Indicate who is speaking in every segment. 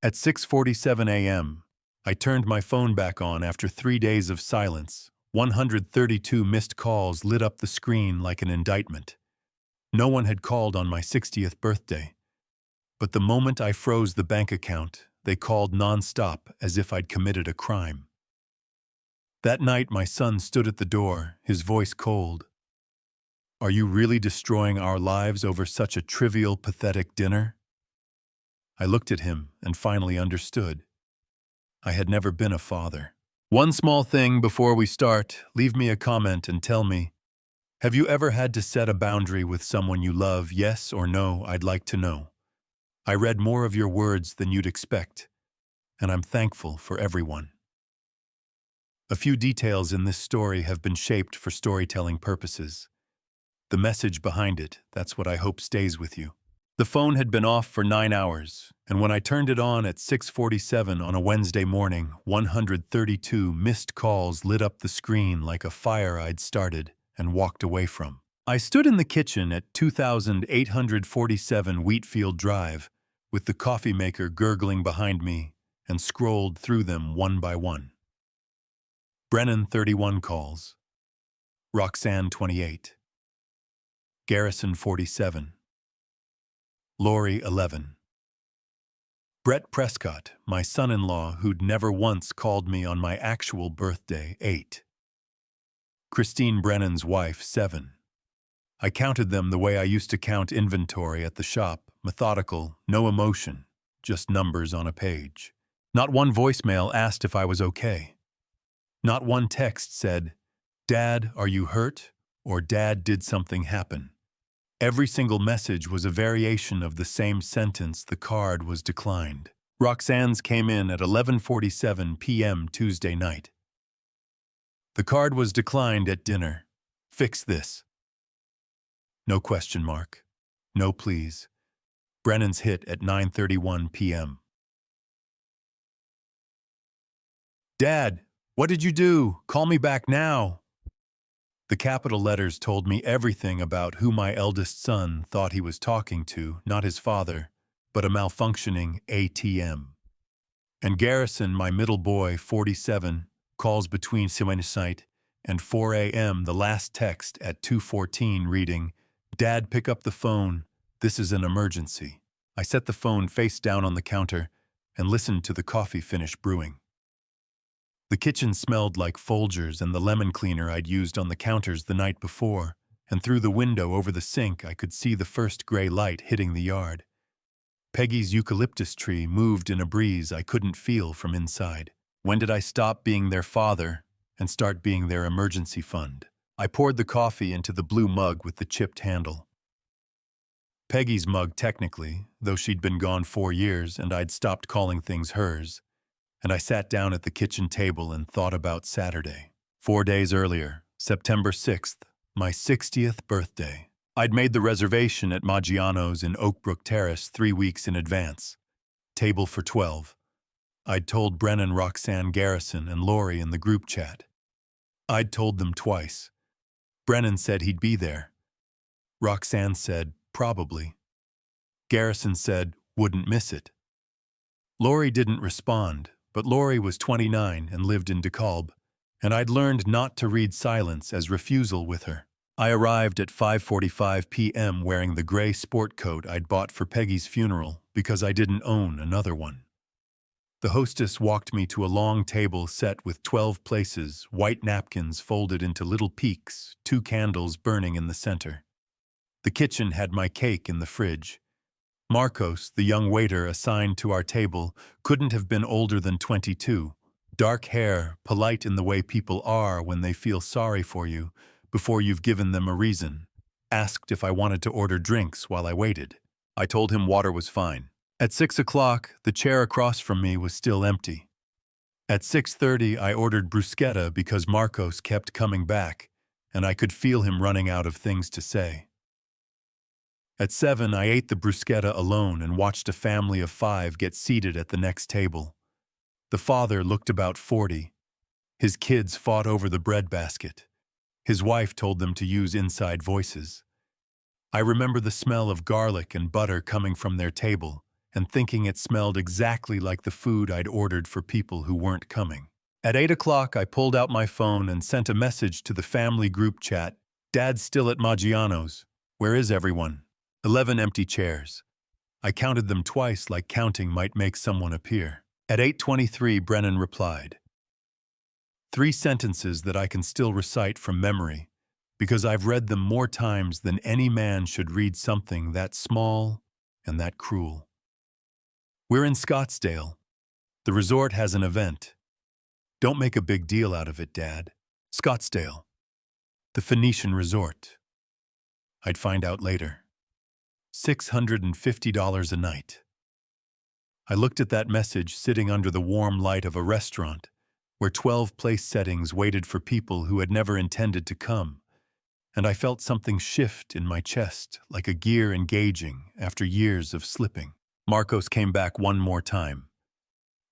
Speaker 1: At 6:47 a.m., I turned my phone back on after 3 days of silence. 132 missed calls lit up the screen like an indictment. No one had called on my 60th birthday. But the moment I froze the bank account, they called nonstop as if I'd committed a crime. That night, my son stood at the door, his voice cold. "Are you really destroying our lives over such a trivial, pathetic dinner?" I looked at him and finally understood. I had never been a father. One small thing before we start, leave me a comment and tell me, have you ever had to set a boundary with someone you love? Yes or no? I'd like to know. I read more of your words than you'd expect, and I'm thankful for everyone. A few details in this story have been shaped for storytelling purposes. The message behind it, that's what I hope stays with you. The phone had been off for 9 hours, and when I turned it on at 6:47 on a Wednesday morning, 132 missed calls lit up the screen like a fire I'd started and walked away from. I stood in the kitchen at 2847 Wheatfield Drive, with the coffee maker gurgling behind me, and scrolled through them one by one. Brennan, 31 calls. Roxanne, 28. Garrison, 47. Lori, 11. Brett Prescott, my son-in-law who'd never once called me on my actual birthday, 8. Christine Brennan's wife, 7. I counted them the way I used to count inventory at the shop, methodical, no emotion, just numbers on a page. Not one voicemail asked if I was okay. Not one text said, "Dad, are you hurt?" or "Dad, did something happen?" Every single message was a variation of the same sentence. The card was declined. Roxanne's came in at 11:47 p.m. Tuesday night. The card was declined at dinner. Fix this. No question mark. No please. Brennan's hit at 9:31 p.m. "Dad, what did you do? Call me back now." The capital letters told me everything about who my eldest son thought he was talking to, not his father, but a malfunctioning ATM. And Garrison, my middle boy, 47, calls between 7 and 4 a.m. the last text at 2:14 reading, "Dad, pick up the phone. This is an emergency." I set the phone face down on the counter and listened to the coffee finish brewing. The kitchen smelled like Folgers and the lemon cleaner I'd used on the counters the night before, and through the window over the sink I could see the first gray light hitting the yard. Peggy's eucalyptus tree moved in a breeze I couldn't feel from inside. When did I stop being their father and start being their emergency fund? I poured the coffee into the blue mug with the chipped handle. Peggy's mug technically, though she'd been gone 4 years and I'd stopped calling things hers. And I sat down at the kitchen table and thought about Saturday. 4 days earlier, September 6th, my 60th birthday. I'd made the reservation at Maggiano's in Oakbrook Terrace 3 weeks in advance. Table for 12. I'd told Brennan, Roxanne, Garrison, and Lori in the group chat. I'd told them twice. Brennan said he'd be there. Roxanne said, probably. Garrison said, wouldn't miss it. Lori didn't respond. But Lori was 29 and lived in DeKalb, and I'd learned not to read silence as refusal with her. I arrived at 5:45 p.m. wearing the gray sport coat I'd bought for Peggy's funeral because I didn't own another one. The hostess walked me to a long table set with 12 places, white napkins folded into little peaks, 2 candles burning in the center. The kitchen had my cake in the fridge. Marcos, the young waiter assigned to our table, couldn't have been older than 22. Dark hair, polite in the way people are when they feel sorry for you, before you've given them a reason. Asked if I wanted to order drinks while I waited. I told him water was fine. At 6 o'clock, the chair across from me was still empty. At 6:30, I ordered bruschetta because Marcos kept coming back, and I could feel him running out of things to say. At 7, I ate the bruschetta alone and watched a family of 5 get seated at the next table. The father looked about 40. His kids fought over the breadbasket. His wife told them to use inside voices. I remember the smell of garlic and butter coming from their table, and thinking it smelled exactly like the food I'd ordered for people who weren't coming. At 8 o'clock, I pulled out my phone and sent a message to the family group chat. Dad's still at Maggiano's. Where is everyone? 11 empty chairs. I counted them twice like counting might make someone appear. At 8:23, Brennan replied. 3 sentences that I can still recite from memory, because I've read them more times than any man should read something that small and that cruel. We're in Scottsdale. The resort has an event. Don't make a big deal out of it, Dad. Scottsdale. The Phoenician resort. I'd find out later. $650 a night. I looked at that message sitting under the warm light of a restaurant where 12 place settings waited for people who had never intended to come, and I felt something shift in my chest like a gear engaging after years of slipping. Marcos came back one more time.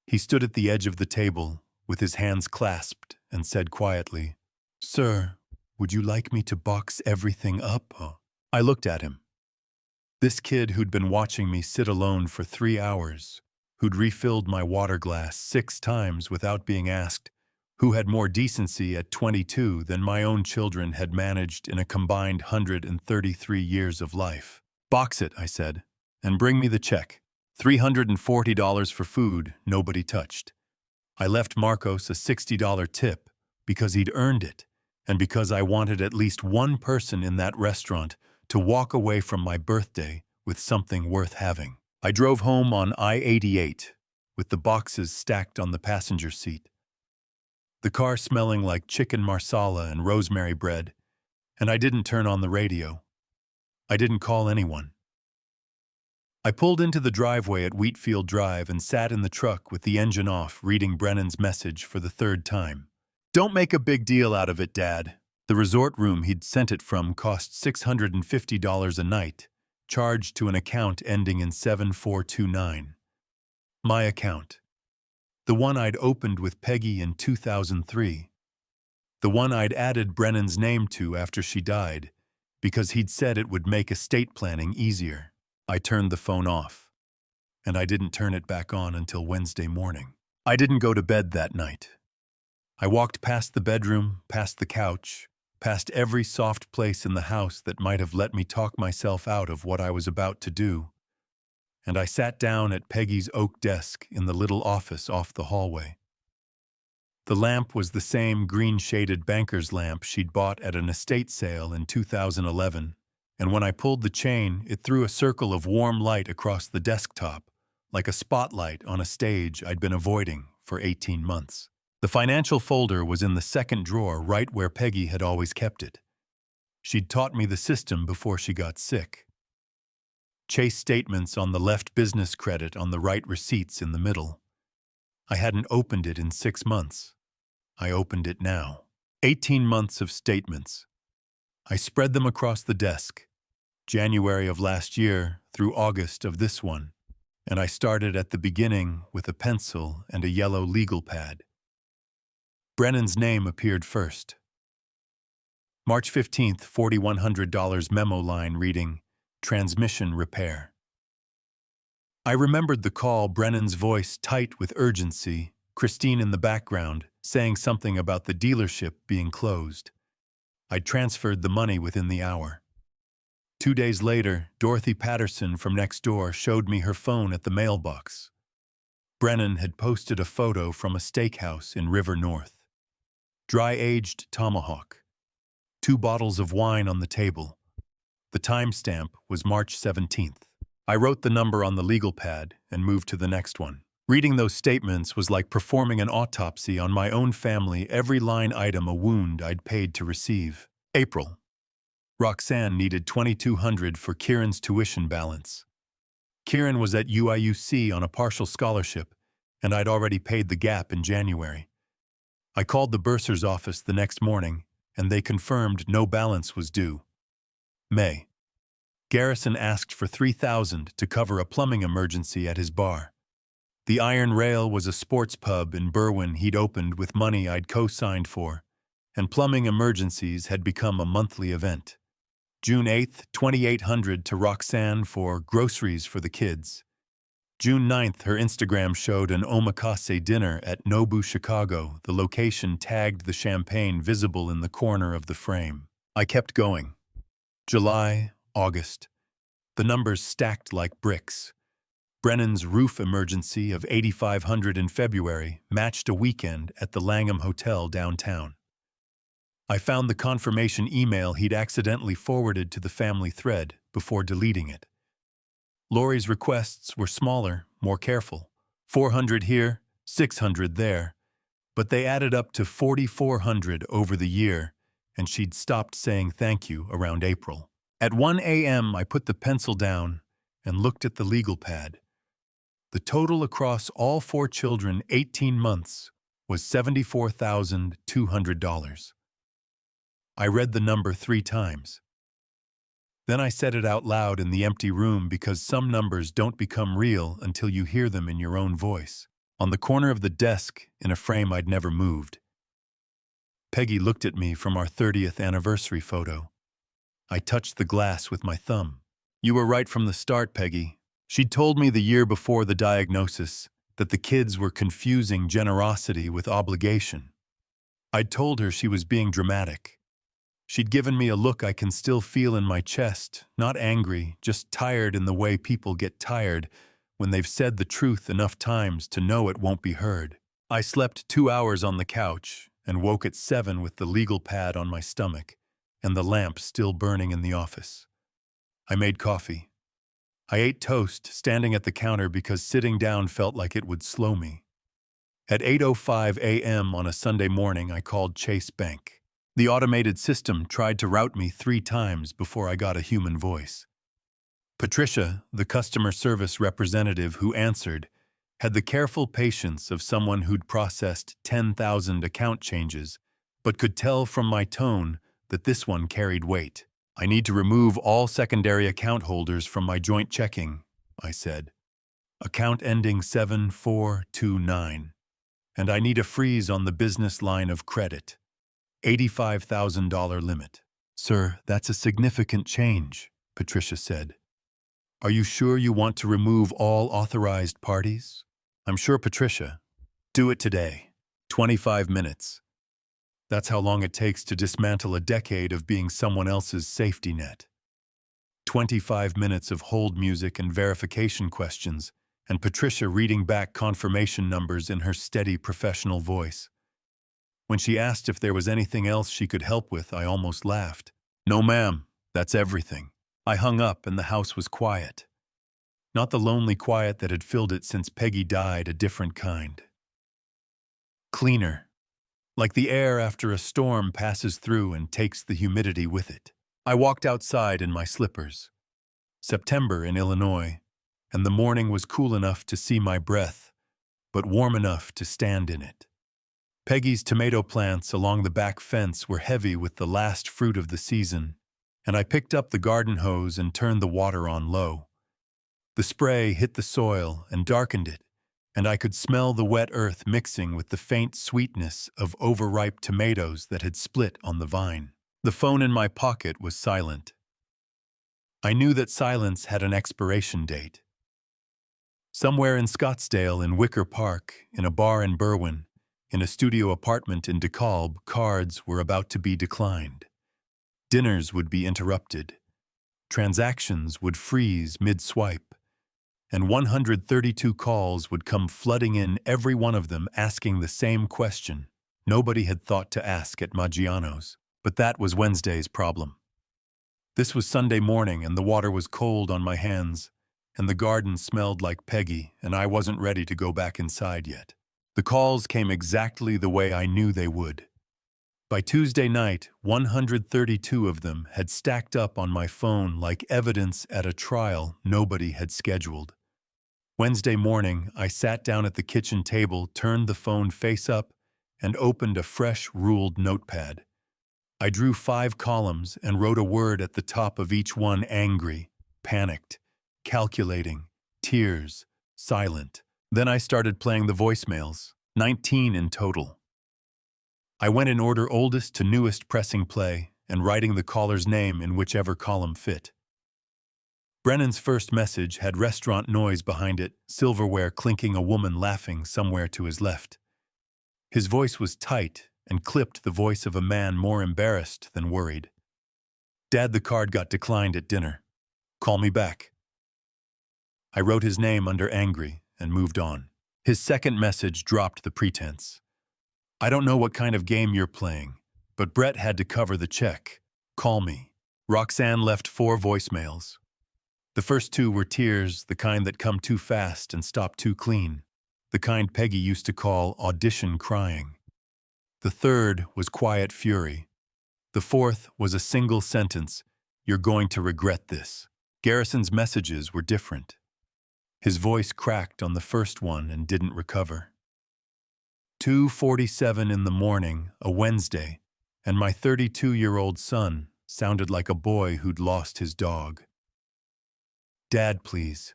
Speaker 1: He stood at the edge of the table with his hands clasped and said quietly, "Sir, would you like me to box everything up?" I looked at him. This kid who'd been watching me sit alone for 3 hours, who'd refilled my water glass 6 times without being asked, who had more decency at 22 than my own children had managed in a combined 133 years of life. "Box it," I said, "and bring me the check. $340 for food nobody touched." I left Marcos a $60 tip because he'd earned it, and because I wanted at least one person in that restaurant to walk away from my birthday with something worth having. I drove home on I-88 with the boxes stacked on the passenger seat. The car smelling like chicken marsala and rosemary bread, and I didn't turn on the radio. I didn't call anyone. I pulled into the driveway at Wheatfield Drive and sat in the truck with the engine off, reading Brennan's message for the 3rd time. "Don't make a big deal out of it, Dad." The resort room he'd sent it from cost $650 a night, charged to an account ending in 7429. My account. The one I'd opened with Peggy in 2003. The one I'd added Brennan's name to after she died, because he'd said it would make estate planning easier. I turned the phone off, and I didn't turn it back on until Wednesday morning. I didn't go to bed that night. I walked past the bedroom, past the couch, past every soft place in the house that might have let me talk myself out of what I was about to do, and I sat down at Peggy's oak desk in the little office off the hallway. The lamp was the same green-shaded banker's lamp she'd bought at an estate sale in 2011, and when I pulled the chain, it threw a circle of warm light across the desktop, like a spotlight on a stage I'd been avoiding for 18 months. The financial folder was in the 2nd drawer right where Peggy had always kept it. She'd taught me the system before she got sick. Chase statements on the left, business credit on the right, receipts in the middle. I hadn't opened it in 6 months. I opened it now. 18 months of statements. I spread them across the desk, January of last year through August of this one, and I started at the beginning with a pencil and a yellow legal pad. Brennan's name appeared first. March 15th, $4,100 memo line reading, "Transmission repair." I remembered the call, Brennan's voice tight with urgency, Christine in the background saying something about the dealership being closed. I'd transferred the money within the hour. 2 days later, Dorothy Patterson from next door showed me her phone at the mailbox. Brennan had posted a photo from a steakhouse in River North. Dry-aged tomahawk. 2 bottles of wine on the table. The timestamp was March 17th. I wrote the number on the legal pad and moved to the next one. Reading those statements was like performing an autopsy on my own family, every line item a wound I'd paid to receive. April. Roxanne needed $2,200 for Kieran's tuition balance. Kieran was at UIUC on a partial scholarship, and I'd already paid the gap in January. I called the bursar's office the next morning, and they confirmed no balance was due. May. Garrison asked for $3,000 to cover a plumbing emergency at his bar. The Iron Rail was a sports pub in Berwyn he'd opened with money I'd co-signed for, and plumbing emergencies had become a monthly event. June 8th, $2,800 to Roxanne for groceries for the kids. June 9th, her Instagram showed an omakase dinner at Nobu, Chicago. The location tagged the champagne visible in the corner of the frame. I kept going. July, August. The numbers stacked like bricks. Brennan's roof emergency of $8,500 in February matched a weekend at the Langham Hotel downtown. I found the confirmation email he'd accidentally forwarded to the family thread before deleting it. Lori's requests were smaller, more careful. 400 here, 600 there. But they added up to 4,400 over the year, and she'd stopped saying thank you around April. At 1 a.m., I put the pencil down and looked at the legal pad. The total across all 4 children, 18 months, was $74,200. I read the number 3 times. Then I said it out loud in the empty room because some numbers don't become real until you hear them in your own voice. On the corner of the desk, in a frame I'd never moved. Peggy looked at me from our 30th anniversary photo. I touched the glass with my thumb. You were right from the start, Peggy. She'd told me the year before the diagnosis that the kids were confusing generosity with obligation. I'd told her she was being dramatic. She'd given me a look I can still feel in my chest, not angry, just tired in the way people get tired when they've said the truth enough times to know it won't be heard. I slept 2 hours on the couch and woke at 7 with the legal pad on my stomach and the lamp still burning in the office. I made coffee. I ate toast, standing at the counter because sitting down felt like it would slow me. At 8:05 a.m. on a Sunday morning, I called Chase Bank. The automated system tried to route me 3 times before I got a human voice. Patricia, the customer service representative who answered, had the careful patience of someone who'd processed 10,000 account changes, but could tell from my tone that this one carried weight. I need to remove all secondary account holders from my joint checking, I said. Account ending 7429. And I need a freeze on the business line of credit. $85,000 limit. Sir, that's a significant change, Patricia said. Are you sure you want to remove all authorized parties? I'm sure, Patricia. Do it today. 25 minutes. That's how long it takes to dismantle a decade of being someone else's safety net. 25 minutes of hold music and verification questions, and Patricia reading back confirmation numbers in her steady professional voice. When she asked if there was anything else she could help with, I almost laughed. No, ma'am, that's everything. I hung up and the house was quiet. Not the lonely quiet that had filled it since Peggy died, a different kind. Cleaner. Like the air after a storm passes through and takes the humidity with it. I walked outside in my slippers. September in Illinois, and the morning was cool enough to see my breath, but warm enough to stand in it. Peggy's tomato plants along the back fence were heavy with the last fruit of the season, and I picked up the garden hose and turned the water on low. The spray hit the soil and darkened it, and I could smell the wet earth mixing with the faint sweetness of overripe tomatoes that had split on the vine. The phone in my pocket was silent. I knew that silence had an expiration date. Somewhere in Scottsdale, in Wicker Park, in a bar in Berwyn, in a studio apartment in DeKalb, cards were about to be declined. Dinners would be interrupted. Transactions would freeze mid-swipe. And 132 calls would come flooding in, every one of them asking the same question nobody had thought to ask at Maggiano's. But that was Wednesday's problem. This was Sunday morning, and the water was cold on my hands, and the garden smelled like Peggy, and I wasn't ready to go back inside yet. The calls came exactly the way I knew they would. By Tuesday night, 132 of them had stacked up on my phone like evidence at a trial nobody had scheduled. Wednesday morning, I sat down at the kitchen table, turned the phone face up, and opened a fresh, ruled notepad. I drew 5 columns and wrote a word at the top of each one: angry, panicked, calculating, tears, silent. Then I started playing the voicemails, 19 in total. I went in order oldest to newest, pressing play and writing the caller's name in whichever column fit. Brennan's first message had restaurant noise behind it, silverware clinking, a woman laughing somewhere to his left. His voice was tight and clipped, the voice of a man more embarrassed than worried. Dad, the card got declined at dinner. Call me back. I wrote his name under angry and moved on. His second message dropped the pretense. I don't know what kind of game you're playing, but Brett had to cover the check. Call me. Roxanne left 4 voicemails. The first 2 were tears, the kind that come too fast and stop too clean, the kind Peggy used to call audition crying. The third was quiet fury. The fourth was a single sentence, "You're going to regret this." Garrison's messages were different. His voice cracked on the first one and didn't recover. 2:47 in the morning, a Wednesday, and my 32-year-old son sounded like a boy who'd lost his dog. Dad, please.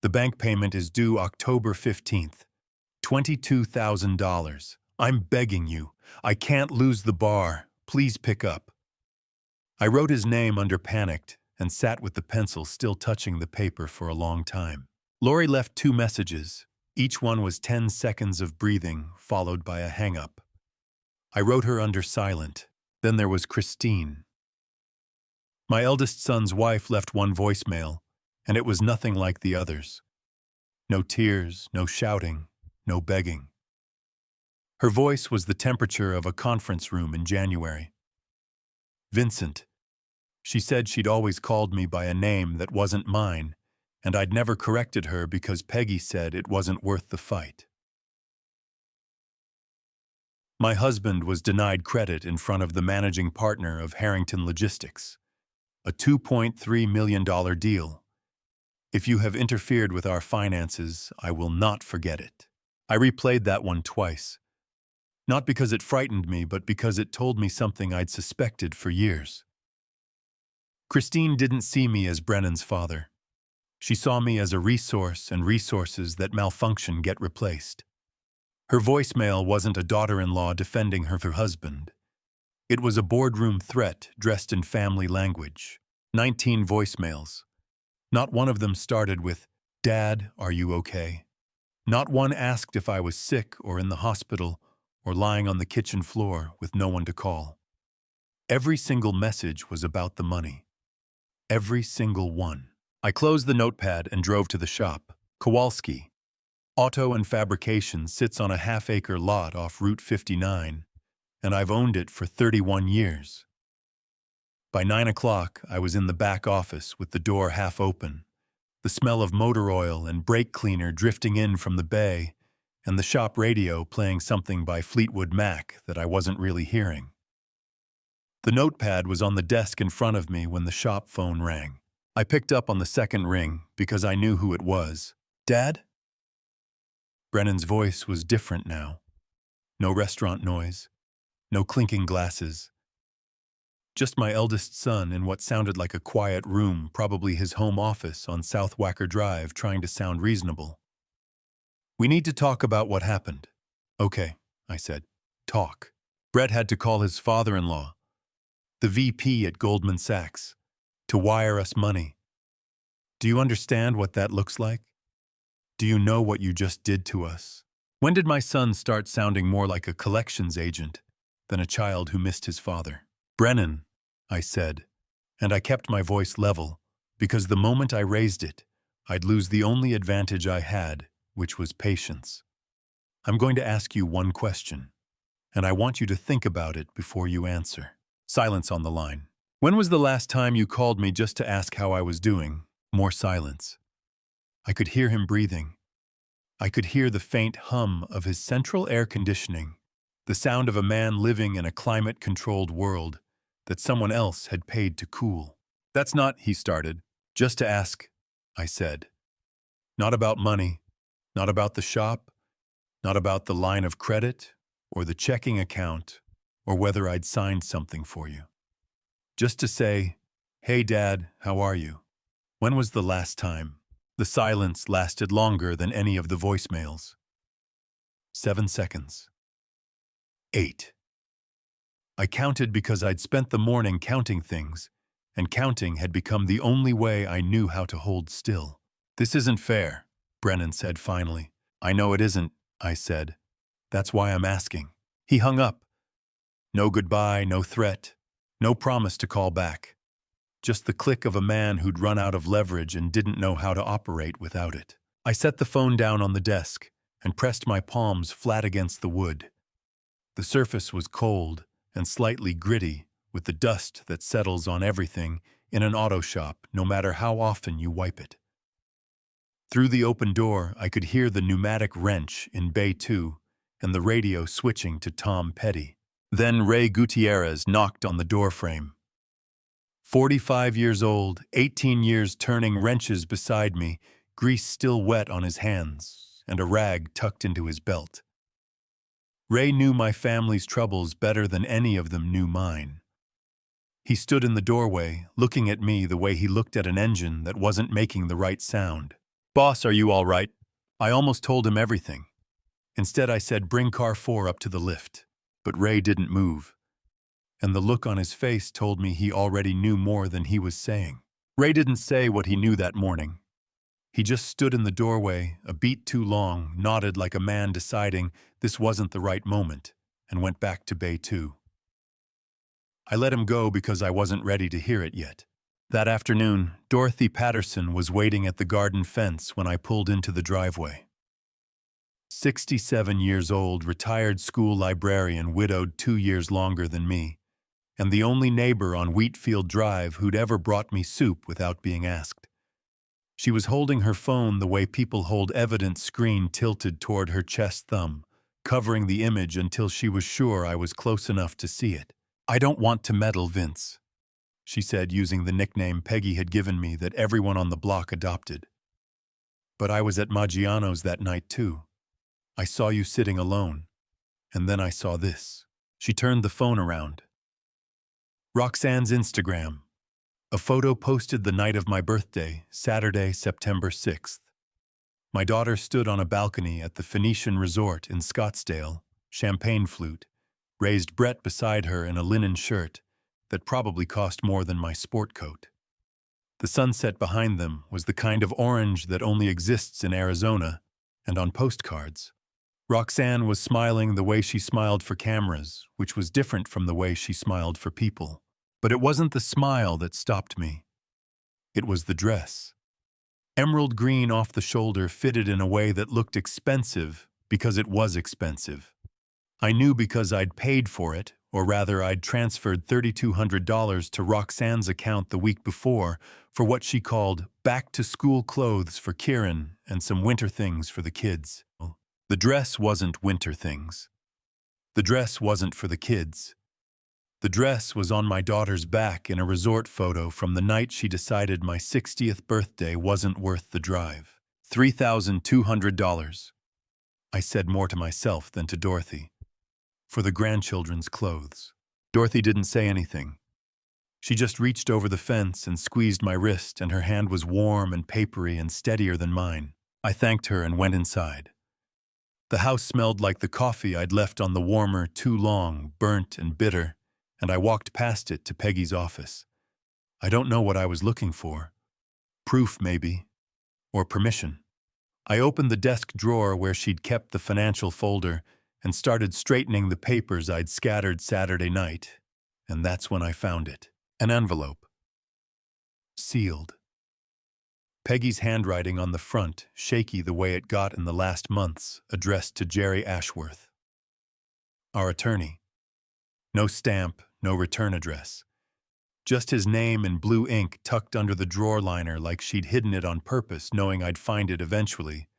Speaker 1: The bank payment is due October 15th. $22,000. I'm begging you. I can't lose the bar. Please pick up. I wrote his name under panicked and sat with the pencil still touching the paper for a long time. Lori left 2 messages. Each one was 10 seconds of breathing, followed by a hang-up. I wrote her under silent. Then there was Christine. My eldest son's wife left 1 voicemail, and it was nothing like the others. No tears, no shouting, no begging. Her voice was the temperature of a conference room in January. Vincent. She said she'd always called me by a name that wasn't mine, and I'd never corrected her because Peggy said it wasn't worth the fight. My husband was denied credit in front of the managing partner of Harrington Logistics. A $2.3 million deal. If you have interfered with our finances, I will not forget it. I replayed that one twice. Not because it frightened me, but because it told me something I'd suspected for years. Christine didn't see me as Brennan's father. She saw me as a resource, and resources that malfunction get replaced. Her voicemail wasn't a daughter-in-law defending her husband. It was a boardroom threat dressed in family language. 19 voicemails. Not one of them started with, "Dad, are you okay?" Not one asked if I was sick or in the hospital or lying on the kitchen floor with no one to call. Every single message was about the money. Every single one. I closed the notepad and drove to the shop. Kowalski Auto and Fabrication sits on a half-acre lot off Route 59, and I've owned it for 31 years. By 9 o'clock, I was in the back office with the door half open, the smell of motor oil and brake cleaner drifting in from the bay, and the shop radio playing something by Fleetwood Mac that I wasn't really hearing. The notepad was on the desk in front of me when the shop phone rang. I picked up on the second ring because I knew who it was. "Dad?" Brennan's voice was different now. No restaurant noise, no clinking glasses. Just my eldest son in what sounded like a quiet room, probably his home office on South Wacker Drive, trying to sound reasonable. "We need to talk about what happened." "Okay," I said. "Talk." Brett had to call his father-in-law, the VP at Goldman Sachs, to wire us money. Do you understand what that looks like? Do you know what you just did to us? When did my son start sounding more like a collections agent than a child who missed his father? "Brennan," I said, and I kept my voice level, because the moment I raised it, I'd lose the only advantage I had, which was patience. "I'm going to ask you one question, and I want you to think about it before you answer." Silence on the line. "When was the last time you called me just to ask how I was doing?" More silence. I could hear him breathing. I could hear the faint hum of his central air conditioning, the sound of a man living in a climate-controlled world that someone else had paid to cool. "That's not," he started. "Just to ask," I said. "Not about money, not about the shop, not about the line of credit or the checking account or whether I'd signed something for you. Just to say, 'Hey, Dad, how are you?' When was the last time?" The silence lasted longer than any of the voicemails. 7 seconds. 8. I counted because I'd spent the morning counting things, and counting had become the only way I knew how to hold still. "This isn't fair," Brennan said finally. "I know it isn't," I said. "That's why I'm asking." He hung up. No goodbye, no threat, no promise to call back. Just the click of a man who'd run out of leverage and didn't know how to operate without it. I set the phone down on the desk and pressed my palms flat against the wood. The surface was cold and slightly gritty, with the dust that settles on everything in an auto shop, no matter how often you wipe it. Through the open door, I could hear the pneumatic wrench in Bay 2 and the radio switching to Tom Petty. Then Ray Gutierrez knocked on the doorframe. 45 years old, 18 years turning wrenches beside me, grease still wet on his hands, and a rag tucked into his belt. Ray knew my family's troubles better than any of them knew mine. He stood in the doorway, looking at me the way he looked at an engine that wasn't making the right sound. "Boss, are you all right?" I almost told him everything. Instead, I said, "Bring car 4 up to the lift." But Ray didn't move, and the look on his face told me he already knew more than he was saying. Ray didn't say what he knew that morning. He just stood in the doorway, a beat too long, nodded like a man deciding this wasn't the right moment, and went back to Bay 2. I let him go because I wasn't ready to hear it yet. That afternoon, Dorothy Patterson was waiting at the garden fence when I pulled into the driveway. 67 years old, retired school librarian, widowed 2 years longer than me, and the only neighbor on Wheatfield Drive who'd ever brought me soup without being asked. She was holding her phone the way people hold evidence screen tilted toward her chest thumb, covering the image until she was sure I was close enough to see it. "I don't want to meddle, Vince," she said, using the nickname Peggy had given me that everyone on the block adopted. "But I was at Maggiano's that night, too. I saw you sitting alone, and then I saw this." She turned the phone around. Roxanne's Instagram. A photo posted the night of my birthday, Saturday, September 6th. My daughter stood on a balcony at the Phoenician Resort in Scottsdale, champagne flute, raised Brett beside her in a linen shirt that probably cost more than my sport coat. The sunset behind them was the kind of orange that only exists in Arizona and on postcards. Roxanne was smiling the way she smiled for cameras, which was different from the way she smiled for people. But it wasn't the smile that stopped me. It was the dress. Emerald green off the shoulder, fitted in a way that looked expensive because it was expensive. I knew because I'd paid for it, or rather I'd transferred $3,200 to Roxanne's account the week before for what she called back-to-school clothes for Kieran and some winter things for the kids. The dress wasn't winter things. The dress wasn't for the kids. The dress was on my daughter's back in a resort photo from the night she decided my 60th birthday wasn't worth the drive. $3,200. I said more to myself than to Dorothy. For the grandchildren's clothes. Dorothy didn't say anything. She just reached over the fence and squeezed my wrist, and her hand was warm and papery and steadier than mine. I thanked her and went inside. The house smelled like the coffee I'd left on the warmer too long, burnt and bitter, and I walked past it to Peggy's office. I don't know what I was looking for. Proof, maybe. Or permission. I opened the desk drawer where she'd kept the financial folder and started straightening the papers I'd scattered Saturday night, and that's when I found it. An envelope. Sealed. Peggy's handwriting on the front, shaky the way it got in the last months, addressed to Jerry Ashworth, our attorney. No stamp, no return address. Just his name in blue ink tucked under the drawer liner like she'd hidden it on purpose, knowing I'd find it eventually,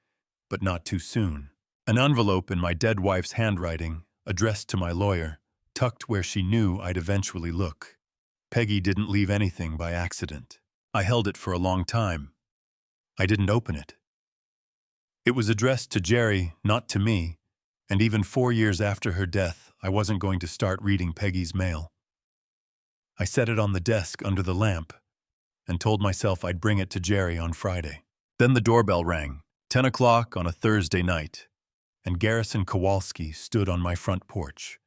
Speaker 1: but not too soon. An envelope in my dead wife's handwriting, addressed to my lawyer, tucked where she knew I'd eventually look. Peggy didn't leave anything by accident. I held it for a long time. I didn't open it. It was addressed to Jerry, not to me, and even 4 years after her death, I wasn't going to start reading Peggy's mail. I set it on the desk under the lamp and told myself I'd bring it to Jerry on Friday. Then the doorbell rang, 10 o'clock on a Thursday night, and Garrison Kowalski stood on my front porch.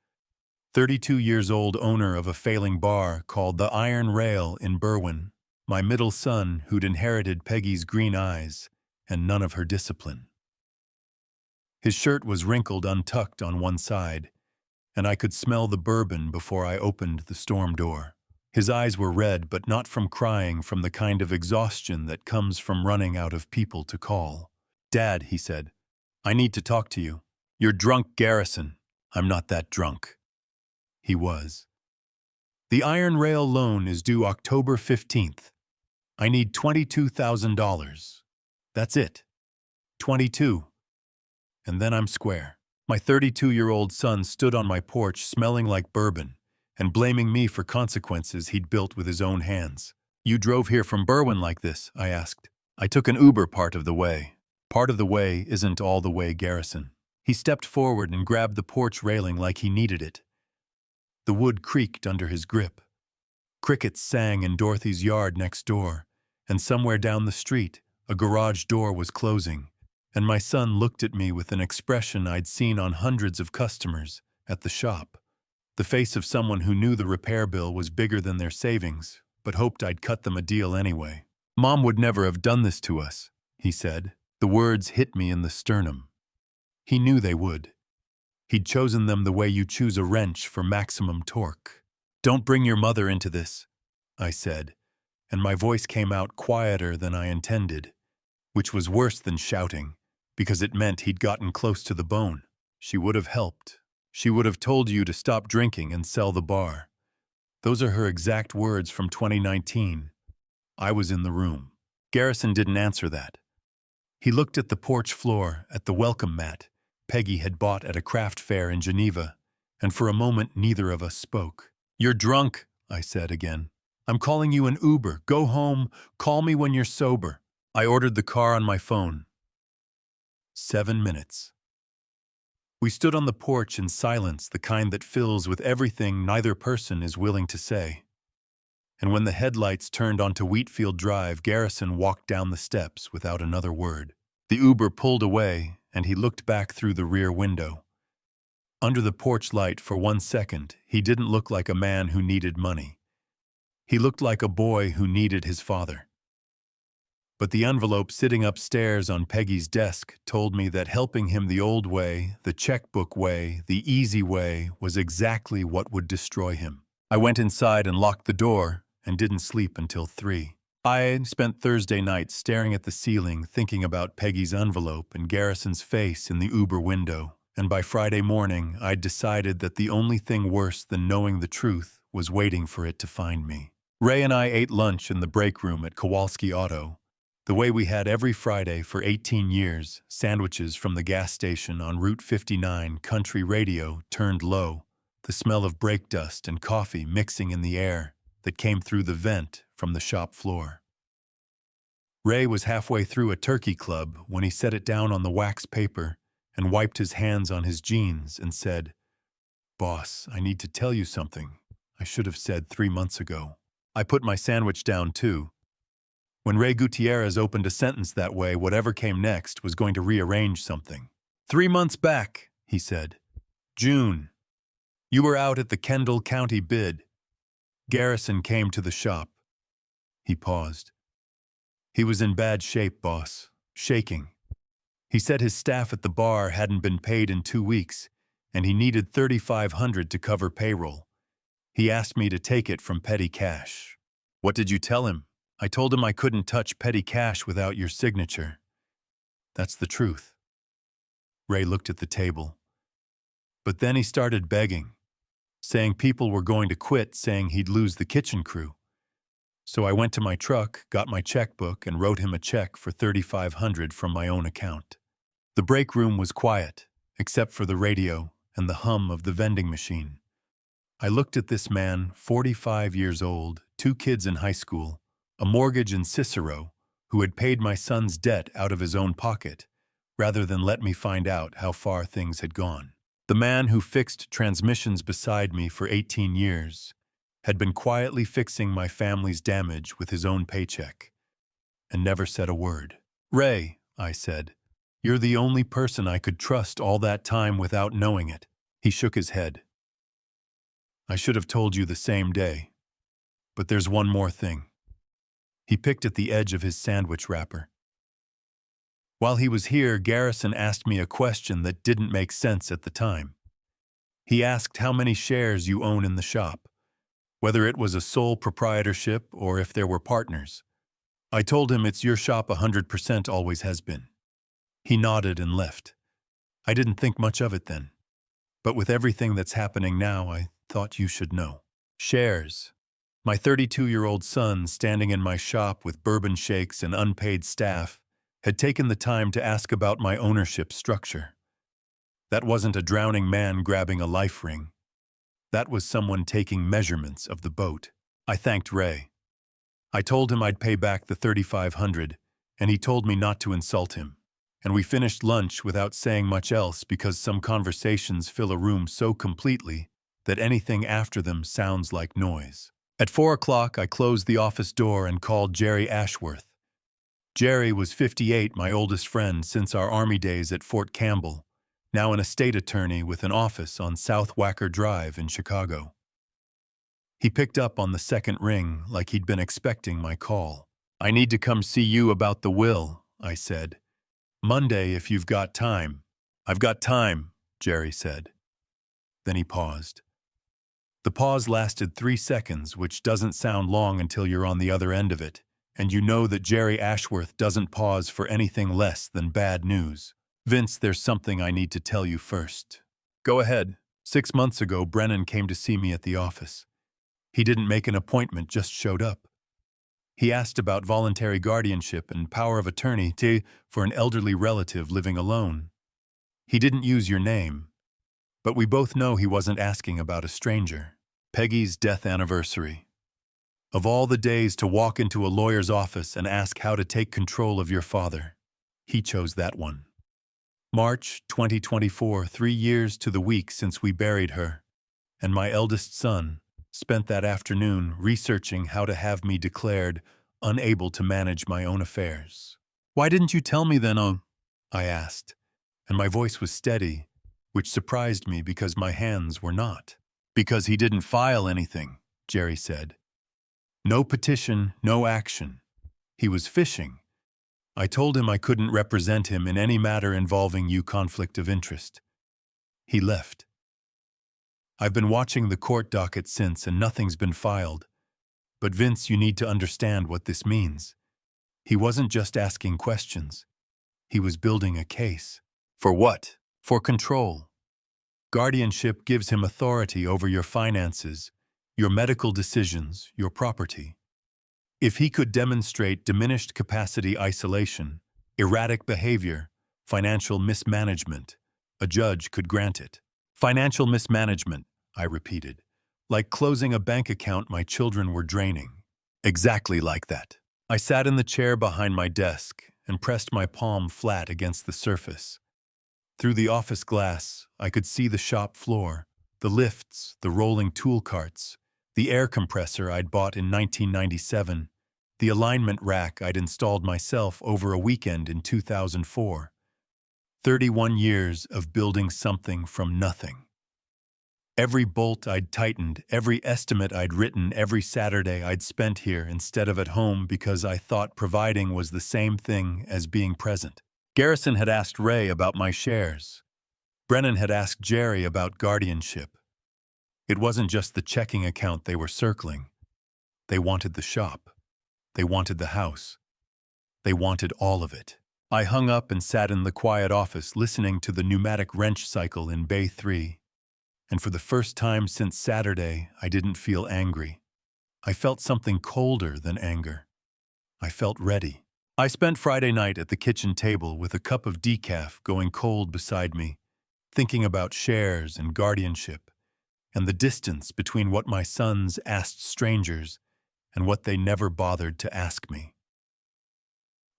Speaker 1: 32 years old owner of a failing bar called the Iron Rail in Berwyn, my middle son who'd inherited Peggy's green eyes and none of her discipline. His shirt was wrinkled untucked on one side, and I could smell the bourbon before I opened the storm door. His eyes were red, but not from crying, from the kind of exhaustion that comes from running out of people to call. "Dad," he said, "I need to talk to you." "You're drunk, Garrison." "I'm not that drunk." He was. "The Iron Rail loan is due October 15th. I need $22,000. That's it. 22. And then I'm square." My 32-year-old son stood on my porch smelling like bourbon and blaming me for consequences he'd built with his own hands. "You drove here from Berwyn like this?" I asked. "I took an Uber part of the way." "Part of the way isn't all the way, Garrison." He stepped forward and grabbed the porch railing like he needed it. The wood creaked under his grip. Crickets sang in Dorothy's yard next door, and somewhere down the street, a garage door was closing, and my son looked at me with an expression I'd seen on hundreds of customers at the shop. The face of someone who knew the repair bill was bigger than their savings, but hoped I'd cut them a deal anyway. "Mom would never have done this to us," he said. The words hit me in the sternum. He knew they would. He'd chosen them the way you choose a wrench for maximum torque. "Don't bring your mother into this," I said, and my voice came out quieter than I intended, which was worse than shouting, because it meant he'd gotten close to the bone. "She would have helped. She would have told you to stop drinking and sell the bar." Those are her exact words from 2019. I was in the room. Garrison didn't answer that. He looked at the porch floor, at the welcome mat Peggy had bought at a craft fair in Geneva, and for a moment neither of us spoke. "You're drunk," I said again. "I'm calling you an Uber. Go home. Call me when you're sober." I ordered the car on my phone. 7 minutes. We stood on the porch in silence, the kind that fills with everything neither person is willing to say. And when the headlights turned onto Wheatfield Drive, Garrison walked down the steps without another word. The Uber pulled away, and he looked back through the rear window. Under the porch light, for 1 second, he didn't look like a man who needed money. He looked like a boy who needed his father. But the envelope sitting upstairs on Peggy's desk told me that helping him the old way, the checkbook way, the easy way, was exactly what would destroy him. I went inside and locked the door and didn't sleep until 3. I spent Thursday night staring at the ceiling, thinking about Peggy's envelope and Garrison's face in the Uber window, and by Friday morning I'd decided that the only thing worse than knowing the truth was waiting for it to find me. Ray and I ate lunch in the break room at Kowalski Auto, the way we had every Friday for 18 years, sandwiches from the gas station on Route 59, country radio turned low, the smell of brake dust and coffee mixing in the air that came through the vent from the shop floor. Ray was halfway through a turkey club when he set it down on the wax paper and wiped his hands on his jeans and said, "Boss, I need to tell you something I should have said 3 months ago." I put my sandwich down too. When Ray Gutierrez opened a sentence that way, whatever came next was going to rearrange something. 3 months back," he said. "June. You were out at the Kendall County bid. Garrison came to the shop." He paused. "He was in bad shape, boss. Shaking. He said his staff at the bar hadn't been paid in 2 weeks, and he needed $3,500 to cover payroll. He asked me to take it from petty cash." "What did you tell him?" "I told him I couldn't touch petty cash without your signature. That's the truth." Ray looked at the table. But then he started begging, saying people were going to quit, saying he'd lose the kitchen crew. So I went to my truck, got my checkbook, and wrote him a check for $3,500 from my own account. The break room was quiet, except for the radio and the hum of the vending machine. I looked at this man, 45 years old, 2 kids in high school, a mortgage in Cicero, who had paid my son's debt out of his own pocket, rather than let me find out how far things had gone. The man who fixed transmissions beside me for 18 years had been quietly fixing my family's damage with his own paycheck, and never said a word. "Ray," I said, "you're the only person I could trust all that time without knowing it." He shook his head. I should have told you the same day. But there's one more thing. He picked at the edge of his sandwich wrapper. While he was here, Garrison asked me a question that didn't make sense at the time. He asked how many shares you own in the shop, whether it was a sole proprietorship or if there were partners. I told him it's your shop 100% always has been. He nodded and left. I didn't think much of it then. But with everything that's happening now, I thought you should know. Shares. My 32-year-old son, standing in my shop with bourbon shakes and unpaid staff, had taken the time to ask about my ownership structure. That wasn't a drowning man grabbing a life ring. That was someone taking measurements of the boat. I thanked Ray. I told him I'd pay back the $3,500, and he told me not to insult him. And we finished lunch without saying much else because some conversations fill a room so completely that anything after them sounds like noise. At 4 o'clock, I closed the office door and called Jerry Ashworth. Jerry was 58, my oldest friend since our Army days at Fort Campbell, now an estate attorney with an office on South Wacker Drive in Chicago. He picked up on the second ring like he'd been expecting my call. "I need to come see you about the will," I said. "Monday if you've got time." "I've got time," Jerry said. Then he paused. The pause lasted 3 seconds, which doesn't sound long until you're on the other end of it, and you know that Jerry Ashworth doesn't pause for anything less than bad news. "Vince, there's something I need to tell you first." "Go ahead." 6 months ago, Brennan came to see me at the office. He didn't make an appointment, just showed up. He asked about voluntary guardianship and power of attorney for an elderly relative living alone. He didn't use your name, but we both know he wasn't asking about a stranger. Peggy's death anniversary. Of all the days to walk into a lawyer's office and ask how to take control of your father, he chose that one. March 2024, 3 years to the week since we buried her, and my eldest son spent that afternoon researching how to have me declared unable to manage my own affairs. "Why didn't you tell me then, I asked, and my voice was steady, which surprised me because my hands were not. "Because he didn't file anything," Jerry said. "No petition, no action. He was fishing. I told him I couldn't represent him in any matter involving you conflict of interest. He left. I've been watching the court docket since and nothing's been filed. But Vince, you need to understand what this means. He wasn't just asking questions. He was building a case. For what? For control. Guardianship gives him authority over your finances, your medical decisions, your property. If he could demonstrate diminished capacity isolation, erratic behavior, financial mismanagement, a judge could grant it. Financial mismanagement, I repeated, like closing a bank account my children were draining. Exactly like that. I sat in the chair behind my desk and pressed my palm flat against the surface. Through the office glass, I could see the shop floor, the lifts, the rolling tool carts, the air compressor I'd bought in 1997, the alignment rack I'd installed myself over a weekend in 2004. 31 years of building something from nothing. Every bolt I'd tightened, every estimate I'd written, every Saturday I'd spent here instead of at home because I thought providing was the same thing as being present. Garrison had asked Ray about my shares. Brennan had asked Jerry about guardianship. It wasn't just the checking account they were circling. They wanted the shop. They wanted the house. They wanted all of it. I hung up and sat in the quiet office listening to the pneumatic wrench cycle in Bay 3. And for the first time since Saturday, I didn't feel angry. I felt something colder than anger. I felt ready. I spent Friday night at the kitchen table with a cup of decaf going cold beside me, thinking about shares and guardianship, and the distance between what my sons asked strangers and what they never bothered to ask me.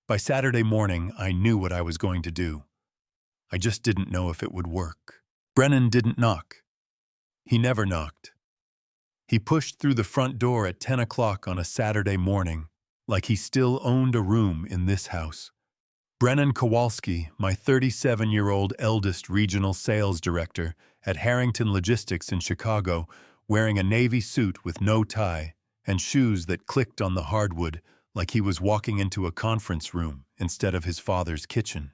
Speaker 1: By Saturday morning, I knew what I was going to do. I just didn't know if it would work. Brennan didn't knock. He never knocked. He pushed through the front door at 10 o'clock on a Saturday morning, like he still owned a room in this house. Brennan Kowalski, my 37-year-old eldest regional sales director at Harrington Logistics in Chicago, wearing a navy suit with no tie and shoes that clicked on the hardwood like he was walking into a conference room instead of his father's kitchen.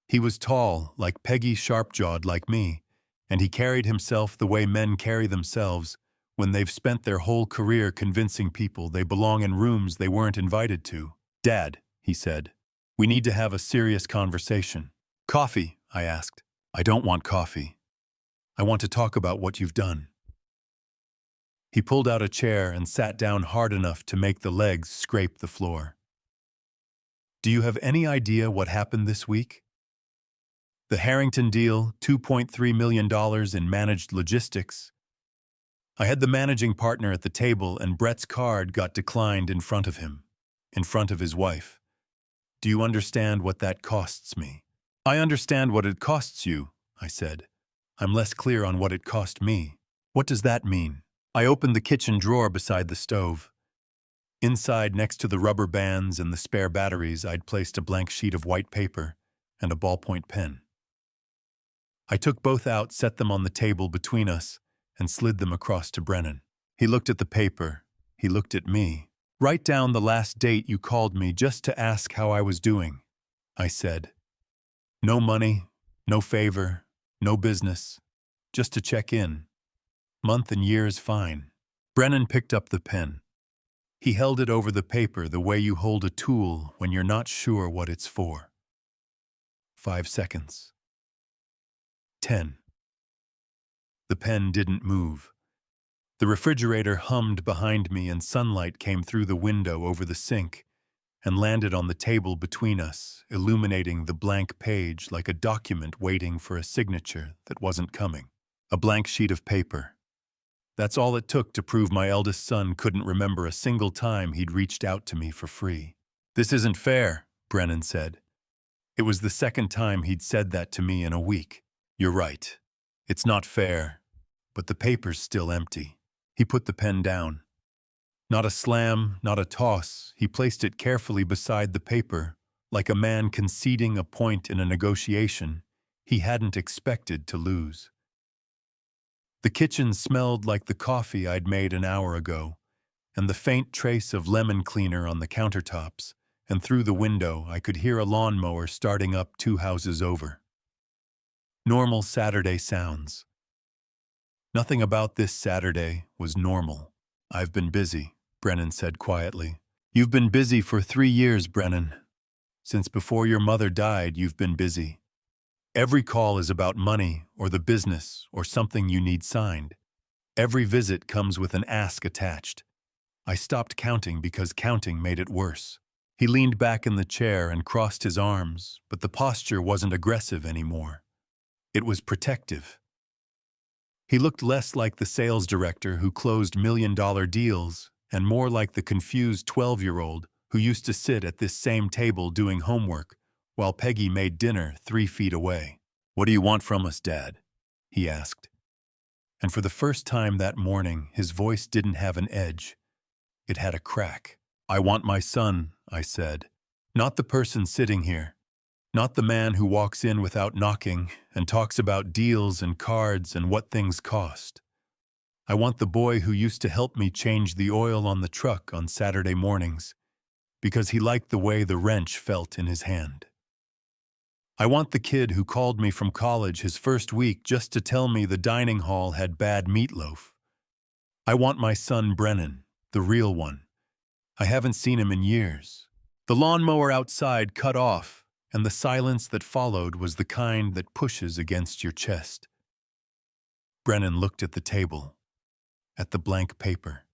Speaker 1: He was tall, like Peggy, sharp-jawed like me, and he carried himself the way men carry themselves when they've spent their whole career convincing people they belong in rooms they weren't invited to. "Dad," he said, "we need to have a serious conversation." "Coffee?" I asked. "I don't want coffee. I want to talk about what you've done." He pulled out a chair and sat down hard enough to make the legs scrape the floor. "Do you have any idea what happened this week? The Harrington deal, $2.3 million in managed logistics. I had the managing partner at the table and Brett's card got declined in front of him, in front of his wife. Do you understand what that costs me?" "I understand what it costs you," I said. "I'm less clear on what it cost me." "What does that mean?" I opened the kitchen drawer beside the stove. Inside, next to the rubber bands and the spare batteries, I'd placed a blank sheet of white paper and a ballpoint pen. I took both out, set them on the table between us, and slid them across to Brennan. He looked at the paper. He looked at me. "Write down the last date you called me just to ask how I was doing," I said. "No money, no favor, no business, just to check in. Month and year is fine." Brennan picked up the pen. He held it over the paper the way you hold a tool when you're not sure what it's for. 5 seconds. 10. The pen didn't move. The refrigerator hummed behind me and sunlight came through the window over the sink and landed on the table between us, illuminating the blank page like a document waiting for a signature that wasn't coming. A blank sheet of paper. That's all it took to prove my eldest son couldn't remember a single time he'd reached out to me for free. "This isn't fair," Brennan said. It was the second time he'd said that to me in a week. "You're right. It's not fair, but the paper's still empty." He put the pen down. Not a slam, not a toss. He placed it carefully beside the paper, like a man conceding a point in a negotiation he hadn't expected to lose. The kitchen smelled like the coffee I'd made an hour ago, and the faint trace of lemon cleaner on the countertops, and through the window I could hear a lawnmower starting up 2 houses over. Normal Saturday sounds. Nothing about this Saturday was normal. "I've been busy," Brennan said quietly. "You've been busy for 3 years, Brennan. Since before your mother died, you've been busy. Every call is about money or the business or something you need signed. Every visit comes with an ask attached. I stopped counting because counting made it worse." He leaned back in the chair and crossed his arms, but the posture wasn't aggressive anymore. It was protective. He looked less like the sales director who closed million-dollar deals and more like the confused 12-year-old who used to sit at this same table doing homework while Peggy made dinner 3 feet away. "What do you want from us, Dad?" he asked. And for the first time that morning, his voice didn't have an edge. It had a crack. "I want my son," I said. "Not the person sitting here. Not the man who walks in without knocking and talks about deals and cards and what things cost. I want the boy who used to help me change the oil on the truck on Saturday mornings because he liked the way the wrench felt in his hand. I want the kid who called me from college his first week just to tell me the dining hall had bad meatloaf. I want my son Brennan, the real one. I haven't seen him in years." The lawnmower outside cut off, and the silence that followed was the kind that pushes against your chest. Brennan looked at the table, at the blank paper,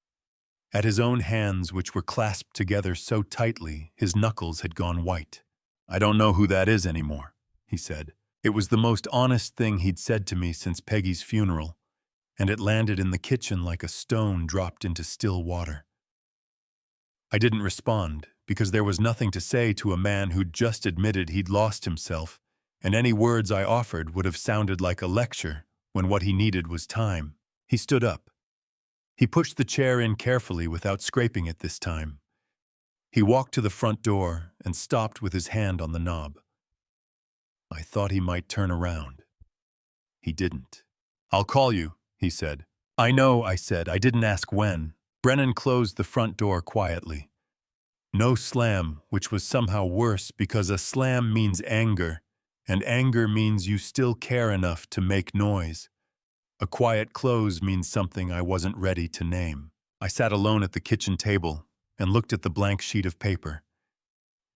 Speaker 1: at his own hands which were clasped together so tightly his knuckles had gone white. "I don't know who that is anymore," he said. It was the most honest thing he'd said to me since Peggy's funeral, and it landed in the kitchen like a stone dropped into still water. I didn't respond, because there was nothing to say to a man who'd just admitted he'd lost himself, and any words I offered would have sounded like a lecture when what he needed was time. He stood up. He pushed the chair in carefully without scraping it this time. He walked to the front door and stopped with his hand on the knob. I thought he might turn around. He didn't. "I'll call you," he said. I know, I said. I didn't ask when. Brennan closed the front door quietly. No slam, which was somehow worse because a slam means anger, and anger means you still care enough to make noise. A quiet close means something I wasn't ready to name. I sat alone at the kitchen table and looked at the blank sheet of paper.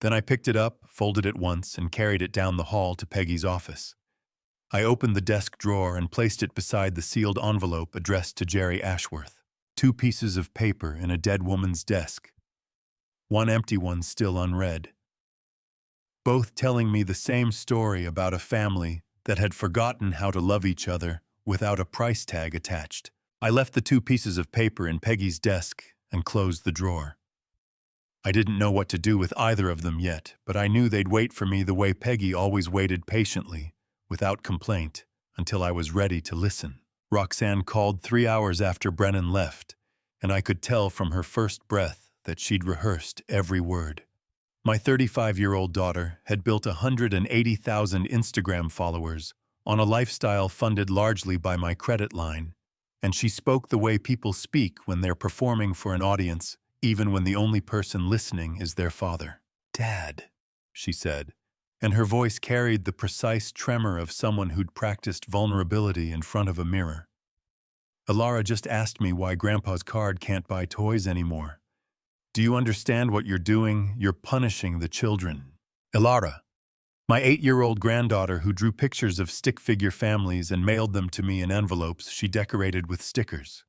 Speaker 1: Then I picked it up, folded it once, and carried it down the hall to Peggy's office. I opened the desk drawer and placed it beside the sealed envelope addressed to Jerry Ashworth. 2 pieces of paper in a dead woman's desk. 1 empty one still unread. Both telling me the same story about a family that had forgotten how to love each other without a price tag attached. I left the 2 pieces of paper in Peggy's desk and closed the drawer. I didn't know what to do with either of them yet, but I knew they'd wait for me the way Peggy always waited patiently, without complaint, until I was ready to listen. Roxanne called 3 hours after Brennan left, and I could tell from her first breath that she'd rehearsed every word. My 35-year-old daughter had built 180,000 Instagram followers on a lifestyle funded largely by my credit line, and she spoke the way people speak when they're performing for an audience, even when the only person listening is their father. "Dad," she said, and her voice carried the precise tremor of someone who'd practiced vulnerability in front of a mirror. "Ilara just asked me why Grandpa's card can't buy toys anymore. Do you understand what you're doing? You're punishing the children." Ilara, my 8-year-old granddaughter who drew pictures of stick figure families and mailed them to me in envelopes she decorated with stickers.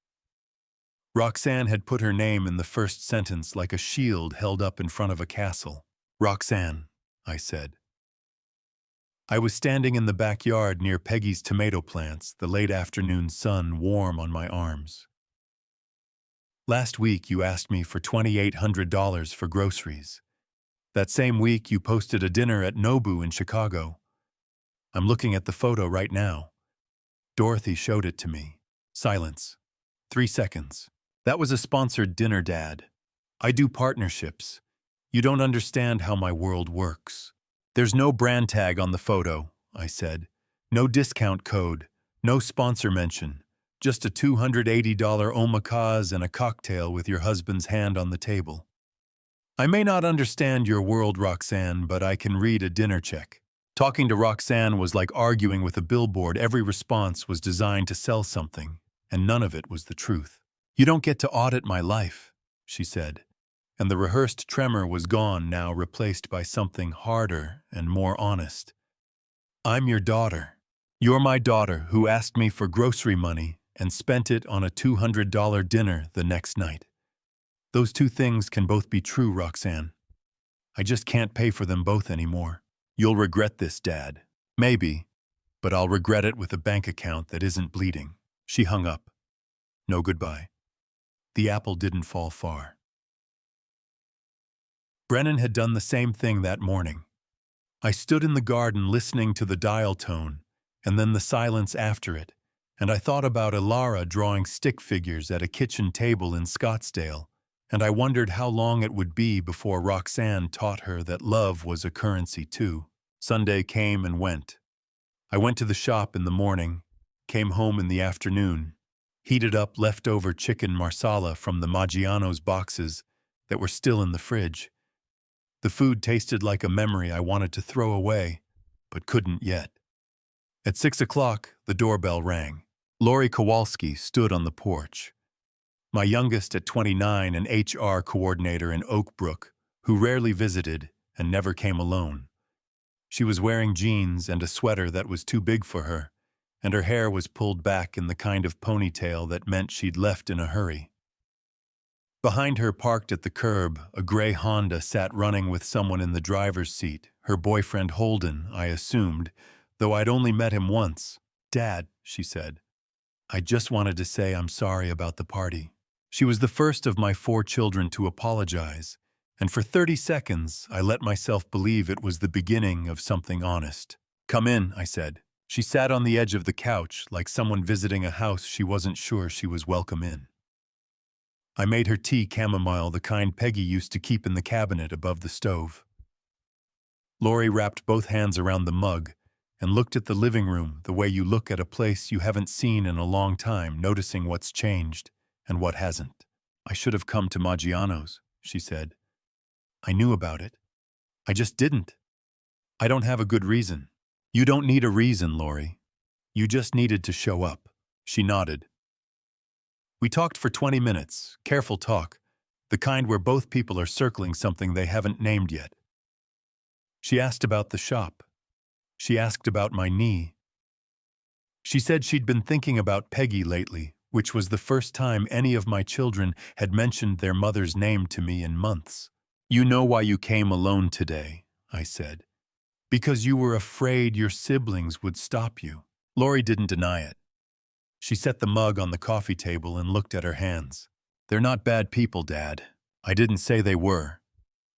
Speaker 1: Roxanne had put her name in the first sentence like a shield held up in front of a castle. "Roxanne," I said. I was standing in the backyard near Peggy's tomato plants, the late afternoon sun warm on my arms. "Last week you asked me for $2,800 for groceries. That same week you posted a dinner at Nobu in Chicago. I'm looking at the photo right now." Dorothy showed it to me. Silence. 3 seconds. "That was a sponsored dinner, Dad. I do partnerships. You don't understand how my world works. There's no brand tag on the photo," I said. "No discount code, no sponsor mention. Just a $280 omakase and a cocktail with your husband's hand on the table. I may not understand your world, Roxanne, but I can read a dinner check." Talking to Roxanne was like arguing with a billboard. Every response was designed to sell something, and none of it was the truth. "You don't get to audit my life," she said, and the rehearsed tremor was gone now, replaced by something harder and more honest. "I'm your daughter. You're my daughter who asked me for grocery money and spent it on a $200 dinner the next night. Those 2 things can both be true, Roxanne. I just can't pay for them both anymore. You'll regret this, Dad. Maybe, but I'll regret it with a bank account that isn't bleeding." She hung up. No goodbye. The apple didn't fall far. Brennan had done the same thing that morning. I stood in the garden listening to the dial tone, and then the silence after it, and I thought about Ilara drawing stick figures at a kitchen table in Scottsdale, and I wondered how long it would be before Roxanne taught her that love was a currency too. Sunday came and went. I went to the shop in the morning, came home in the afternoon, heated up leftover chicken marsala from the Maggiano's boxes that were still in the fridge. The food tasted like a memory I wanted to throw away, but couldn't yet. At 6 o'clock, the doorbell rang. Lori Kowalski stood on the porch. My youngest at 29, an HR coordinator in Oak Brook, who rarely visited and never came alone. She was wearing jeans and a sweater that was too big for her, and her hair was pulled back in the kind of ponytail that meant she'd left in a hurry. Behind her, parked at the curb, a gray Honda sat running with someone in the driver's seat, her boyfriend Holden, I assumed, though I'd only met him once. "Dad," she said, "I just wanted to say I'm sorry about the party." She was the first of my 4 children to apologize, and for 30 seconds I let myself believe it was the beginning of something honest. "Come in," I said. She sat on the edge of the couch like someone visiting a house she wasn't sure she was welcome in. I made her tea, chamomile, the kind Peggy used to keep in the cabinet above the stove. Lori wrapped both hands around the mug, and looked at the living room the way you look at a place you haven't seen in a long time, noticing what's changed and what hasn't. I should have come to Maggiano's, she said. I knew about it. I just didn't. I don't have a good reason. You don't need a reason, Lori. You just needed to show up. She nodded. We talked for 20 minutes, careful talk, the kind where both people are circling something they haven't named yet. She asked about the shop. She asked about my knee. She said she'd been thinking about Peggy lately, which was the first time any of my children had mentioned their mother's name to me in months. You know why you came alone today, I said. Because you were afraid your siblings would stop you. Lori didn't deny it. She set the mug on the coffee table and looked at her hands. They're not bad people, Dad. I didn't say they were.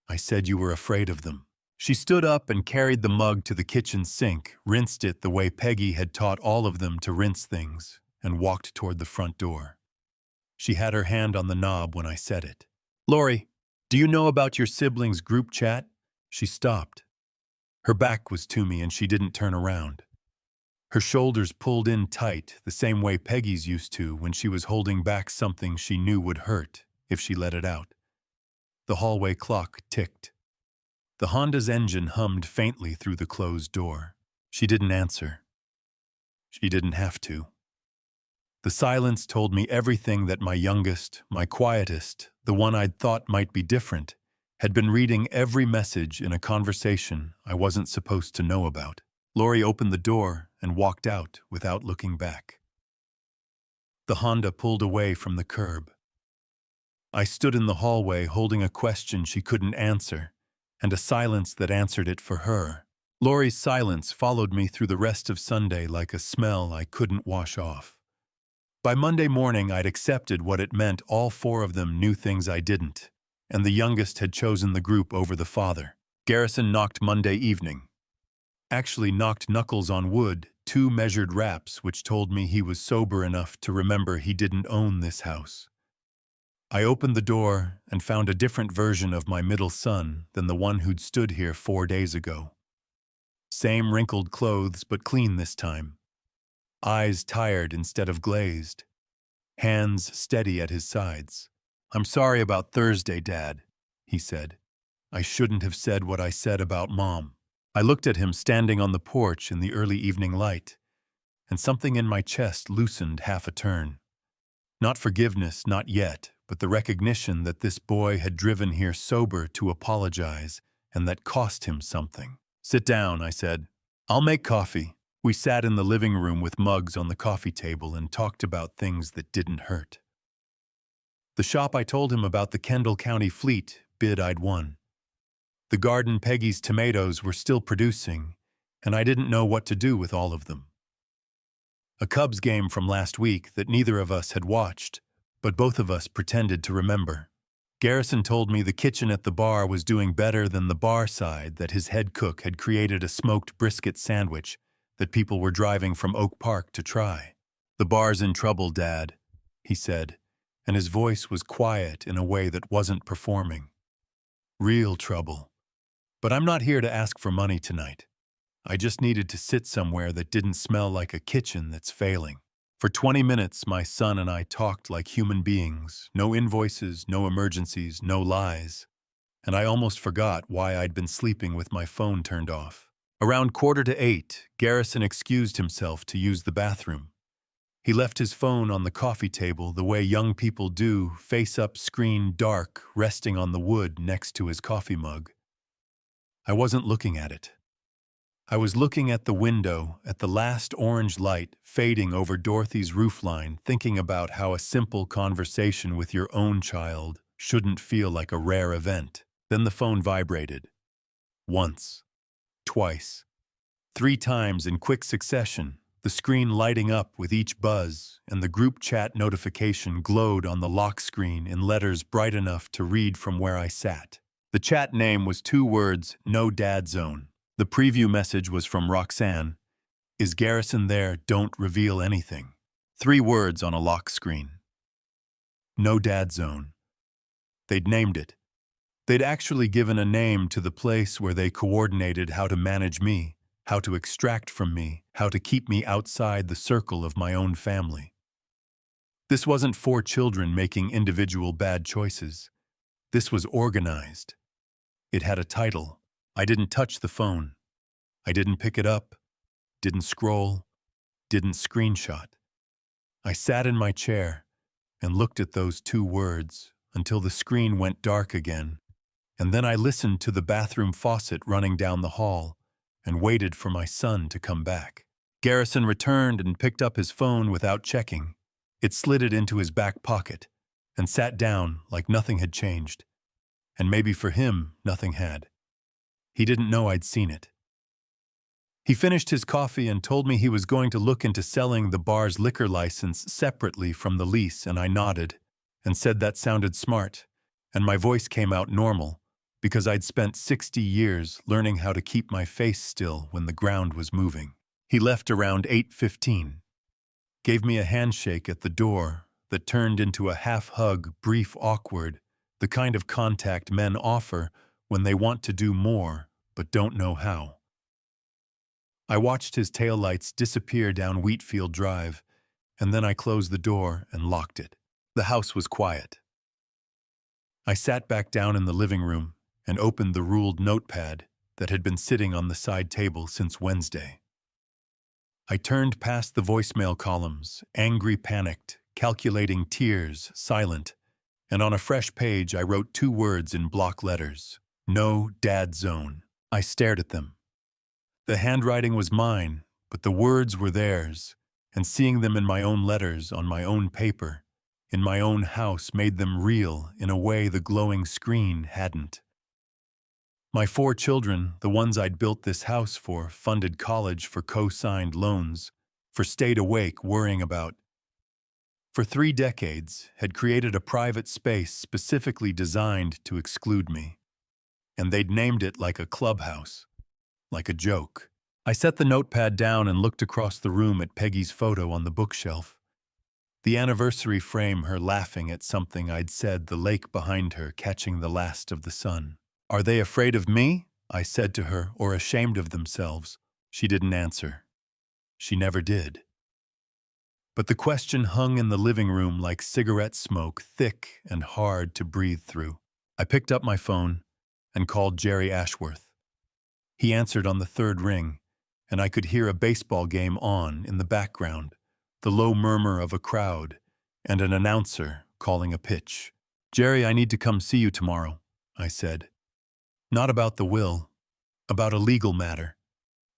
Speaker 1: I said you were afraid of them. She stood up and carried the mug to the kitchen sink, rinsed it the way Peggy had taught all of them to rinse things, and walked toward the front door. She had her hand on the knob when I said it. Lori, do you know about your siblings' group chat? She stopped. Her back was to me and she didn't turn around. Her shoulders pulled in tight, the same way Peggy's used to when she was holding back something she knew would hurt if she let it out. The hallway clock ticked. The Honda's engine hummed faintly through the closed door. She didn't answer. She didn't have to. The silence told me everything that my youngest, my quietest, the one I'd thought might be different, had been reading every message in a conversation I wasn't supposed to know about. Lori opened the door and walked out without looking back. The Honda pulled away from the curb. I stood in the hallway holding a question she couldn't answer, and a silence that answered it for her. Lori's silence followed me through the rest of Sunday like a smell I couldn't wash off. By Monday morning, I'd accepted what it meant all four of them knew things I didn't, and the youngest had chosen the group over the father. Garrison knocked Monday evening. Actually knocked knuckles on wood, 2 measured raps which told me he was sober enough to remember he didn't own this house. I opened the door and found a different version of my middle son than the one who'd stood here 4 days ago. Same wrinkled clothes, but clean this time. Eyes tired instead of glazed. Hands steady at his sides. I'm sorry about Thursday, Dad, he said. I shouldn't have said what I said about Mom. I looked at him standing on the porch in the early evening light, and something in my chest loosened half a turn. Not forgiveness, not yet, but the recognition that this boy had driven here sober to apologize, and that cost him something. Sit down, I said. I'll make coffee. We sat in the living room with mugs on the coffee table and talked about things that didn't hurt. The shop I told him about, the Kendall County Fleet bid I'd won. The garden Peggy's tomatoes were still producing, and I didn't know what to do with all of them. A Cubs game from last week that neither of us had watched, but both of us pretended to remember. Garrison told me the kitchen at the bar was doing better than the bar side, that his head cook had created a smoked brisket sandwich that people were driving from Oak Park to try. The bar's in trouble, Dad, he said, and his voice was quiet in a way that wasn't performing. Real trouble. But I'm not here to ask for money tonight. I just needed to sit somewhere that didn't smell like a kitchen that's failing. For 20 minutes, my son and I talked like human beings. No invoices, no emergencies, no lies. And I almost forgot why I'd been sleeping with my phone turned off. Around 7:45, Garrison excused himself to use the bathroom. He left his phone on the coffee table the way young people do, face up, screen dark, resting on the wood next to his coffee mug. I wasn't looking at it. I was looking at the window, at the last orange light fading over Dorothy's roofline, thinking about how a simple conversation with your own child shouldn't feel like a rare event. Then the phone vibrated. Once. Twice. 3 times in quick succession, the screen lighting up with each buzz, and the group chat notification glowed on the lock screen in letters bright enough to read from where I sat. The chat name was 2 words, No Dad Zone. The preview message was from Roxanne. Is Garrison there? Don't reveal anything. 3 words on a lock screen. No Dad Zone. They'd named it. They'd actually given a name to the place where they coordinated how to manage me, how to extract from me, how to keep me outside the circle of my own family. This wasn't four children making individual bad choices. This was organized. It had a title. I didn't touch the phone. I didn't pick it up, didn't scroll, didn't screenshot. I sat in my chair and looked at those two words until the screen went dark again, and then I listened to the bathroom faucet running down the hall and waited for my son to come back. Garrison returned and picked up his phone without checking. It slid it into his back pocket and sat down like nothing had changed. And maybe for him, nothing had. He didn't know I'd seen it. He finished his coffee and told me he was going to look into selling the bar's liquor license separately from the lease, and I nodded and said that sounded smart, and my voice came out normal because I'd spent 60 years learning how to keep my face still when the ground was moving. He left around 8:15, gave me a handshake at the door that turned into a half-hug, brief, awkward, the kind of contact men offer when they want to do more but don't know how. I watched his taillights disappear down Wheatfield Drive, and then I closed the door and locked it. The house was quiet. I sat back down in the living room and opened the ruled notepad that had been sitting on the side table since Wednesday. I turned past the voicemail columns, angry, panicked, calculating tears, silent, and on a fresh page I wrote 2 words in block letters: "No Dad Zone." I stared at them. The handwriting was mine, but the words were theirs, and seeing them in my own letters, on my own paper, in my own house made them real in a way the glowing screen hadn't. My 4 children, the ones I'd built this house for, funded college for co-signed loans, for stayed awake worrying about, for 3 decades, had created a private space specifically designed to exclude me. And they'd named it like a clubhouse. Like a joke. I set the notepad down and looked across the room at Peggy's photo on the bookshelf. The anniversary frame, her laughing at something I'd said, the lake behind her catching the last of the sun. "Are they afraid of me?" I said to her, "or ashamed of themselves?" She didn't answer. She never did. But the question hung in the living room like cigarette smoke, thick and hard to breathe through. I picked up my phone and called Jerry Ashworth. He answered on the 3rd ring, and I could hear a baseball game on in the background, the low murmur of a crowd, and an announcer calling a pitch. "Jerry, I need to come see you tomorrow," I said. "Not about the will, about a legal matter.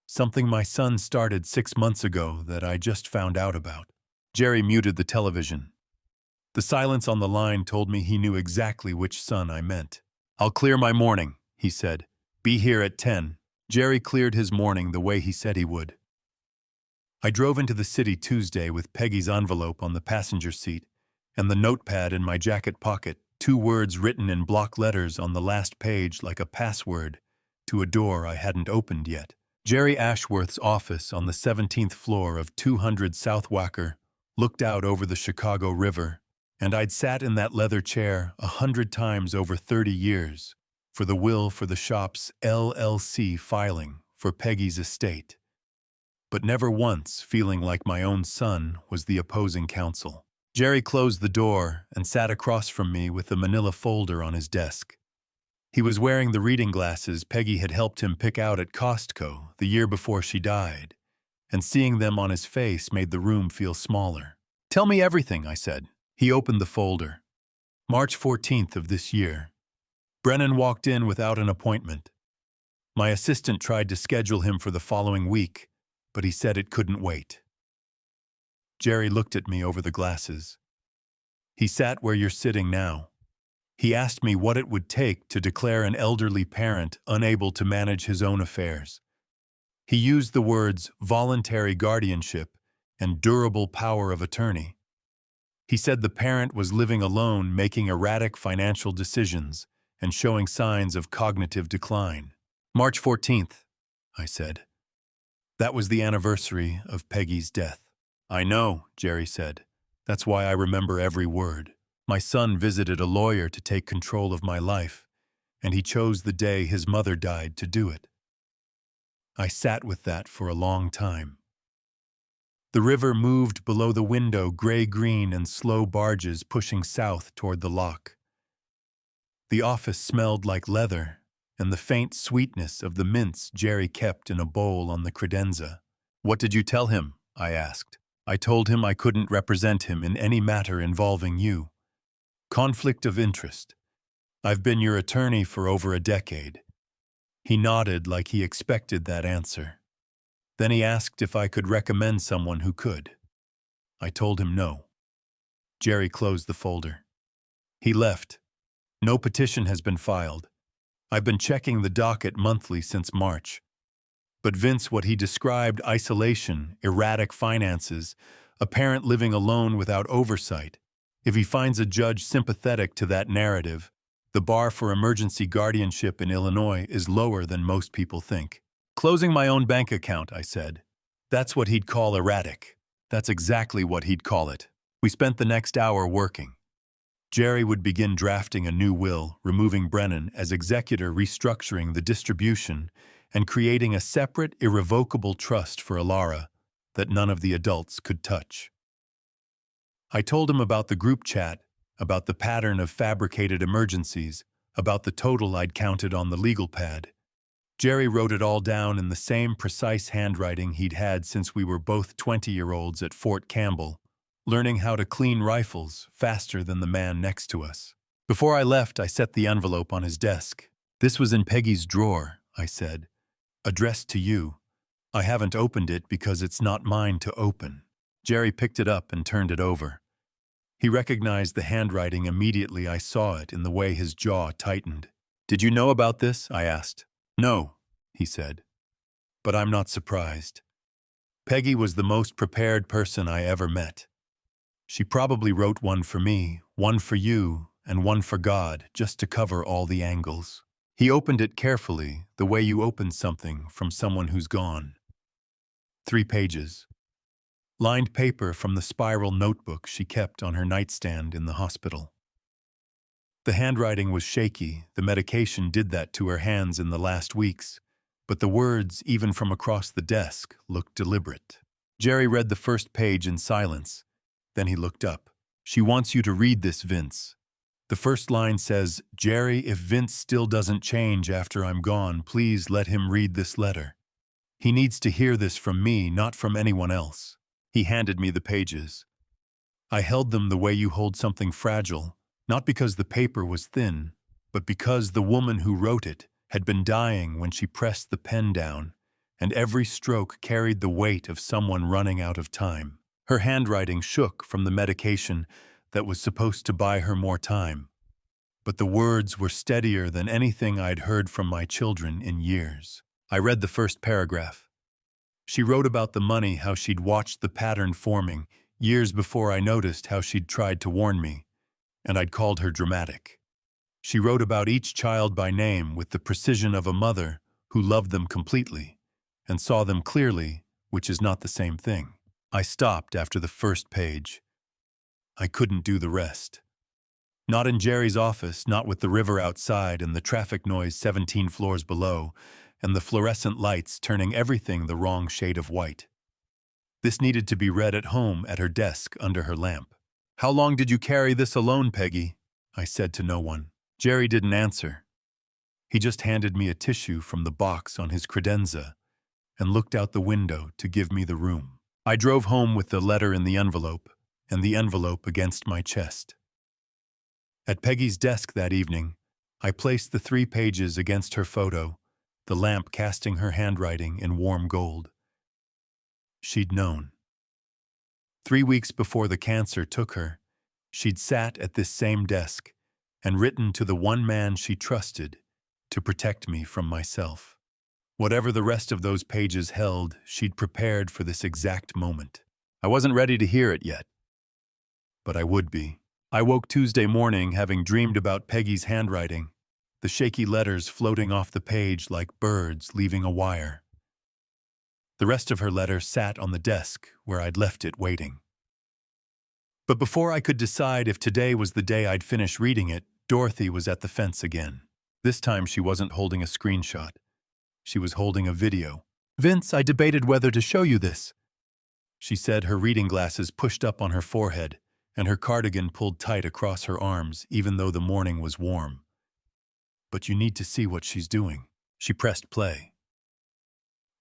Speaker 1: Something my son started 6 months ago that I just found out about." Jerry muted the television. The silence on the line told me he knew exactly which son I meant. "I'll clear my morning," he said. "Be here at 10. Jerry cleared his morning the way he said he would. I drove into the city Tuesday with Peggy's envelope on the passenger seat and the notepad in my jacket pocket, 2 words written in block letters on the last page like a password to a door I hadn't opened yet. Jerry Ashworth's office on the 17th floor of 200 South Wacker looked out over the Chicago River, and I'd sat in that leather chair 100 times over 30 years. For the will for the shop's LLC filing for Peggy's estate, but never once feeling like my own son was the opposing counsel. Jerry closed the door and sat across from me with a manila folder on his desk. He was wearing the reading glasses Peggy had helped him pick out at Costco the year before she died, and seeing them on his face made the room feel smaller. "Tell me everything," I said. He opened the folder. March 14th of this year. Brennan walked in without an appointment. My assistant tried to schedule him for the following week, but he said it couldn't wait. Jerry looked at me over the glasses. He sat where you're sitting now. He asked me what it would take to declare an elderly parent unable to manage his own affairs. He used the words voluntary guardianship and durable power of attorney. He said the parent was living alone, making erratic financial decisions, and showing signs of cognitive decline. March 14th, I said. That was the anniversary of Peggy's death. "I know," Jerry said. "That's why I remember every word. My son visited a lawyer to take control of my life, and he chose the day his mother died to do it." I sat with that for a long time. The river moved below the window, gray-green and slow barges pushing south toward the lock. The office smelled like leather and the faint sweetness of the mints Jerry kept in a bowl on the credenza. "What did you tell him?" I asked. "I told him I couldn't represent him in any matter involving you. Conflict of interest. I've been your attorney for over a decade." He nodded like he expected that answer. Then he asked if I could recommend someone who could. I told him no. Jerry closed the folder. He left. No petition has been filed. I've been checking the docket monthly since March. But Vince, what he described, isolation, erratic finances, a parent living alone without oversight. If he finds a judge sympathetic to that narrative, the bar for emergency guardianship in Illinois is lower than most people think. "Closing my own bank account," I said. "That's what he'd call erratic. That's exactly what he'd call it." We spent the next hour working. Jerry would begin drafting a new will, removing Brennan as executor, restructuring the distribution, and creating a separate, irrevocable trust for Alara that none of the adults could touch. I told him about the group chat, about the pattern of fabricated emergencies, about the total I'd counted on the legal pad. Jerry wrote it all down in the same precise handwriting he'd had since we were both 20-year-olds at Fort Campbell, learning how to clean rifles faster than the man next to us. Before I left, I set the envelope on his desk. "This was in Peggy's drawer," I said. "Addressed to you. I haven't opened it because it's not mine to open." Jerry picked it up and turned it over. He recognized the handwriting immediately. I saw it in the way his jaw tightened. "Did you know about this?" I asked. "No," he said. "But I'm not surprised. Peggy was the most prepared person I ever met. She probably wrote one for me, one for you, and one for God, just to cover all the angles." He opened it carefully, the way you open something from someone who's gone. 3 pages. Lined paper from the spiral notebook she kept on her nightstand in the hospital. The handwriting was shaky. The medication did that to her hands in the last weeks, but the words, even from across the desk, looked deliberate. Jerry read the first page in silence. Then he looked up. "She wants you to read this, Vince." The first line says, "Jerry, if Vince still doesn't change after I'm gone, please let him read this letter. He needs to hear this from me, not from anyone else." He handed me the pages. I held them the way you hold something fragile, not because the paper was thin, but because the woman who wrote it had been dying when she pressed the pen down, and every stroke carried the weight of someone running out of time. Her handwriting shook from the medication that was supposed to buy her more time, but the words were steadier than anything I'd heard from my children in years. I read the first paragraph. She wrote about the money, how she'd watched the pattern forming, years before I noticed how she'd tried to warn me, and I'd called her dramatic. She wrote about each child by name with the precision of a mother who loved them completely and saw them clearly, which is not the same thing. I stopped after the first page. I couldn't do the rest. Not in Jerry's office, not with the river outside and the traffic noise 17 floors below, and the fluorescent lights turning everything the wrong shade of white. This needed to be read at home at her desk under her lamp. "How long did you carry this alone, Peggy?" I said to no one. Jerry didn't answer. He just handed me a tissue from the box on his credenza and looked out the window to give me the room. I drove home with the letter in the envelope and the envelope against my chest. At Peggy's desk that evening, I placed the 3 pages against her photo, the lamp casting her handwriting in warm gold. She'd known. 3 weeks before the cancer took her, she'd sat at this same desk and written to the one man she trusted to protect me from myself. Whatever the rest of those pages held, she'd prepared for this exact moment. I wasn't ready to hear it yet, but I would be. I woke Tuesday morning having dreamed about Peggy's handwriting, the shaky letters floating off the page like birds leaving a wire. The rest of her letter sat on the desk where I'd left it waiting. But before I could decide if today was the day I'd finish reading it, Dorothy was at the fence again. This time she wasn't holding a screenshot. She was holding a video. Vince, I debated whether to show you this, she said, her reading glasses pushed up on her forehead and her cardigan pulled tight across her arms even though the morning was warm. But you need to see what she's doing. She pressed play.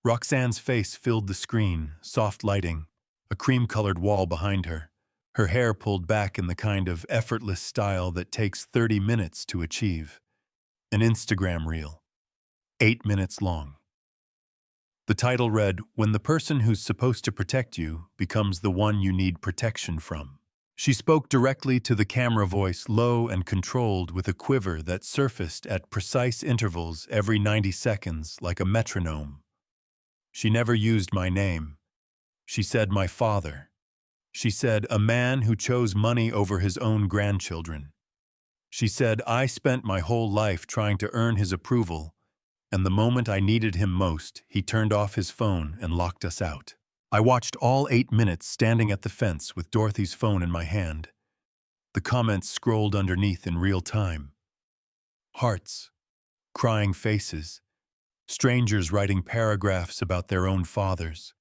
Speaker 1: Roxanne's face filled the screen, soft lighting, a cream-colored wall behind her, her hair pulled back in the kind of effortless style that takes 30 minutes to achieve. An Instagram reel, 8 minutes long. The title read, "When the person who's supposed to protect you becomes the one you need protection from." She spoke directly to the camera, voice low and controlled with a quiver that surfaced at precise intervals every 90 seconds like a metronome. She never used my name. She said my father. She said a man who chose money over his own grandchildren. She said I spent my whole life trying to earn his approval, and the moment I needed him most, he turned off his phone and locked us out. I watched all 8 minutes standing at the fence with Dorothy's phone in my hand. The comments scrolled underneath in real time. Hearts, crying faces, strangers writing paragraphs about their own fathers.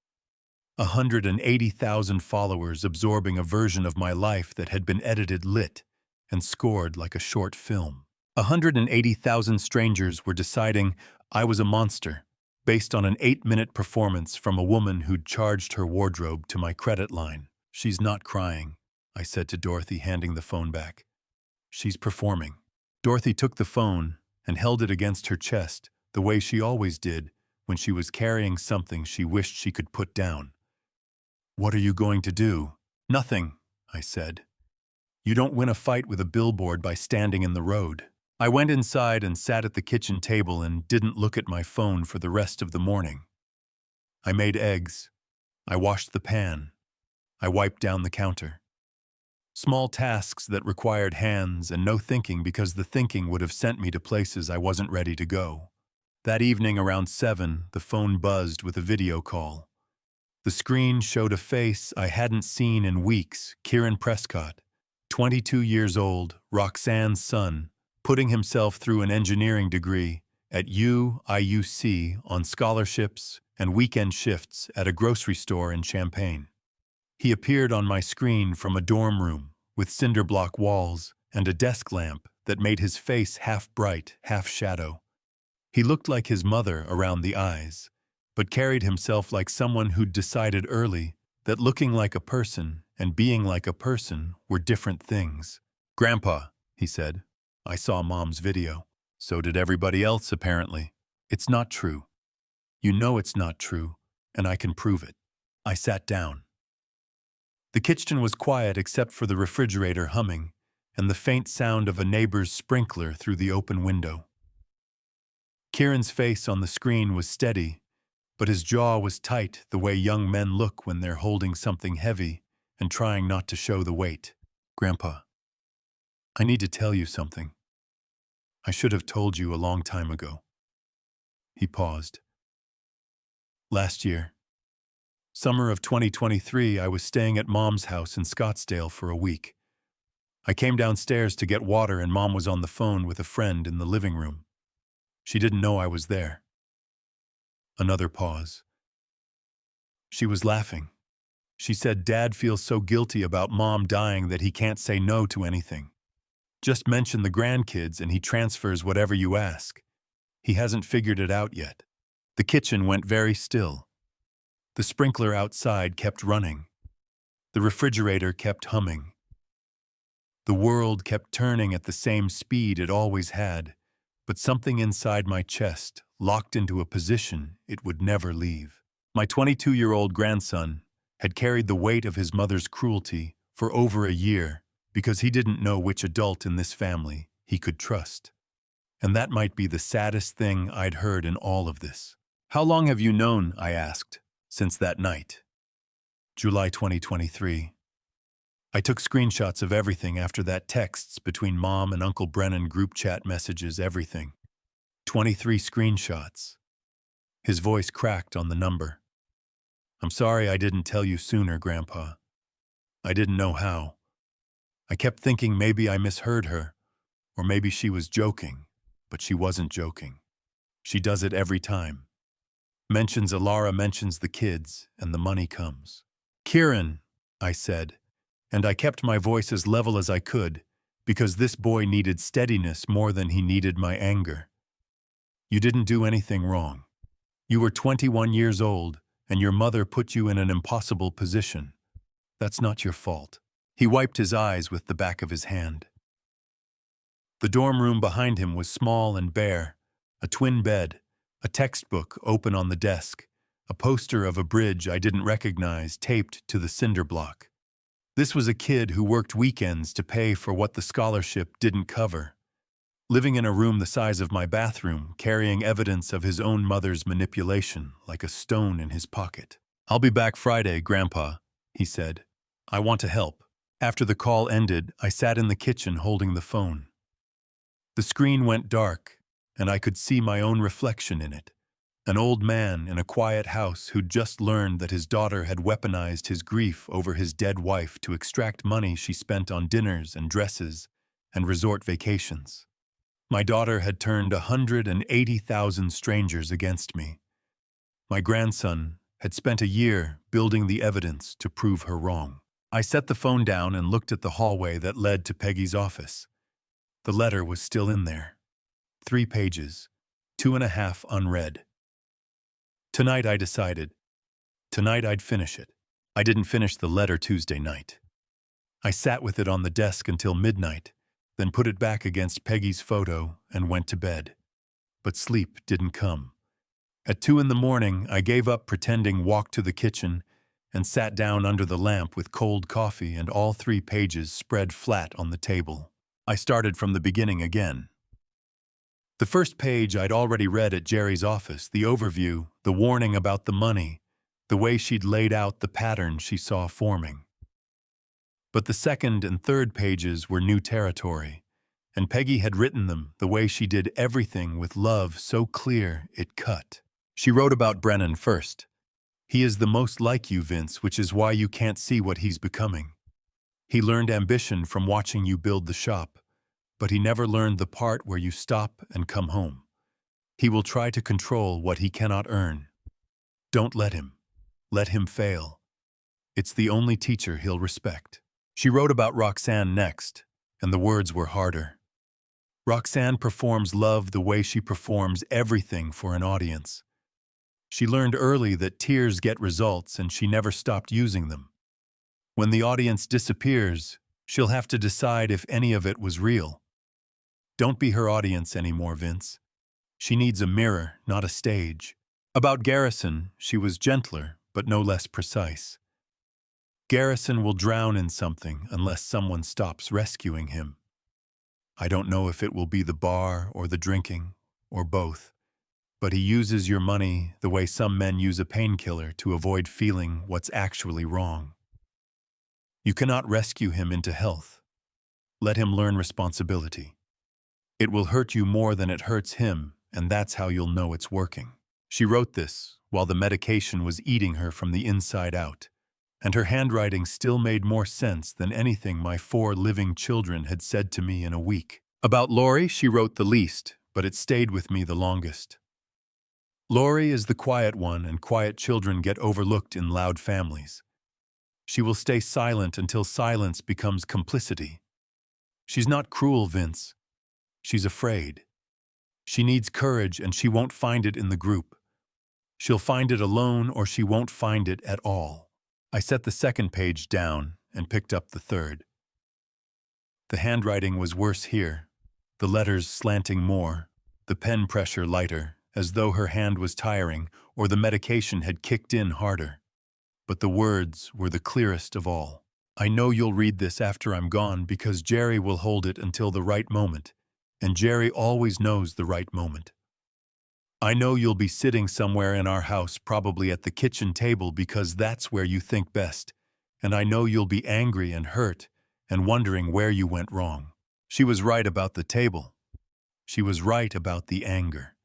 Speaker 1: 180,000 followers absorbing a version of my life that had been edited, lit, and scored like a short film. 180,000 strangers were deciding I was a monster, based on an 8-minute performance from a woman who'd charged her wardrobe to my credit line. She's not crying, I said to Dorothy, handing the phone back. She's performing. Dorothy took the phone and held it against her chest, the way she always did when she was carrying something she wished she could put down. What are you going to do? Nothing, I said. You don't win a fight with a billboard by standing in the road. I went inside and sat at the kitchen table and didn't look at my phone for the rest of the morning. I made eggs. I washed the pan. I wiped down the counter. Small tasks that required hands and no thinking because the thinking would have sent me to places I wasn't ready to go. That evening around 7, the phone buzzed with a video call. The screen showed a face I hadn't seen in weeks, Kieran Prescott, 22 years old, Roxanne's son, putting himself through an engineering degree at UIUC on scholarships and weekend shifts at a grocery store in Champaign. He appeared on my screen from a dorm room with cinder block walls and a desk lamp that made his face half bright, half shadow. He looked like his mother around the eyes, but carried himself like someone who'd decided early that looking like a person and being like a person were different things. "Grandpa," he said, "I saw Mom's video. So did everybody else, apparently. It's not true. You know it's not true, and I can prove it." I sat down. The kitchen was quiet except for the refrigerator humming and the faint sound of a neighbor's sprinkler through the open window. Kieran's face on the screen was steady, but his jaw was tight the way young men look when they're holding something heavy and trying not to show the weight. "Grandpa, I need to tell you something. I should have told you a long time ago." He paused. "Last year, summer of 2023, I was staying at Mom's house in Scottsdale for a week. I came downstairs to get water and Mom was on the phone with a friend in the living room. She didn't know I was there." Another pause. She was laughing. She said Dad feels so guilty about Mom dying that he can't say no to anything. Just mention the grandkids and he transfers whatever you ask. He hasn't figured it out yet. The kitchen went very still. The sprinkler outside kept running. The refrigerator kept humming. The world kept turning at the same speed it always had, but something inside my chest locked into a position it would never leave. My 22-year-old grandson had carried the weight of his mother's cruelty for over a year because he didn't know which adult in this family he could trust. And that might be the saddest thing I'd heard in all of this. "How long have you known?" I asked. "Since that night." "July 2023. I took screenshots of everything after that, texts between Mom and Uncle Brennan, group chat messages, everything. 23 screenshots." His voice cracked on the number. "I'm sorry I didn't tell you sooner, Grandpa. I didn't know how. I kept thinking maybe I misheard her, or maybe she was joking, but she wasn't joking. She does it every time. Mentions Alara, mentions the kids, and the money comes. Kieran, I said, and I kept my voice as level as I could, because this boy needed steadiness more than he needed my anger. You didn't do anything wrong. You were 21 years old, and your mother put you in an impossible position. That's not your fault. He wiped his eyes with the back of his hand. The dorm room behind him was small and bare, a twin bed, a textbook open on the desk, a poster of a bridge I didn't recognize taped to the cinder block. This was a kid who worked weekends to pay for what the scholarship didn't cover, living in a room the size of my bathroom, carrying evidence of his own mother's manipulation like a stone in his pocket. "I'll be back Friday, Grandpa," he said. "I want to help." After the call ended, I sat in the kitchen holding the phone. The screen went dark, and I could see my own reflection in it. An old man in a quiet house who'd just learned that his daughter had weaponized his grief over his dead wife to extract money she spent on dinners and dresses and resort vacations. My daughter had turned 180,000 strangers against me. My grandson had spent a year building the evidence to prove her wrong. I set the phone down and looked at the hallway that led to Peggy's office. The letter was still in there. 3 pages, 2.5 unread. Tonight I decided. Tonight I'd finish it. I didn't finish the letter Tuesday night. I sat with it on the desk until midnight, then put it back against Peggy's photo and went to bed. But sleep didn't come. At 2 in the morning, I gave up pretending, walked to the kitchen, and sat down under the lamp with cold coffee and all 3 pages spread flat on the table. I started from the beginning again. The first page I'd already read at Jerry's office, the overview, the warning about the money, the way she'd laid out the pattern she saw forming. But the second and third pages were new territory, and Peggy had written them the way she did everything with love so clear it cut. She wrote about Brennan first. "He is the most like you, Vince, which is why you can't see what he's becoming. He learned ambition from watching you build the shop, but he never learned the part where you stop and come home. He will try to control what he cannot earn. Don't let him. Let him fail. It's the only teacher he'll respect." She wrote about Roxanne next, and the words were harder. Roxanne performs love the way she performs everything for an audience. She learned early that tears get results, and she never stopped using them. When the audience disappears, she'll have to decide if any of it was real. Don't be her audience anymore, Vince. She needs a mirror, not a stage. About Garrison, she was gentler, but no less precise. Garrison will drown in something unless someone stops rescuing him. I don't know if it will be the bar or the drinking, or both, but he uses your money the way some men use a painkiller to avoid feeling what's actually wrong. You cannot rescue him into health. Let him learn responsibility. It will hurt you more than it hurts him, and that's how you'll know it's working. She wrote this while the medication was eating her from the inside out, and her handwriting still made more sense than anything my 4 living children had said to me in a week. About Lori, she wrote the least, but it stayed with me the longest. Lori is the quiet one, and quiet children get overlooked in loud families. She will stay silent until silence becomes complicity. She's not cruel, Vince. She's afraid. She needs courage, and she won't find it in the group. She'll find it alone, or she won't find it at all. I set the second page down and picked up the third. The handwriting was worse here, the letters slanting more, the pen pressure lighter, as though her hand was tiring or the medication had kicked in harder. But the words were the clearest of all. "I know you'll read this after I'm gone because Jerry will hold it until the right moment, and Jerry always knows the right moment. I know you'll be sitting somewhere in our house, probably at the kitchen table because that's where you think best, and I know you'll be angry and hurt and wondering where you went wrong." She was right about the table. She was right about the anger.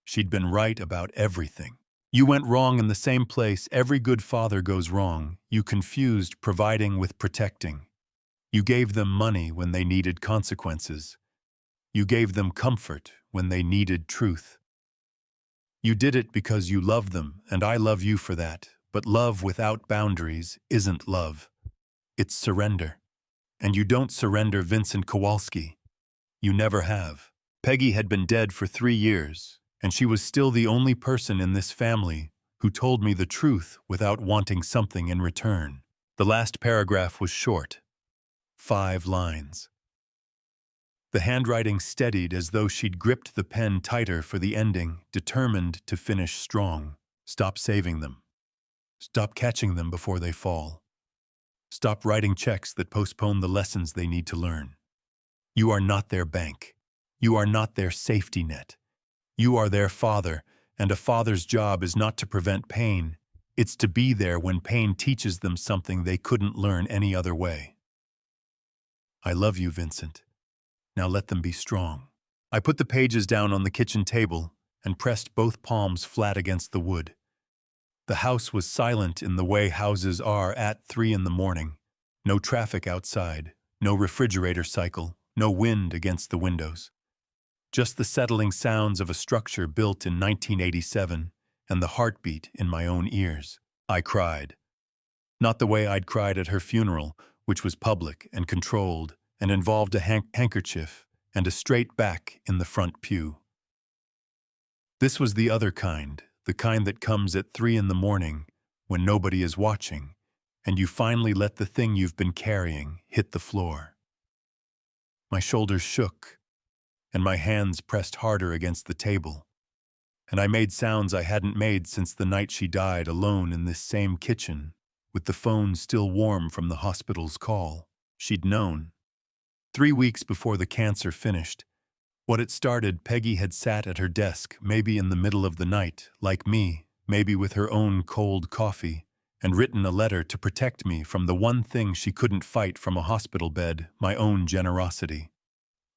Speaker 1: She'd been right about everything. You went wrong in the same place every good father goes wrong. You confused providing with protecting. You gave them money when they needed consequences. You gave them comfort when they needed truth. You did it because you love them, and I love you for that. But love without boundaries isn't love. It's surrender. And you don't surrender Vincent Kowalski. You never have. Peggy had been dead for 3 years, and she was still the only person in this family who told me the truth without wanting something in return. The last paragraph was short. 5 lines. The handwriting steadied as though she'd gripped the pen tighter for the ending, determined to finish strong. Stop saving them. Stop catching them before they fall. Stop writing checks that postpone the lessons they need to learn. You are not their bank. You are not their safety net. You are their father, and a father's job is not to prevent pain. It's to be there when pain teaches them something they couldn't learn any other way. I love you, Vincent. Now let them be strong. I put the pages down on the kitchen table and pressed both palms flat against the wood. The house was silent in the way houses are at 3 in the morning. No traffic outside, no refrigerator cycle, no wind against the windows. Just the settling sounds of a structure built in 1987 and the heartbeat in my own ears. I cried. Not the way I'd cried at her funeral, which was public and controlled and involved a handkerchief and a straight back in the front pew. This was the other kind, the kind that comes at 3 in the morning when nobody is watching, and you finally let the thing you've been carrying hit the floor. My shoulders shook, and my hands pressed harder against the table, and I made sounds I hadn't made since the night she died alone in this same kitchen, with the phone still warm from the hospital's call. She'd known. 3 weeks before the cancer finished. What it started, Peggy had sat at her desk, maybe in the middle of the night, like me, maybe with her own cold coffee, and written a letter to protect me from the one thing she couldn't fight from a hospital bed, my own generosity.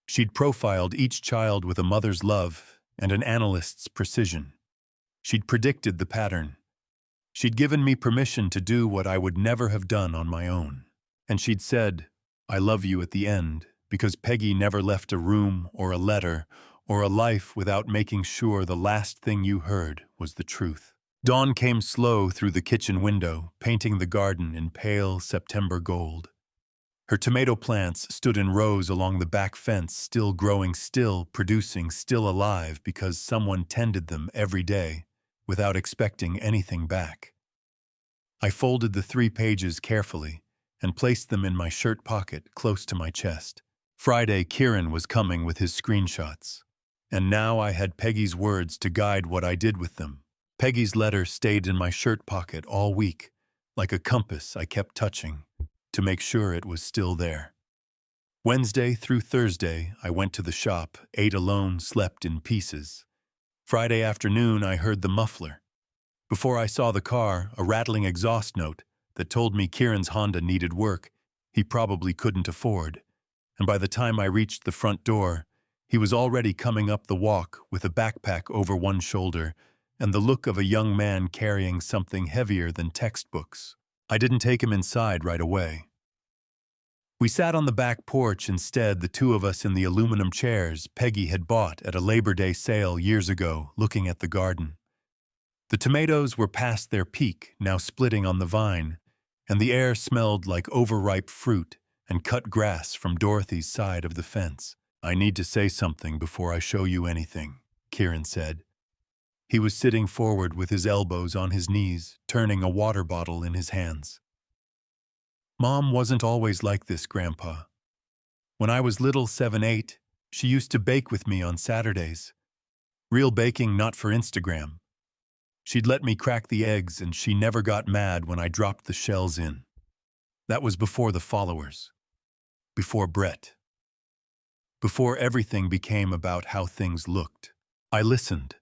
Speaker 1: She'd profiled each child with a mother's love and an analyst's precision. She'd predicted the pattern. She'd given me permission to do what I would never have done on my own. And she'd said, I love you at the end, because Peggy never left a room or a letter or a life without making sure the last thing you heard was the truth. Dawn came slow through the kitchen window, painting the garden in pale September gold. Her tomato plants stood in rows along the back fence, still growing, still producing, still alive because someone tended them every day without expecting anything back. I folded the 3 pages carefully and placed them in my shirt pocket close to my chest. Friday, Kieran was coming with his screenshots, and now I had Peggy's words to guide what I did with them. Peggy's letter stayed in my shirt pocket all week, like a compass I kept touching to make sure it was still there. Wednesday through Thursday, I went to the shop, ate alone, slept in pieces. Friday afternoon, I heard the muffler. Before I saw the car, a rattling exhaust note that told me Kieran's Honda needed work he probably couldn't afford. And by the time I reached the front door, he was already coming up the walk with a backpack over one shoulder and the look of a young man carrying something heavier than textbooks. I didn't take him inside right away. We sat on the back porch instead, the 2 of us in the aluminum chairs Peggy had bought at a Labor Day sale years ago, looking at the garden. The tomatoes were past their peak, now splitting on the vine, and the air smelled like overripe fruit and cut grass from Dorothy's side of the fence. I need to say something before I show you anything, Kieran said. He was sitting forward with his elbows on his knees, turning a water bottle in his hands. Mom wasn't always like this, Grandpa. When I was little, 7, 8, she used to bake with me on Saturdays. Real baking, not for Instagram. She'd let me crack the eggs, and she never got mad when I dropped the shells in. That was before the followers. Before Brett. Before everything became about how things looked. I listened.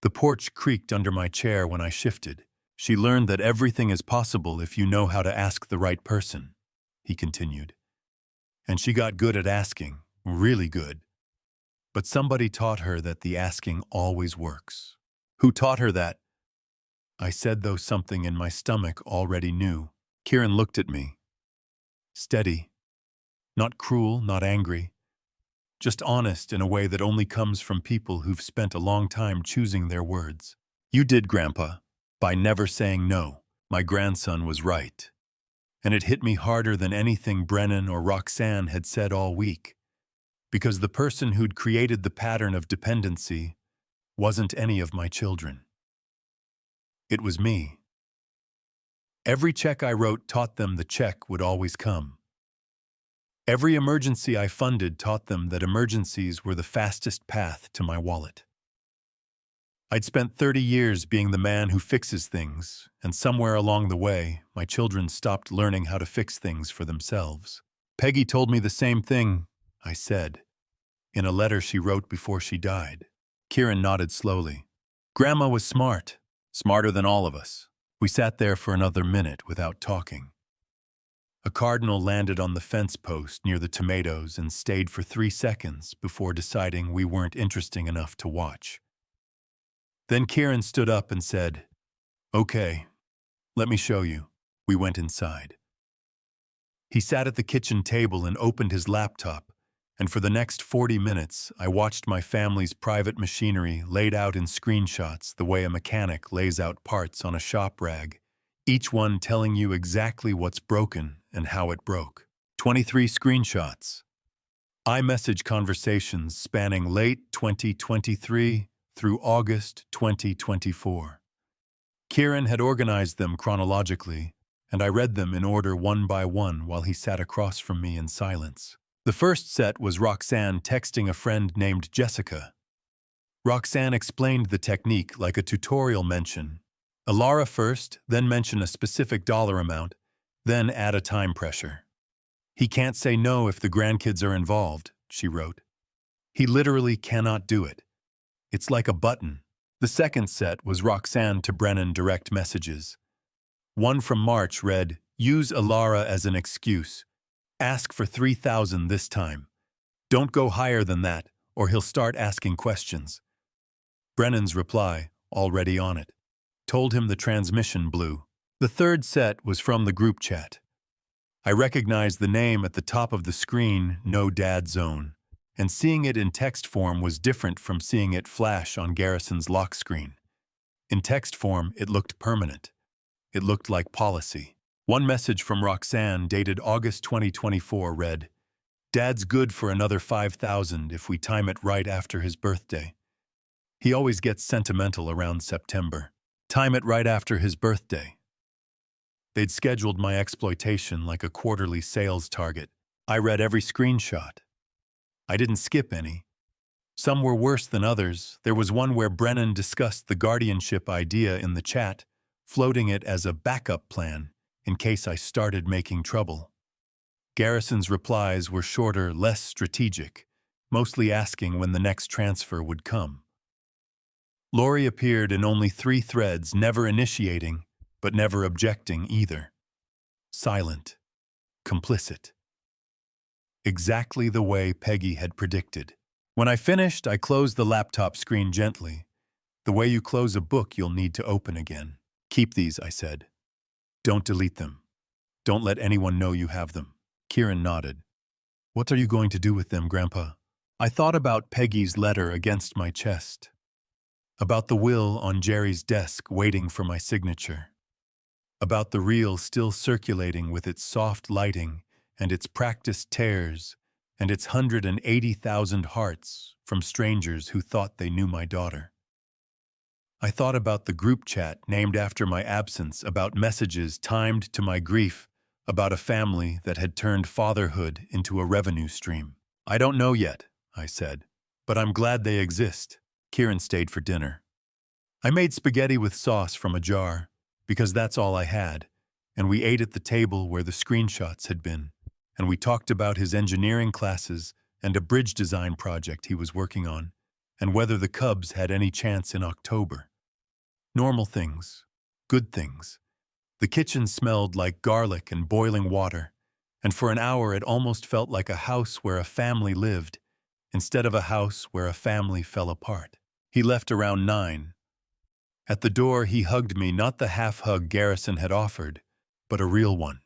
Speaker 1: The porch creaked under my chair when I shifted. She learned that everything is possible if you know how to ask the right person, he continued. And she got good at asking, really good. But somebody taught her that the asking always works. Who taught her that? I said, though something in my stomach already knew. Kieran looked at me. Steady. Not cruel, not angry. just honest in a way that only comes from people who've spent a long time choosing their words. You did, Grandpa. By never saying no, my grandson was right. And it hit me harder than anything Brennan or Roxanne had said all week, because the person who'd created the pattern of dependency wasn't any of my children. It was me. Every check I wrote taught them the check would always come. Every emergency I funded taught them that emergencies were the fastest path to my wallet. I'd spent 30 years being the man who fixes things, and somewhere along the way, my children stopped learning how to fix things for themselves. Peggy told me the same thing, I said, in a letter she wrote before she died. Kieran nodded slowly. Grandma was smart, smarter than all of us. We sat there for another minute without talking. A cardinal landed on the fence post near the tomatoes and stayed for 3 seconds before deciding we weren't interesting enough to watch. Then Kieran stood up and said, "Okay, let me show you." We went inside. He sat at the kitchen table and opened his laptop, and for the next 40 minutes, I watched my family's private machinery laid out in screenshots the way a mechanic lays out parts on a shop rag, each one telling you exactly what's broken and how it broke. 23 screenshots. iMessage conversations spanning late 2023 through August 2024. Kieran had organized them chronologically, and I read them in order one by one while he sat across from me in silence. The first set was Roxanne texting a friend named Jessica. Roxanne explained the technique like a tutorial mention. Alara first, then mention a specific dollar amount, then add a time pressure. He can't say no if the grandkids are involved, she wrote. He literally cannot do it. It's like a button. The second set was Roxanne to Brennan direct messages. One from March read, "Use Alara as an excuse. Ask for 3,000 this time. Don't go higher than that, or he'll start asking questions." Brennan's reply, already on it, told him the transmission blew. The third set was from the group chat. I recognized the name at the top of the screen, No Dad Zone, and seeing it in text form was different from seeing it flash on Garrison's lock screen. In text form, it looked permanent. It looked like policy. One message from Roxanne dated August 2024 read, "Dad's good for another 5,000 if we time it right after his birthday. He always gets sentimental around September. Time it right after his birthday." They'd scheduled my exploitation like a quarterly sales target. I read every screenshot. I didn't skip any. Some were worse than others. There was one where Brennan discussed the guardianship idea in the chat, floating it as a backup plan in case I started making trouble. Garrison's replies were shorter, less strategic, mostly asking when the next transfer would come. Lori appeared in only 3 threads, never initiating, but never objecting either. Silent. Complicit. Exactly the way Peggy had predicted. When I finished, I closed the laptop screen gently. The way you close a book you'll need to open again. "Keep these," I said. "Don't delete them. Don't let anyone know you have them." Kieran nodded. "What are you going to do with them, Grandpa?" I thought about Peggy's letter against my chest. About the will on Jerry's desk waiting for my signature. About the reel still circulating with its soft lighting and its practiced tears and its 180,000 hearts from strangers who thought they knew my daughter. I thought about the group chat named after my absence, about messages timed to my grief, about a family that had turned fatherhood into a revenue stream. "I don't know yet," I said, "but I'm glad they exist." Kieran stayed for dinner. I made spaghetti with sauce from a jar, because that's all I had, and we ate at the table where the screenshots had been, and we talked about his engineering classes and a bridge design project he was working on, and whether the Cubs had any chance in October. Normal things. Good things. The kitchen smelled like garlic and boiling water, and for an hour it almost felt like a house where a family lived, instead of a house where a family fell apart. He left around 9. At the door he hugged me, not the half-hug Garrison had offered, but a real one.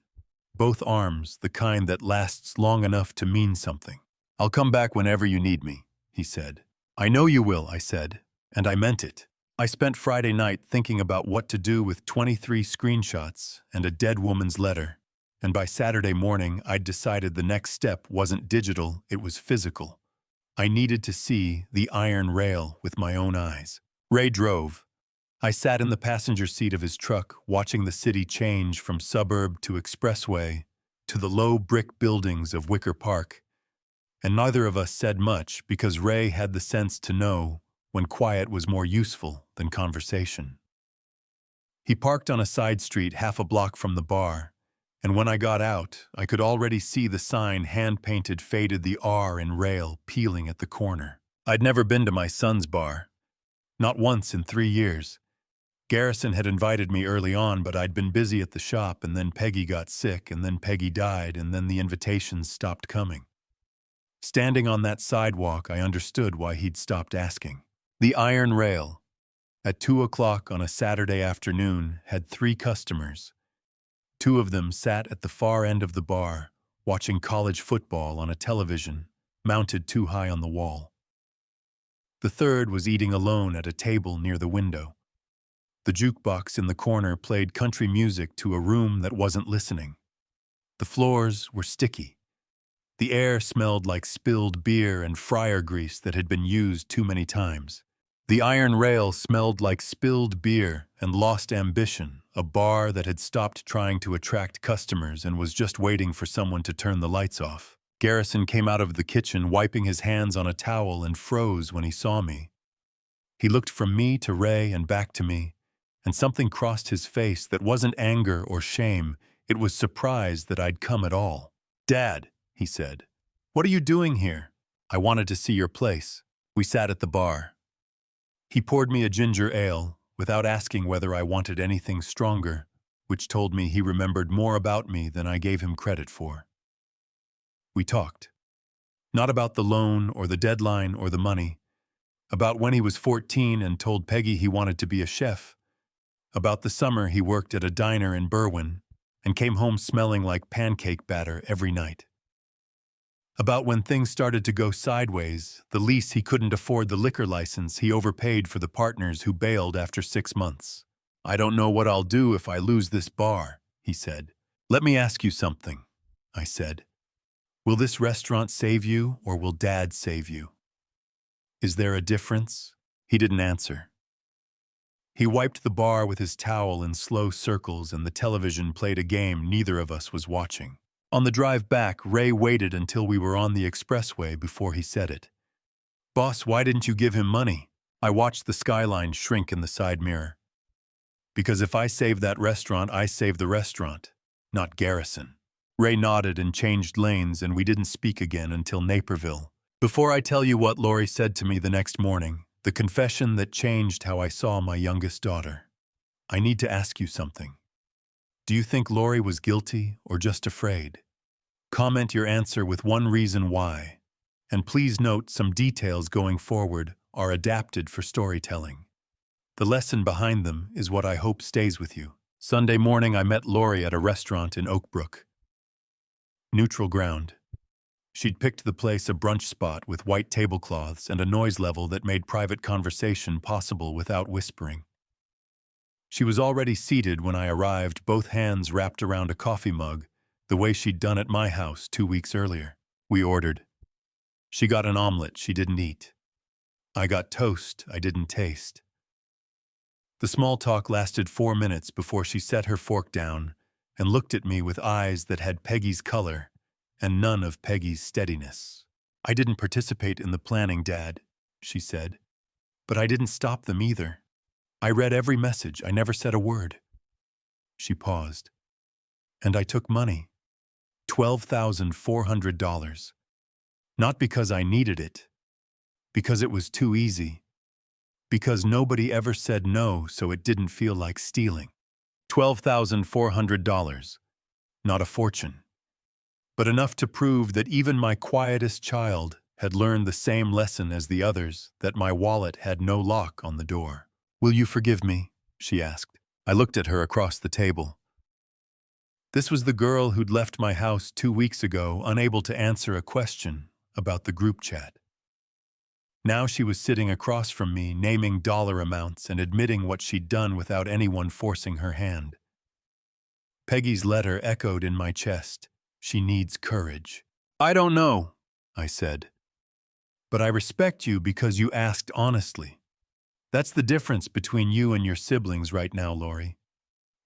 Speaker 1: Both arms, the kind that lasts long enough to mean something. I'll come back whenever you need me, he said. I know you will, I said, and I meant it. I spent Friday night thinking about what to do with 23 screenshots and a dead woman's letter, and by Saturday morning I'd decided the next step wasn't digital, it was physical. I needed to see the iron rail with my own eyes. Ray drove. I sat in the passenger seat of his truck, watching the city change from suburb to expressway to the low brick buildings of Wicker Park. And neither of us said much because Ray had the sense to know when quiet was more useful than conversation. He parked on a side street half a block from the bar, and when I got out, I could already see the sign hand-painted faded the R in rail peeling at the corner. I'd never been to my son's bar. Not once in 3 years. Garrison had invited me early on, but I'd been busy at the shop, and then Peggy got sick, and then Peggy died, and then the invitations stopped coming. Standing on that sidewalk, I understood why he'd stopped asking. The iron rail, at 2 o'clock on a Saturday afternoon, had 3 customers. 2 of them sat at the far end of the bar, watching college football on a television, mounted too high on the wall. The third was eating alone at a table near the window. The jukebox in the corner played country music to a room that wasn't listening. The floors were sticky. The air smelled like spilled beer and fryer grease that had been used too many times. The iron rail smelled like spilled beer and lost ambition, a bar that had stopped trying to attract customers and was just waiting for someone to turn the lights off. Garrison came out of the kitchen wiping his hands on a towel and froze when he saw me. He looked from me to Ray and back to me, and something crossed his face that wasn't anger or shame, it was surprise that I'd come at all. "Dad," he said, "what are you doing here? I wanted to see your place." We sat at the bar. He poured me a ginger ale, without asking whether I wanted anything stronger, which told me he remembered more about me than I gave him credit for. We talked. Not about the loan or the deadline or the money. About when he was 14 and told Peggy he wanted to be a chef. About the summer he worked at a diner in Berwyn and came home smelling like pancake batter every night. About when things started to go sideways, the lease he couldn't afford the liquor license he overpaid for the partners who bailed after 6 months. "I don't know what I'll do if I lose this bar," he said. "Let me ask you something," I said. "Will this restaurant save you or will Dad save you? Is there a difference?" He didn't answer. He wiped the bar with his towel in slow circles and the television played a game neither of us was watching. On the drive back, Ray waited until we were on the expressway before he said it. "Boss, why didn't you give him money?" I watched the skyline shrink in the side mirror. "Because if I save that restaurant, I save the restaurant, not Garrison." Ray nodded and changed lanes, and we didn't speak again until Naperville. Before I tell you what Lori said to me the next morning, the confession that changed how I saw my youngest daughter, I need to ask you something. Do you think Lori was guilty or just afraid? Comment your answer with one reason why. And please note some details going forward are adapted for storytelling. The lesson behind them is what I hope stays with you. Sunday morning I met Lori at a restaurant in Oak Brook. Neutral ground. She'd picked the place a brunch spot with white tablecloths and a noise level that made private conversation possible without whispering. She was already seated when I arrived, both hands wrapped around a coffee mug, the way she'd done at my house 2 weeks earlier. We ordered. She got an omelet she didn't eat. I got toast I didn't taste. The small talk lasted 4 minutes before she set her fork down and looked at me with eyes that had Peggy's color and none of Peggy's steadiness. "I didn't participate in the planning, Dad," she said. "But I didn't stop them either. I read every message, I never said a word." She paused. "And I took money. $12,400. Not because I needed it. Because it was too easy. Because nobody ever said no, so it didn't feel like stealing. $12,400. Not a fortune. But enough to prove that even my quietest child had learned the same lesson as the others, that my wallet had no lock on the door. "Will you forgive me?" she asked. I looked at her across the table. This was the girl who'd left my house 2 weeks ago, unable to answer a question, about the group chat. Now she was sitting across from me, naming dollar amounts and admitting what she'd done without anyone forcing her hand. Peggy's letter echoed in my chest. She needs courage. I don't know, I said. But I respect you because you asked honestly. That's the difference between you and your siblings right now, Lori.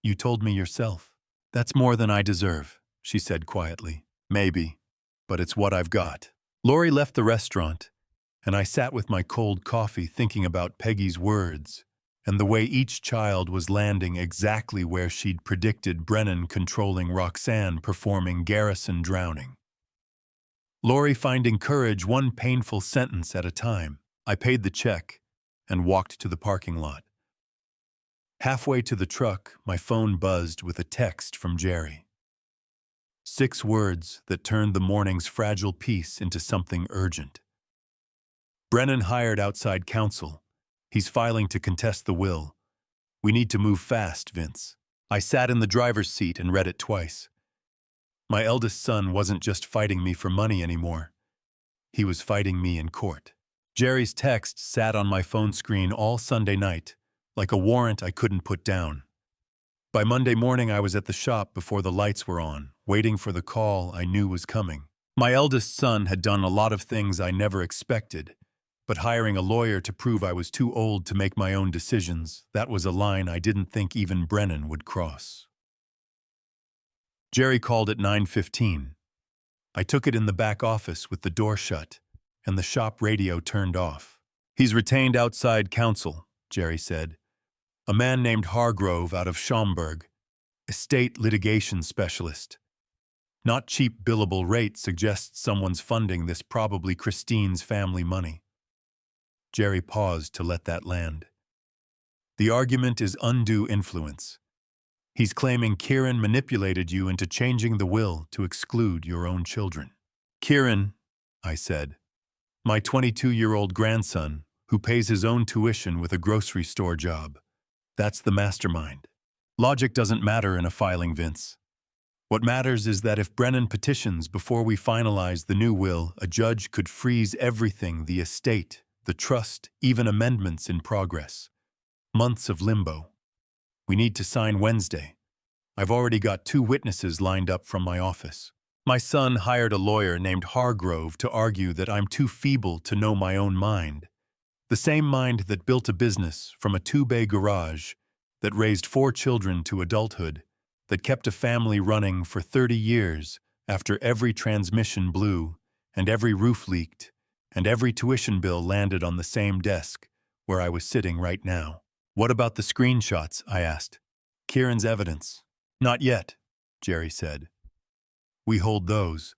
Speaker 1: You told me yourself. That's more than I deserve, she said quietly. Maybe, but it's what I've got. Lori left the restaurant, and I sat with my cold coffee thinking about Peggy's words and the way each child was landing exactly where she'd predicted Brennan controlling Roxanne performing Garrison drowning. Lori finding courage one painful sentence at a time. I paid the check and walked to the parking lot. Halfway to the truck, my phone buzzed with a text from Jerry. 6 words that turned the morning's fragile peace into something urgent. Brennan hired outside counsel. He's filing to contest the will. We need to move fast, Vince. I sat in the driver's seat and read it twice. My eldest son wasn't just fighting me for money anymore. He was fighting me in court. Jerry's text sat on my phone screen all Sunday night, like a warrant I couldn't put down. By Monday morning, I was at the shop before the lights were on, waiting for the call I knew was coming. My eldest son had done a lot of things I never expected, but hiring a lawyer to prove I was too old to make my own decisions, that was a line I didn't think even Brennan would cross. Jerry called at 9:15. I took it in the back office with the door shut and the shop radio turned off. He's retained outside counsel, Jerry said. A man named Hargrove out of Schaumburg, estate litigation specialist. Not cheap billable rate suggests someone's funding this, probably Christine's family money. Jerry paused to let that land. The argument is undue influence. He's claiming Kieran manipulated you into changing the will to exclude your own children. Kieran, I said, my 22-year-old grandson who pays his own tuition with a grocery store job. That's the mastermind. Logic doesn't matter in a filing, Vince. What matters is that if Brennan petitions before we finalize the new will, a judge could freeze everything, the estate, the trust, even amendments in progress. Months of limbo. We need to sign Wednesday. I've already got 2 witnesses lined up from my office. My son hired a lawyer named Hargrove to argue that I'm too feeble to know my own mind. The same mind that built a business from a 2-bay garage, that raised 4 children to adulthood, that kept a family running for 30 years after every transmission blew and every roof leaked and every tuition bill landed on the same desk where I was sitting right now. What about the screenshots? I asked. Kieran's evidence. Not yet, Jerry said. We hold those.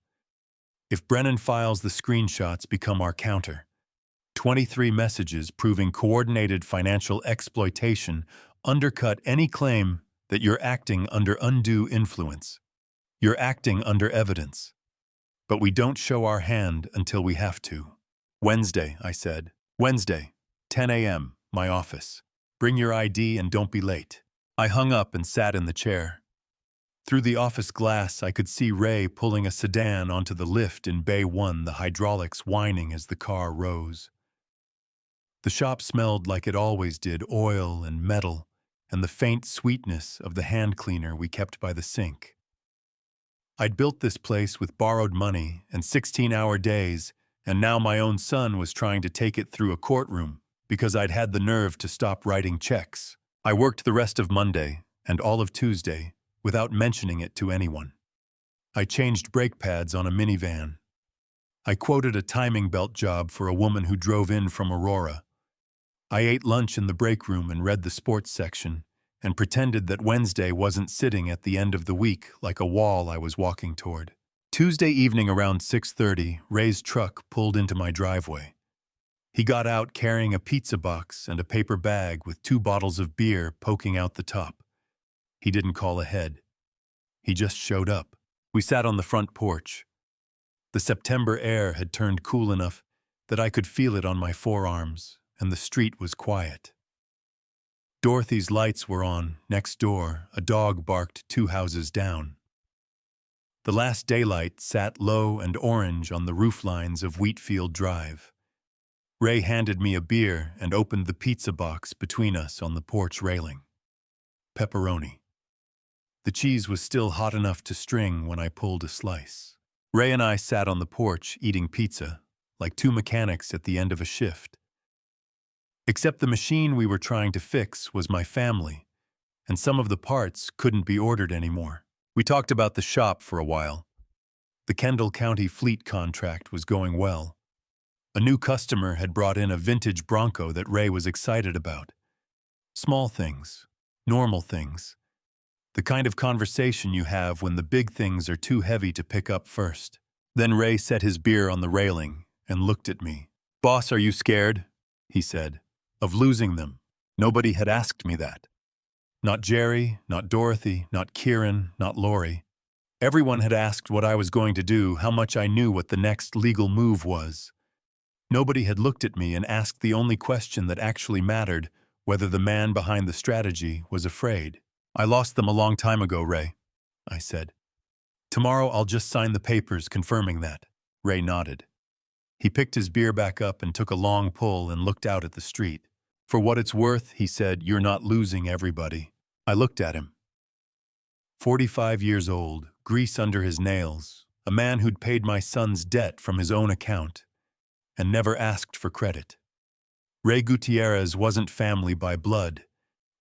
Speaker 1: If Brennan files, the screenshots become our counter. 23 messages proving coordinated financial exploitation undercut any claim that you're acting under undue influence. You're acting under evidence. But we don't show our hand until we have to. Wednesday, I said. Wednesday, 10 a.m., my office. Bring your ID and don't be late. I hung up and sat in the chair. Through the office glass, I could see Ray pulling a sedan onto the lift in Bay 1, the hydraulics whining as the car rose. The shop smelled like it always did, oil and metal, and the faint sweetness of the hand cleaner we kept by the sink. I'd built this place with borrowed money and 16-hour days, and now my own son was trying to take it through a courtroom because I'd had the nerve to stop writing checks. I worked the rest of Monday and all of Tuesday without mentioning it to anyone. I changed brake pads on a minivan. I quoted a timing belt job for a woman who drove in from Aurora. I ate lunch in the break room and read the sports section and pretended that Wednesday wasn't sitting at the end of the week like a wall I was walking toward. Tuesday evening around 6:30, Ray's truck pulled into my driveway. He got out carrying a pizza box and a paper bag with 2 bottles of beer poking out the top. He didn't call ahead. He just showed up. We sat on the front porch. The September air had turned cool enough that I could feel it on my forearms, and the street was quiet. Dorothy's lights were on. Next door, a dog barked 2 houses down. The last daylight sat low and orange on the rooflines of Wheatfield Drive. Ray handed me a beer and opened the pizza box between us on the porch railing. Pepperoni. The cheese was still hot enough to string when I pulled a slice. Ray and I sat on the porch eating pizza, like two mechanics at the end of a shift. Except the machine we were trying to fix was my family, and some of the parts couldn't be ordered anymore. We talked about the shop for a while. The Kendall County fleet contract was going well. A new customer had brought in a vintage Bronco that Ray was excited about. Small things, normal things. The kind of conversation you have when the big things are too heavy to pick up first. Then Ray set his beer on the railing and looked at me. "Boss, are you scared?" he said. "Of losing them?" Nobody had asked me that. Not Jerry, not Dorothy, not Kieran, not Lori. Everyone had asked what I was going to do, how much I knew what the next legal move was. Nobody had looked at me and asked the only question that actually mattered, whether the man behind the strategy was afraid. "I lost them a long time ago, Ray," I said. "Tomorrow I'll just sign the papers confirming that." Ray nodded. He picked his beer back up and took a long pull and looked out at the street. "For what it's worth," he said, "you're not losing everybody." I looked at him. 45 years old, grease under his nails, a man who'd paid my son's debt from his own account, and never asked for credit. Ray Gutierrez wasn't family by blood,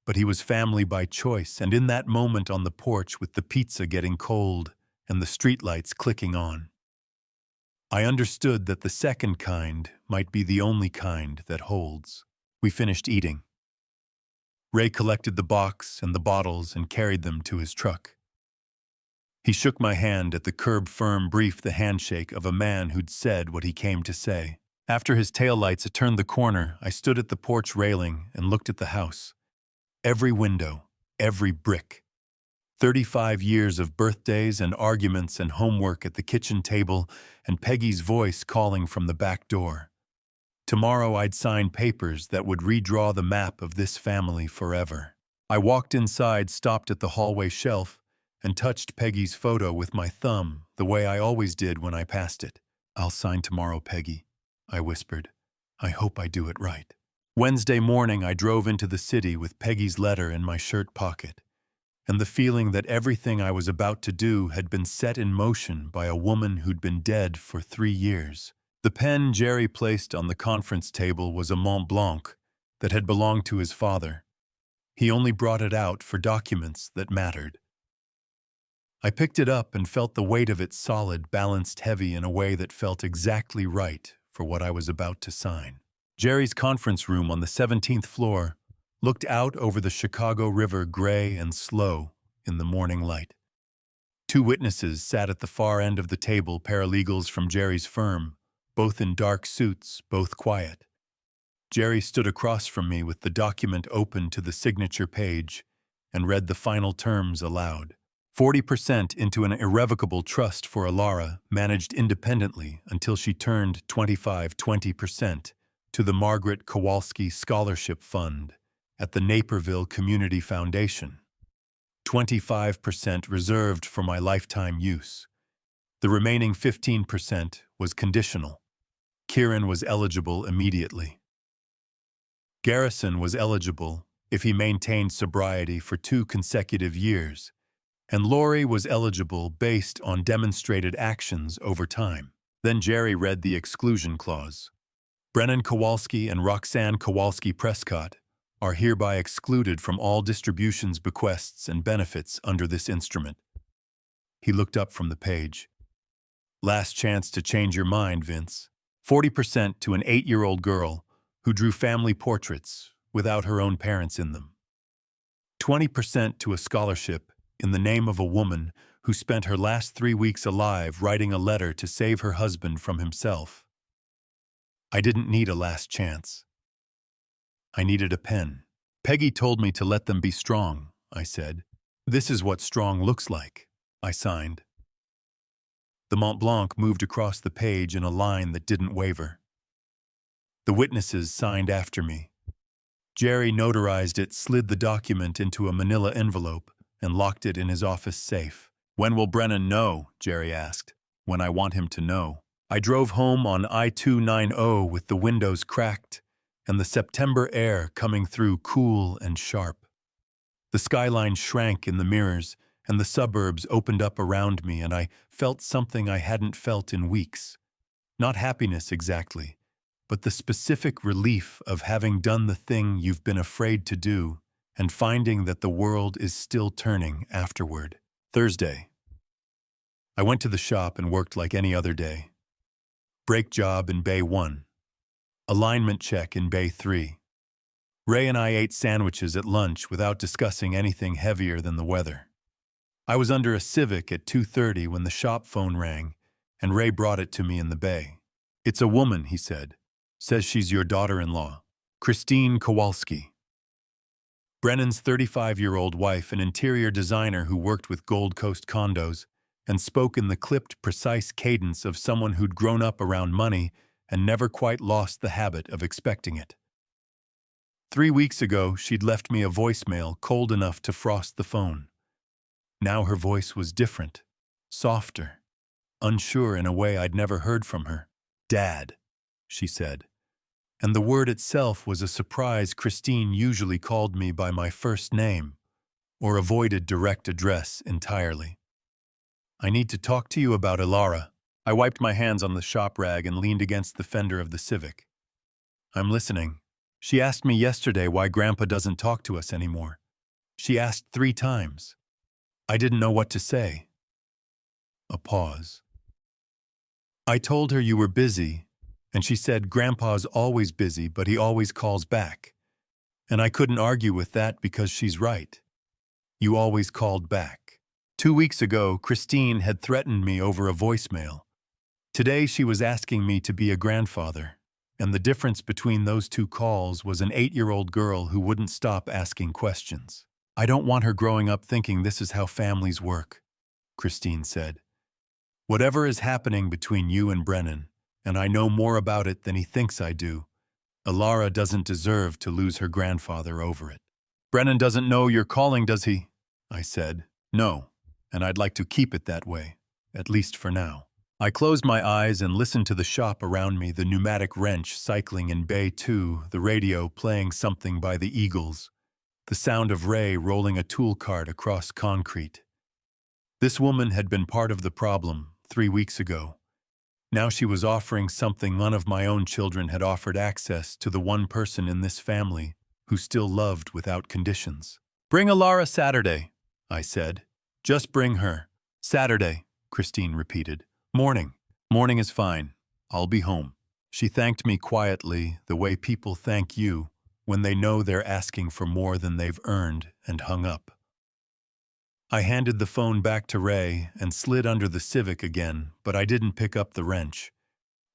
Speaker 1: but he was family by choice, and in that moment on the porch with the pizza getting cold and the streetlights clicking on, I understood that the second kind might be the only kind that holds. We finished eating. Ray collected the box and the bottles and carried them to his truck. He shook my hand at the curb-firm brief, the handshake of a man who'd said what he came to say. After his taillights had turned the corner, I stood at the porch railing and looked at the house. Every window, every brick. 35 years of birthdays and arguments and homework at the kitchen table and Peggy's voice calling from the back door. Tomorrow I'd sign papers that would redraw the map of this family forever. I walked inside, stopped at the hallway shelf, and touched Peggy's photo with my thumb the way I always did when I passed it. "I'll sign tomorrow, Peggy," I whispered. "I hope I do it right." Wednesday morning I drove into the city with Peggy's letter in my shirt pocket, and the feeling that everything I was about to do had been set in motion by a woman who'd been dead for 3 years. The pen Jerry placed on the conference table was a Mont Blanc that had belonged to his father. He only brought it out for documents that mattered. I picked it up and felt the weight of it solid, balanced heavy in a way that felt exactly right for what I was about to sign. Jerry's conference room on the 17th floor looked out over the Chicago River, gray and slow in the morning light. 2 witnesses sat at the far end of the table, paralegals from Jerry's firm, both in dark suits, both quiet. Jerry stood across from me with the document open to the signature page and read the final terms aloud. 40% into an irrevocable trust for Alara, managed independently until she turned 20% to the Margaret Kowalski Scholarship Fund at the Naperville Community Foundation. 25% reserved for my lifetime use. The remaining 15% was conditional. Kieran was eligible immediately. Garrison was eligible if he maintained sobriety for 2 consecutive years, and Lori was eligible based on demonstrated actions over time. Then Jerry read the exclusion clause. Brennan Kowalski and Roxanne Kowalski Prescott are hereby excluded from all distributions, bequests, and benefits under this instrument. He looked up from the page. "Last chance to change your mind, Vince. 40% to an 8-year-old girl who drew family portraits without her own parents in them. 20% to a scholarship in the name of a woman who spent her last 3 weeks alive writing a letter to save her husband from himself." I didn't need a last chance. I needed a pen. "Peggy told me to let them be strong," I said. "This is what strong looks like." I signed. The Mont Blanc moved across the page in a line that didn't waver. The witnesses signed after me. Jerry notarized it, slid the document into a manila envelope, and locked it in his office safe. When will Brennan know? Jerry asked. When I want him to know. I drove home on I-290 with the windows cracked and the September air coming through cool and sharp. The skyline shrank in the mirrors and the suburbs opened up around me, and I felt something I hadn't felt in weeks. Not happiness exactly, but the specific relief of having done the thing you've been afraid to do and finding that the world is still turning afterward. Thursday. I went to the shop and worked like any other day. Brake job in Bay 1. Alignment check in Bay 3. Ray and I ate sandwiches at lunch without discussing anything heavier than the weather. I was under a Civic at 2:30 when the shop phone rang, and Ray brought it to me in the bay. It's a woman, he said. Says she's your daughter-in-law, Christine Kowalski. Brennan's 35-year-old wife, an interior designer who worked with Gold Coast condos and spoke in the clipped, precise cadence of someone who'd grown up around money and never quite lost the habit of expecting it. 3 weeks ago, she'd left me a voicemail cold enough to frost the phone. Now her voice was different, softer, unsure in a way I'd never heard from her. Dad, she said. And the word itself was a surprise. Christine usually called me by my first name, or avoided direct address entirely. I need to talk to you about Ilara. I wiped my hands on the shop rag and leaned against the fender of the Civic. I'm listening. She asked me yesterday why Grandpa doesn't talk to us anymore. She asked 3 times. I didn't know what to say. A pause. I told her you were busy, and she said Grandpa's always busy, but he always calls back. And I couldn't argue with that because she's right. You always called back. 2 weeks ago, Christine had threatened me over a voicemail. Today she was asking me to be a grandfather, and the difference between those 2 calls was an 8-year-old girl who wouldn't stop asking questions. I don't want her growing up thinking this is how families work, Christine said. Whatever is happening between you and Brennan, and I know more about it than he thinks I do, Ilara doesn't deserve to lose her grandfather over it. Brennan doesn't know you're calling, does he? I said. No, and I'd like to keep it that way, at least for now. I closed my eyes and listened to the shop around me, the pneumatic wrench cycling in Bay 2, the radio playing something by the Eagles, the sound of Ray rolling a tool cart across concrete. This woman had been part of the problem 3 weeks ago. Now she was offering something none of my own children had offered: access to the one person in this family who still loved without conditions. Bring Ilara Saturday, I said. Just bring her. Saturday, Christine repeated. Morning. Morning is fine. I'll be home. She thanked me quietly, the way people thank you when they know they're asking for more than they've earned, and hung up. I handed the phone back to Ray and slid under the Civic again, but I didn't pick up the wrench.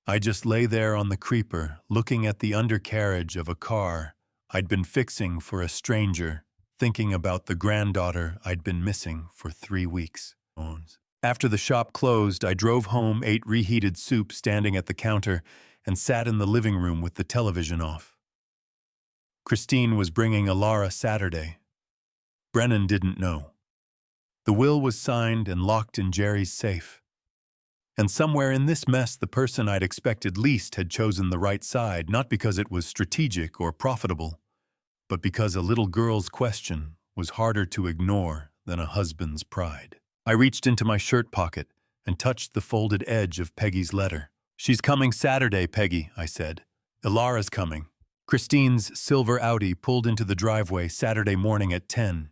Speaker 1: I just lay there on the creeper, looking at the undercarriage of a car I'd been fixing for a stranger, thinking about the granddaughter I'd been missing for 3 weeks. After the shop closed, I drove home, ate reheated soup standing at the counter, and sat in the living room with the television off. Christine was bringing Ilara Saturday. Brennan didn't know. The will was signed and locked in Jerry's safe. And somewhere in this mess, the person I'd expected least had chosen the right side, not because it was strategic or profitable, but because a little girl's question was harder to ignore than a husband's pride. I reached into my shirt pocket and touched the folded edge of Peggy's letter. She's coming Saturday, Peggy, I said. Ilara's coming. Christine's silver Audi pulled into the driveway Saturday morning at 10,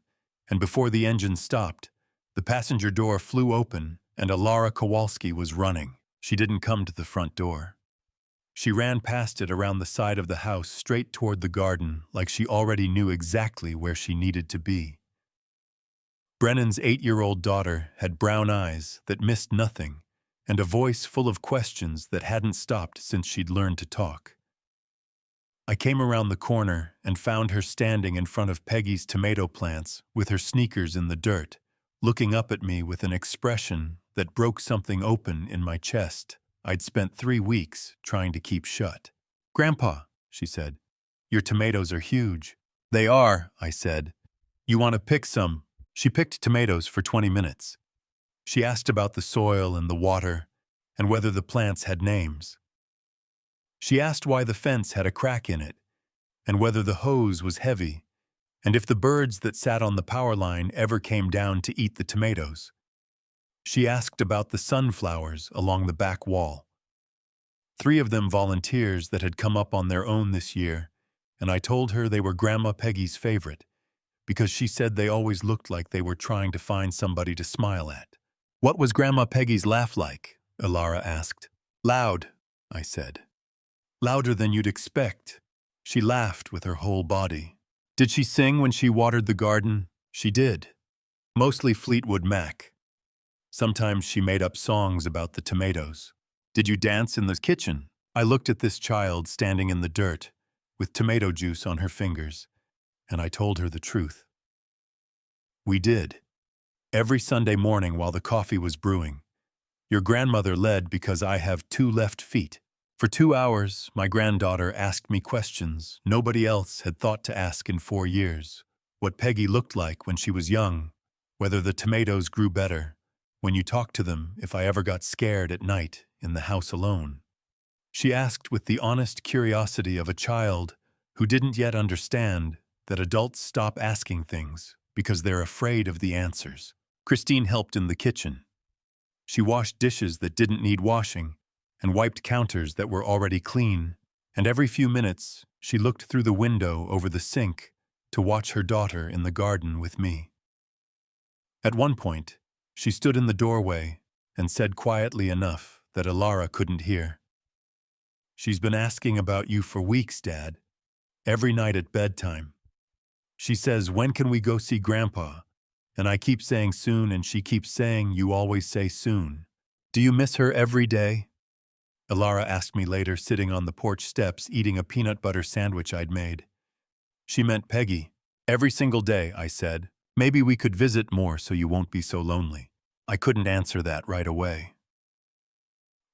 Speaker 1: and before the engine stopped, the passenger door flew open and Ilara Kowalski was running. She didn't come to the front door. She ran past it around the side of the house straight toward the garden, like she already knew exactly where she needed to be. Brennan's 8-year-old daughter had brown eyes that missed nothing and a voice full of questions that hadn't stopped since she'd learned to talk. I came around the corner and found her standing in front of Peggy's tomato plants with her sneakers in the dirt, looking up at me with an expression that broke something open in my chest I'd spent 3 weeks trying to keep shut. Grandpa, she said, your tomatoes are huge. They are, I said. You want to pick some? She picked tomatoes for 20 minutes. She asked about the soil and the water, and whether the plants had names. She asked why the fence had a crack in it, and whether the hose was heavy, and if the birds that sat on the power line ever came down to eat the tomatoes. She asked about the sunflowers along the back wall. 3 of them volunteers that had come up on their own this year, and I told her they were Grandma Peggy's favorite, because she said they always looked like they were trying to find somebody to smile at. What was Grandma Peggy's laugh like? Elara asked. Loud, I said. Louder than you'd expect. She laughed with her whole body. Did she sing when she watered the garden? She did. Mostly Fleetwood Mac. Sometimes she made up songs about the tomatoes. Did you dance in the kitchen? I looked at this child standing in the dirt, with tomato juice on her fingers, and I told her the truth. We did. Every Sunday morning while the coffee was brewing. Your grandmother led because I have 2 left feet. For 2 hours, my granddaughter asked me questions nobody else had thought to ask in 4 years. What Peggy looked like when she was young, whether the tomatoes grew better, when you talked to them, if I ever got scared at night in the house alone. She asked with the honest curiosity of a child who didn't yet understand that adults stop asking things because they're afraid of the answers. Christine helped in the kitchen. She washed dishes that didn't need washing and wiped counters that were already clean, and every few minutes she looked through the window over the sink to watch her daughter in the garden with me. At one point, she stood in the doorway and said quietly enough that Elara couldn't hear. She's been asking about you for weeks, Dad. Every night at bedtime. She says, when can we go see Grandpa? And I keep saying soon, and she keeps saying you always say soon. Do you miss her every day? Elara asked me later, sitting on the porch steps eating a peanut butter sandwich I'd made. She meant Peggy. Every single day, I said. Maybe we could visit more so you won't be so lonely. I couldn't answer that right away.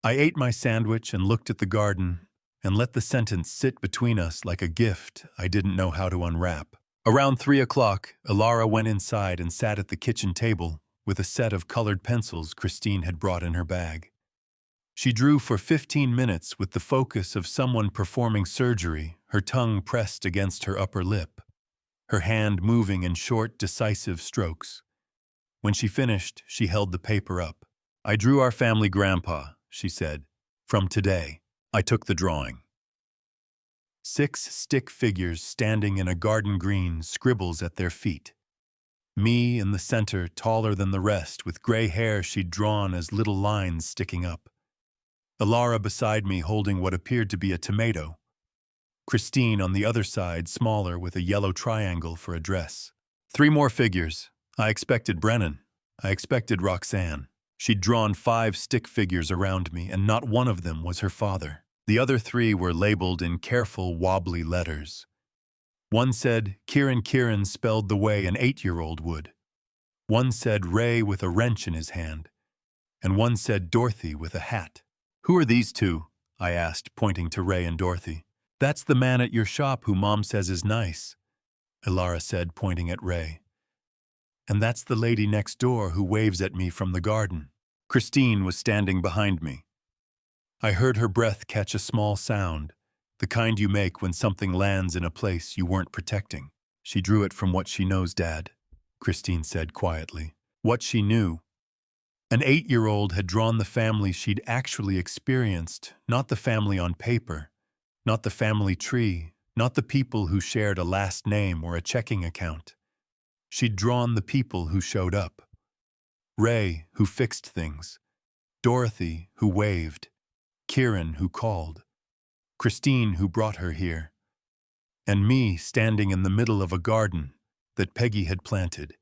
Speaker 1: I ate my sandwich and looked at the garden and let the sentence sit between us like a gift I didn't know how to unwrap. Around 3 o'clock, Elara went inside and sat at the kitchen table with a set of colored pencils Christine had brought in her bag. She drew for 15 minutes with the focus of someone performing surgery, her tongue pressed against her upper lip, her hand moving in short, decisive strokes. When she finished, she held the paper up. I drew our family grandpa, she said. From today, I took the drawing. 6 stick figures standing in a garden green, scribbles at their feet. Me in the center, taller than the rest, with gray hair she'd drawn as little lines sticking up. Elara beside me holding what appeared to be a tomato. Christine on the other side, smaller, with a yellow triangle for a dress. 3 more figures. I expected Brennan. I expected Roxanne. She'd drawn 5 stick figures around me, and not one of them was her father. The other 3 were labeled in careful, wobbly letters. One said, Kieran spelled the way an 8-year-old would. One said Ray with a wrench in his hand. And one said Dorothy with a hat. Who are these 2? I asked, pointing to Ray and Dorothy. That's the man at your shop who Mom says is nice, Elara said, pointing at Ray. And that's the lady next door who waves at me from the garden. Christine was standing behind me. I heard her breath catch a small sound, the kind you make when something lands in a place you weren't protecting. She drew it from what she knows, Dad, Christine said quietly. What she knew. An 8-year-old had drawn the family she'd actually experienced, not the family on paper, not the family tree, not the people who shared a last name or a checking account. She'd drawn the people who showed up. Ray, who fixed things. Dorothy, who waved. Kieran, who called. Christine, who brought her here. And me standing in the middle of a garden that Peggy had planted,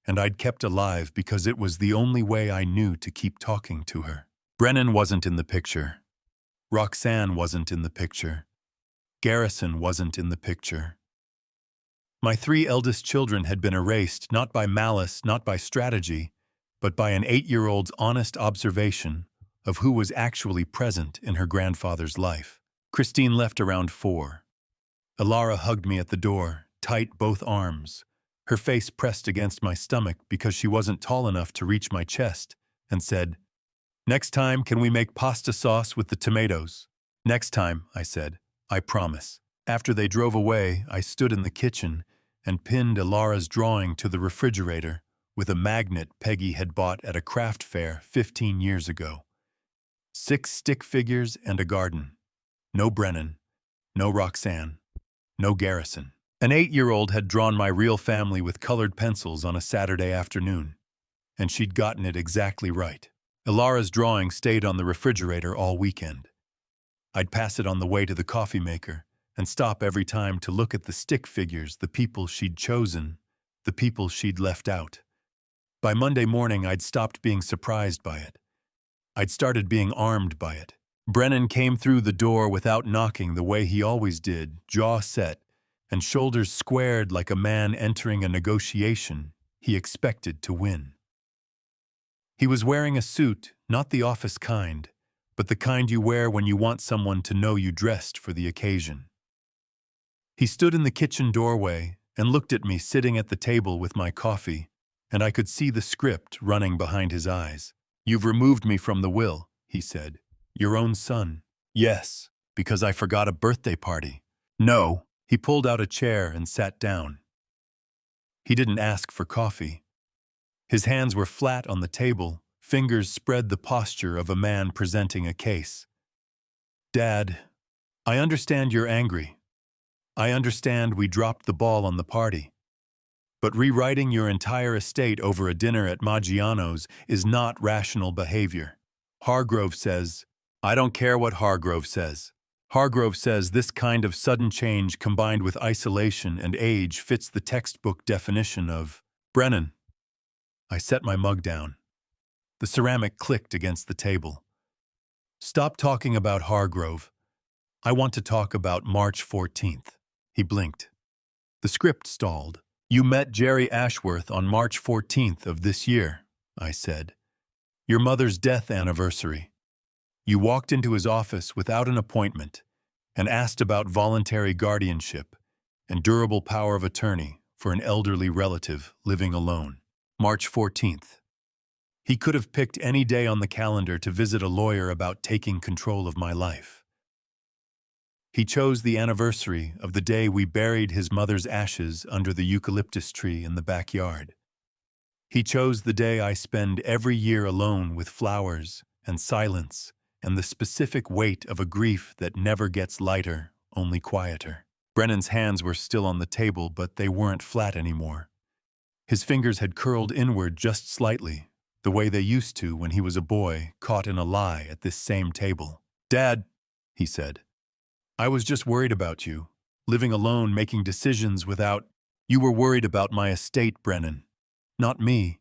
Speaker 1: and I'd kept alive because it was the only way I knew to keep talking to her. Brennan wasn't in the picture. Roxanne wasn't in the picture. Garrison wasn't in the picture. My 3 eldest children had been erased not by malice, not by strategy, but by an 8-year-old's honest observation of who was actually present in her grandfather's life. Christine left around 4. Elara hugged me at the door, tight both arms, her face pressed against my stomach because she wasn't tall enough to reach my chest, and said, "Next time, can we make pasta sauce with the tomatoes?" "Next time," I said. "I promise." After they drove away, I stood in the kitchen and pinned Ilara's drawing to the refrigerator with a magnet Peggy had bought at a craft fair 15 years ago. 6 stick figures and a garden. No Brennan, no Roxanne, no Garrison. An 8-year-old had drawn my real family with colored pencils on a Saturday afternoon, and she'd gotten it exactly right. Ilara's drawing stayed on the refrigerator all weekend. I'd pass it on the way to the coffee maker and stop every time to look at the stick figures, the people she'd chosen, the people she'd left out. By Monday morning, I'd stopped being surprised by it. I'd started being armed by it. Brennan came through the door without knocking the way he always did, jaw set and shoulders squared like a man entering a negotiation he expected to win. He was wearing a suit, not the office kind, but the kind you wear when you want someone to know you dressed for the occasion. He stood in the kitchen doorway and looked at me sitting at the table with my coffee, and I could see the script running behind his eyes. "You've removed me from the will," he said. "Your own son." "Yes, because I forgot a birthday party." "No." He pulled out a chair and sat down. He didn't ask for coffee. His hands were flat on the table, fingers spread the posture of a man presenting a case. "Dad, I understand you're angry. I understand we dropped the ball on the party. But rewriting your entire estate over a dinner at Maggiano's is not rational behavior. Hargrove says, I don't care what Hargrove says. Hargrove says this kind of sudden change combined with isolation and age fits the textbook definition of Brennan." I set my mug down. The ceramic clicked against the table. "Stop talking about Hargrove. I want to talk about March 14th. He blinked. The script stalled. "You met Jerry Ashworth on March 14th of this year," I said. "Your mother's death anniversary. You walked into his office without an appointment and asked about voluntary guardianship and durable power of attorney for an elderly relative living alone. March 14th. He could have picked any day on the calendar to visit a lawyer about taking control of my life. He chose the anniversary of the day we buried his mother's ashes under the eucalyptus tree in the backyard. He chose the day I spend every year alone with flowers and silence and the specific weight of a grief that never gets lighter, only quieter." Brennan's hands were still on the table, but they weren't flat anymore. His fingers had curled inward just slightly, the way they used to when he was a boy caught in a lie at this same table. "Dad," he said, "I was just worried about you, living alone, making decisions without—" "You were worried about my estate, Brennan, not me.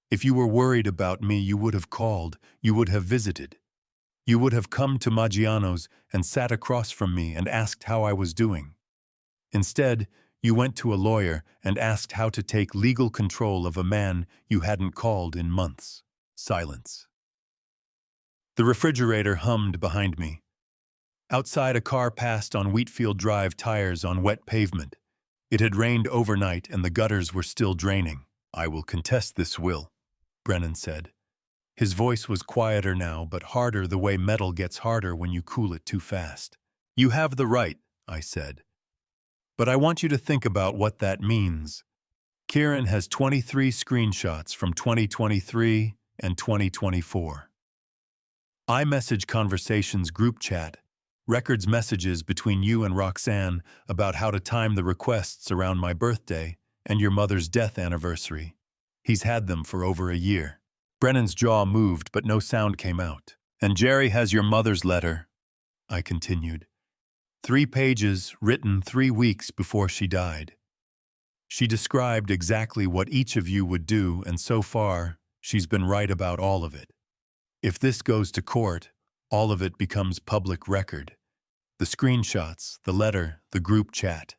Speaker 1: If you were worried about me, you would have called, you would have visited. You would have come to Maggiano's and sat across from me and asked how I was doing. Instead, you went to a lawyer and asked how to take legal control of a man you hadn't called in months." Silence. The refrigerator hummed behind me. Outside, a car passed on Wheatfield Drive, tires on wet pavement. It had rained overnight and the gutters were still draining. "I will contest this will," Brennan said. His voice was quieter now, but harder the way metal gets harder when you cool it too fast. "You have the right," I said. "But I want you to think about what that means. Kieran has 23 screenshots from 2023 and 2024. iMessage conversations group chat, records messages between you and Roxanne about how to time the requests around my birthday and your mother's death anniversary. He's had them for over a year." Brennan's jaw moved, but no sound came out. "And Jerry has your mother's letter," I continued. 3 pages written 3 weeks before she died. She described exactly what each of you would do, and so far, she's been right about all of it. If this goes to court, all of it becomes public record. The screenshots, the letter, the group chat.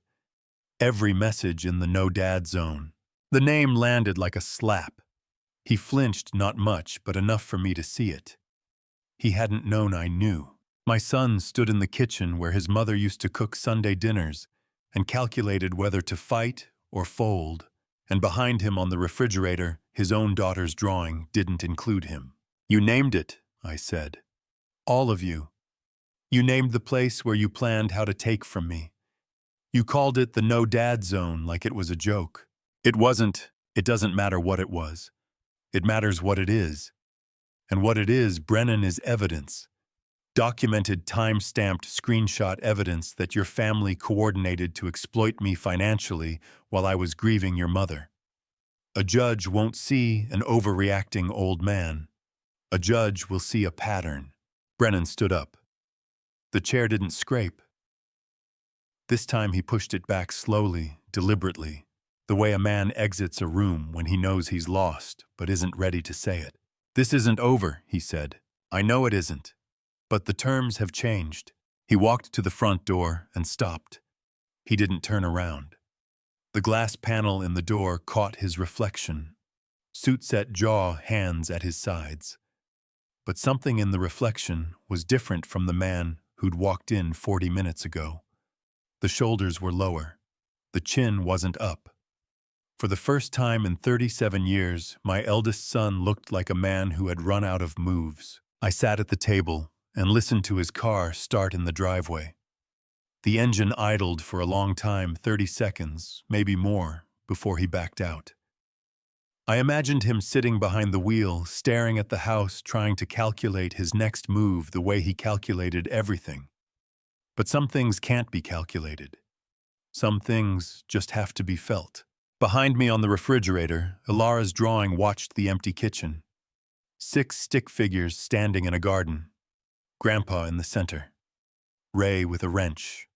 Speaker 1: Every message in the no dad zone. The name landed like a slap. He flinched not much, but enough for me to see it. He hadn't known I knew. My son stood in the kitchen where his mother used to cook Sunday dinners and calculated whether to fight or fold, and behind him on the refrigerator, His own daughter's drawing didn't include him. You named it, I said. All of you. You named the place where you planned how to take from me. You called it the no-dad zone like it was a joke. It wasn't. It doesn't matter what it was. It matters what it is. And what it is, Brennan, is evidence. Documented, time-stamped screenshot evidence that your family coordinated to exploit me financially while I was grieving your mother. A judge won't see an overreacting old man. A judge will see a pattern. Brennan stood up. The chair didn't scrape. This time he pushed it back slowly, deliberately, the way a man exits a room when he knows he's lost but isn't ready to say it. This isn't over, he said. I know it isn't. But the terms have changed. He walked to the front door and stopped. He didn't turn around. The glass panel in the door caught his reflection. Suit-set jaw, hands at his sides. But something in the reflection was different from the man who'd walked in 40 minutes ago. The shoulders were lower. The chin wasn't up. For the first time in 37 years, my eldest son looked like a man who had run out of moves. I sat at the table and listened to his car start in the driveway. The engine idled for a long time, 30 seconds, maybe more, before he backed out. I imagined him sitting behind the wheel, staring at the house, trying to calculate his next move the way he calculated everything. But some things can't be calculated. Some things just have to be felt. Behind me on the refrigerator, Ilara's drawing watched the empty kitchen. 6 stick figures standing in a garden. Grandpa in the center. Ray with a wrench.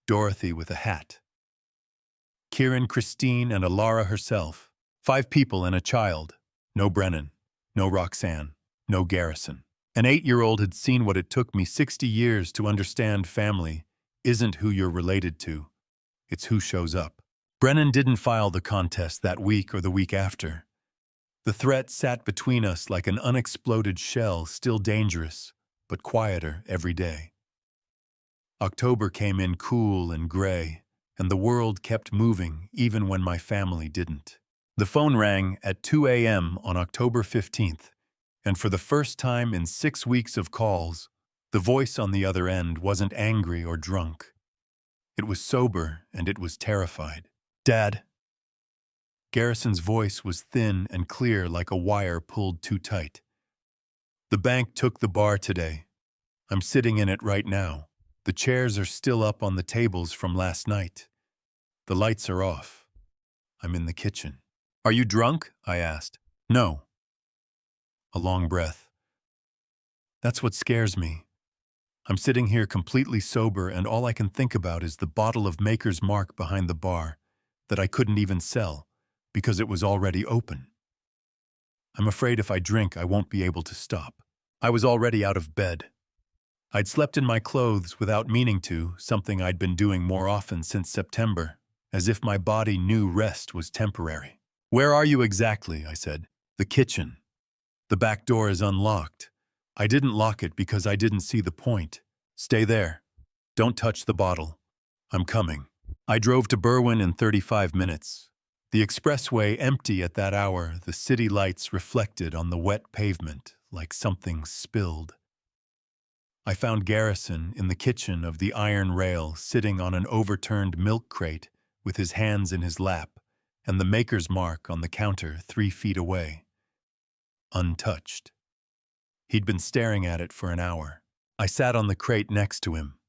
Speaker 1: Dorothy with a hat. Kieran, Christine, and Ilara herself. 5 people and a child. No Brennan. No Roxanne. No Garrison. An 8-year-old had seen what it took me 60 years to understand family isn't who you're related to. It's who shows up. Brennan didn't file the contest that week or the week after. The threat sat between us like an unexploded shell, still dangerous, but quieter every day. October came in cool and gray, and the world kept moving even when my family didn't. The phone rang at 2 a.m. on October 15th, and for the first time in 6 weeks of calls, the voice on the other end wasn't angry or drunk. It was sober and it was terrified. Dad. Garrison's voice was thin and clear like a wire pulled too tight. The bank took the bar today. I'm sitting in it right now. The chairs are still up on the tables from last night. The lights are off. I'm in the kitchen. Are you drunk? I asked. No. A long breath. That's what scares me. I'm sitting here completely sober and all I can think about is the bottle of Maker's Mark behind the bar that I couldn't even sell because it was already open. I'm afraid if I drink, I won't be able to stop. I was already out of bed. I'd slept in my clothes without meaning to, something I'd been doing more often since September, as if my body knew rest was temporary. Where are you exactly? I said. The kitchen. The back door is unlocked. I didn't lock it because I didn't see the point. Stay there. Don't touch the bottle. I'm coming. I drove to Berwyn in 35 minutes. The expressway empty at that hour, the city lights reflected on the wet pavement like something spilled. I found Garrison in the kitchen of the iron rail, sitting on an overturned milk crate with his hands in his lap and the Maker's Mark on the counter 3 feet away. Untouched. He'd been staring at it for an hour. I sat on the crate next to him.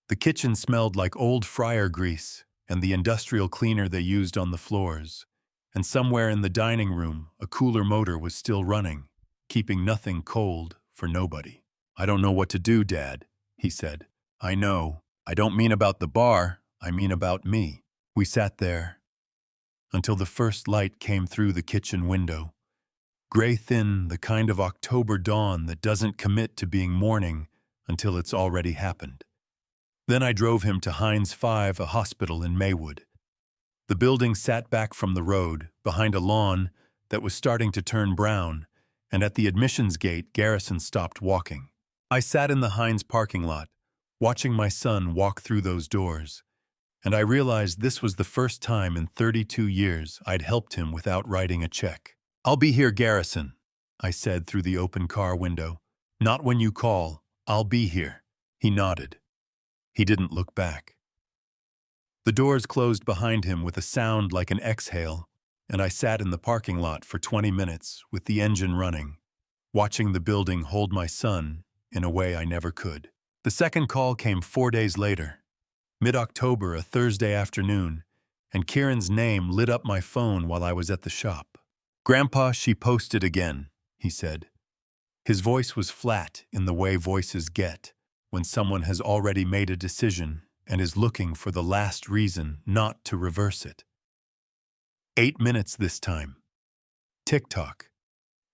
Speaker 1: The kitchen smelled like old fryer grease and the industrial cleaner they used on the floors, and somewhere in the dining room a cooler motor was still running, keeping nothing cold for nobody. I don't know what to do, Dad, he said. I know. I don't mean about the bar, I mean about me. We sat there until the first light came through the kitchen window. Gray thin, the kind of October dawn that doesn't commit to being morning until it's already happened. Then I drove him to Hines 5, a hospital in Maywood. The building sat back from the road, behind a lawn that was starting to turn brown, and at the admissions gate, Garrison stopped walking. I sat in the Hines parking lot, watching my son walk through those doors. and I realized this was the first time in 32 years I'd helped him without writing a check. "I'll be here, Garrison," I said through the open car window. "Not when you call. I'll be here." He nodded. He didn't look back. The doors closed behind him with a sound like an exhale, and I sat in the parking lot for 20 minutes with the engine running, watching the building hold my son in a way I never could. The second call came 4 days later, mid-October, a Thursday afternoon, and Kieran's name lit up my phone while I was at the shop. "Grandpa, she posted again," he said. His voice was flat in the way voices get when someone has already made a decision and is looking for the last reason not to reverse it. 8 minutes this time. TikTok.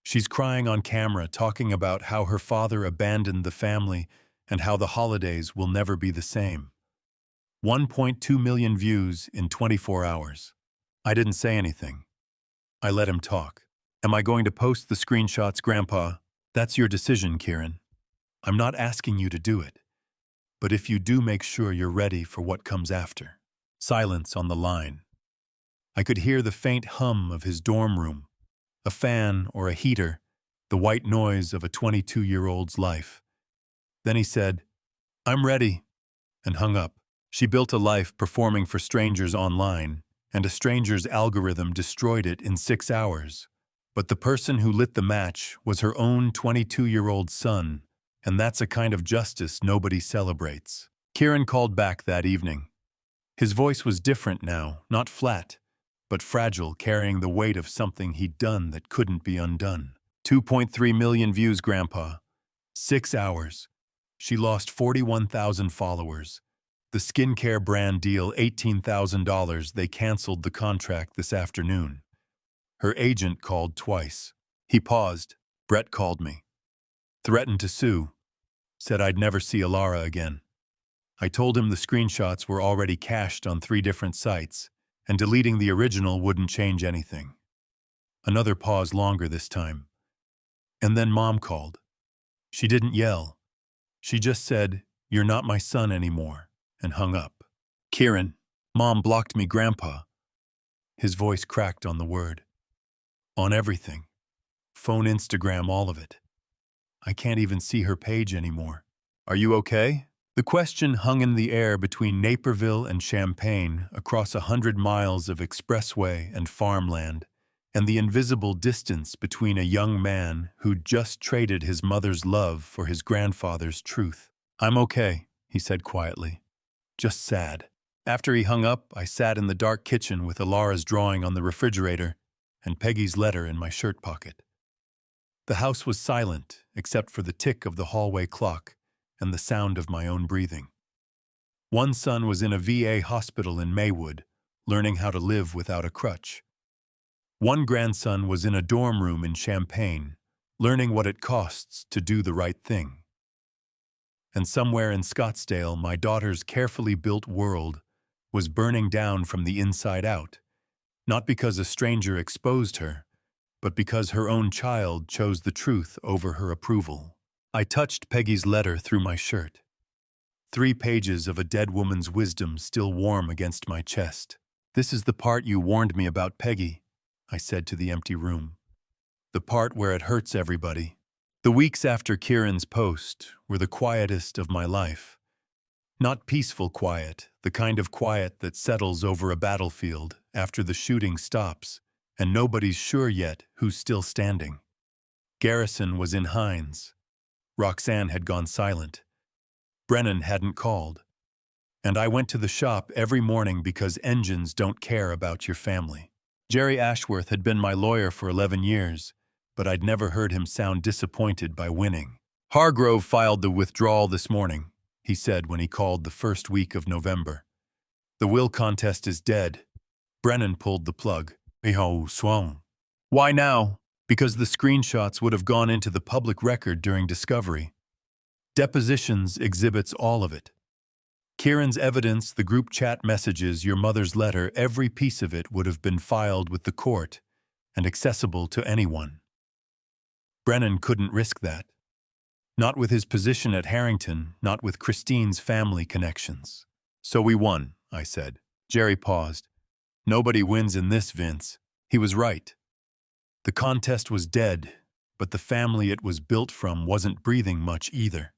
Speaker 1: She's crying on camera, talking about how her father abandoned the family and how the holidays will never be the same. 1.2 million views in 24 hours. I didn't say anything. I let him talk. "Am I going to post the screenshots, Grandpa?" "That's your decision, Kieran. I'm not asking you to do it. But if you do, make sure you're ready for what comes after." Silence on the line. I could hear the faint hum of his dorm room, a fan or a heater, the white noise of a 22-year-old's life. Then he said, "I'm ready," and hung up. She built a life performing for strangers online, and a stranger's algorithm destroyed it in 6 hours. But the person who lit the match was her own 22-year-old son, and that's a kind of justice nobody celebrates. Kieran called back that evening. His voice was different now, not flat, but fragile, carrying the weight of something he'd done that couldn't be undone. 2.3 million views, Grandpa. 6 hours. She lost 41,000 followers. The skincare brand deal, $18,000. They canceled the contract this afternoon. Her agent called twice. He paused. Brett called me. Threatened to sue. Said I'd never see Alara again. I told him the screenshots were already cached on 3 different sites, and deleting the original wouldn't change anything. Another pause, longer this time. And then Mom called. She didn't yell. She just said, "You're not my son anymore," and hung up. "Kieran, Mom blocked me, Grandpa." His voice cracked on the word. "On everything. Phone, Instagram, all of it. I can't even see her page anymore. Are you okay?" The question hung in the air between Naperville and Champaign, across 100 miles of expressway and farmland, and the invisible distance between a young man who'd just traded his mother's love for his grandfather's truth. "I'm okay," he said quietly. "Just sad." After he hung up, I sat in the dark kitchen with Alara's drawing on the refrigerator and Peggy's letter in my shirt pocket. The house was silent, except for the tick of the hallway clock and the sound of my own breathing. One son was in a VA hospital in Maywood, learning how to live without a crutch. One grandson was in a dorm room in Champaign, learning what it costs to do the right thing. And somewhere in Scottsdale, my daughter's carefully built world was burning down from the inside out, not because a stranger exposed her, but because her own child chose the truth over her approval. I touched Peggy's letter through my shirt. 3 pages of a dead woman's wisdom still warm against my chest. "This is the part you warned me about, Peggy," I said to the empty room. "The part where it hurts everybody." The weeks after Kieran's post were the quietest of my life. Not peaceful quiet, the kind of quiet that settles over a battlefield after the shooting stops and nobody's sure yet who's still standing. Garrison was in Hines. Roxanne had gone silent. Brennan hadn't called. And I went to the shop every morning because engines don't care about your family. Jerry Ashworth had been my lawyer for 11 years, but I'd never heard him sound disappointed by winning. "Hargrove filed the withdrawal this morning," he said when he called the first week of November. "The will contest is dead." Brennan pulled the plug. "Why now?" "Because the screenshots would have gone into the public record during discovery. Depositions exhibits all of it. Kieran's evidence, the group chat messages, your mother's letter, every piece of it would have been filed with the court and accessible to anyone. Brennan couldn't risk that. Not with his position at Harrington, not with Christine's family connections. So we won. I said. Jerry paused. Nobody wins in this, Vince. He was right. The contest was dead, but the family it was built from wasn't breathing much either.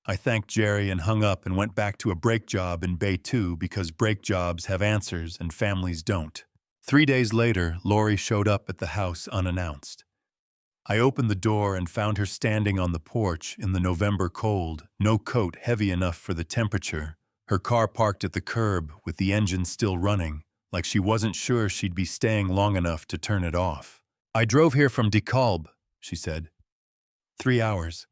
Speaker 1: I thanked Jerry and hung up and went back to a brake job in Bay 2 because brake jobs have answers and families don't. 3 days later, Lori showed up at the house unannounced. I opened the door and found her standing on the porch in the November cold, no coat heavy enough for the temperature, her car parked at the curb with the engine still running, like she wasn't sure she'd be staying long enough to turn it off. I drove here from DeKalb, she said. 3 hours.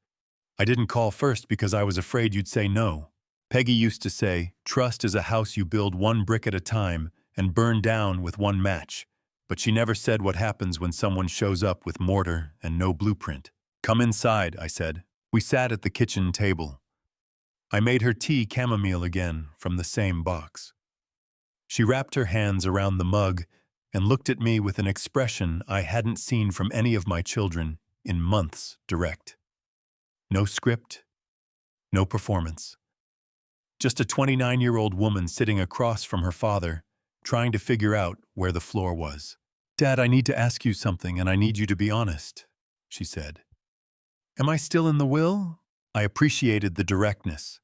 Speaker 1: I didn't call first because I was afraid you'd say no. Peggy used to say, trust is a house you build one brick at a time and burn down with one match. But she never said what happens when someone shows up with mortar and no blueprint. Come inside, I said. We sat at the kitchen table. I made her tea chamomile again from the same box. She wrapped her hands around the mug and looked at me with an expression I hadn't seen from any of my children in months direct. No script, no performance. Just a 29-year-old woman sitting across from her father, trying to figure out where the floor was. Dad, I need to ask you something, and I need you to be honest, she said. Am I still in the will? I appreciated the directness.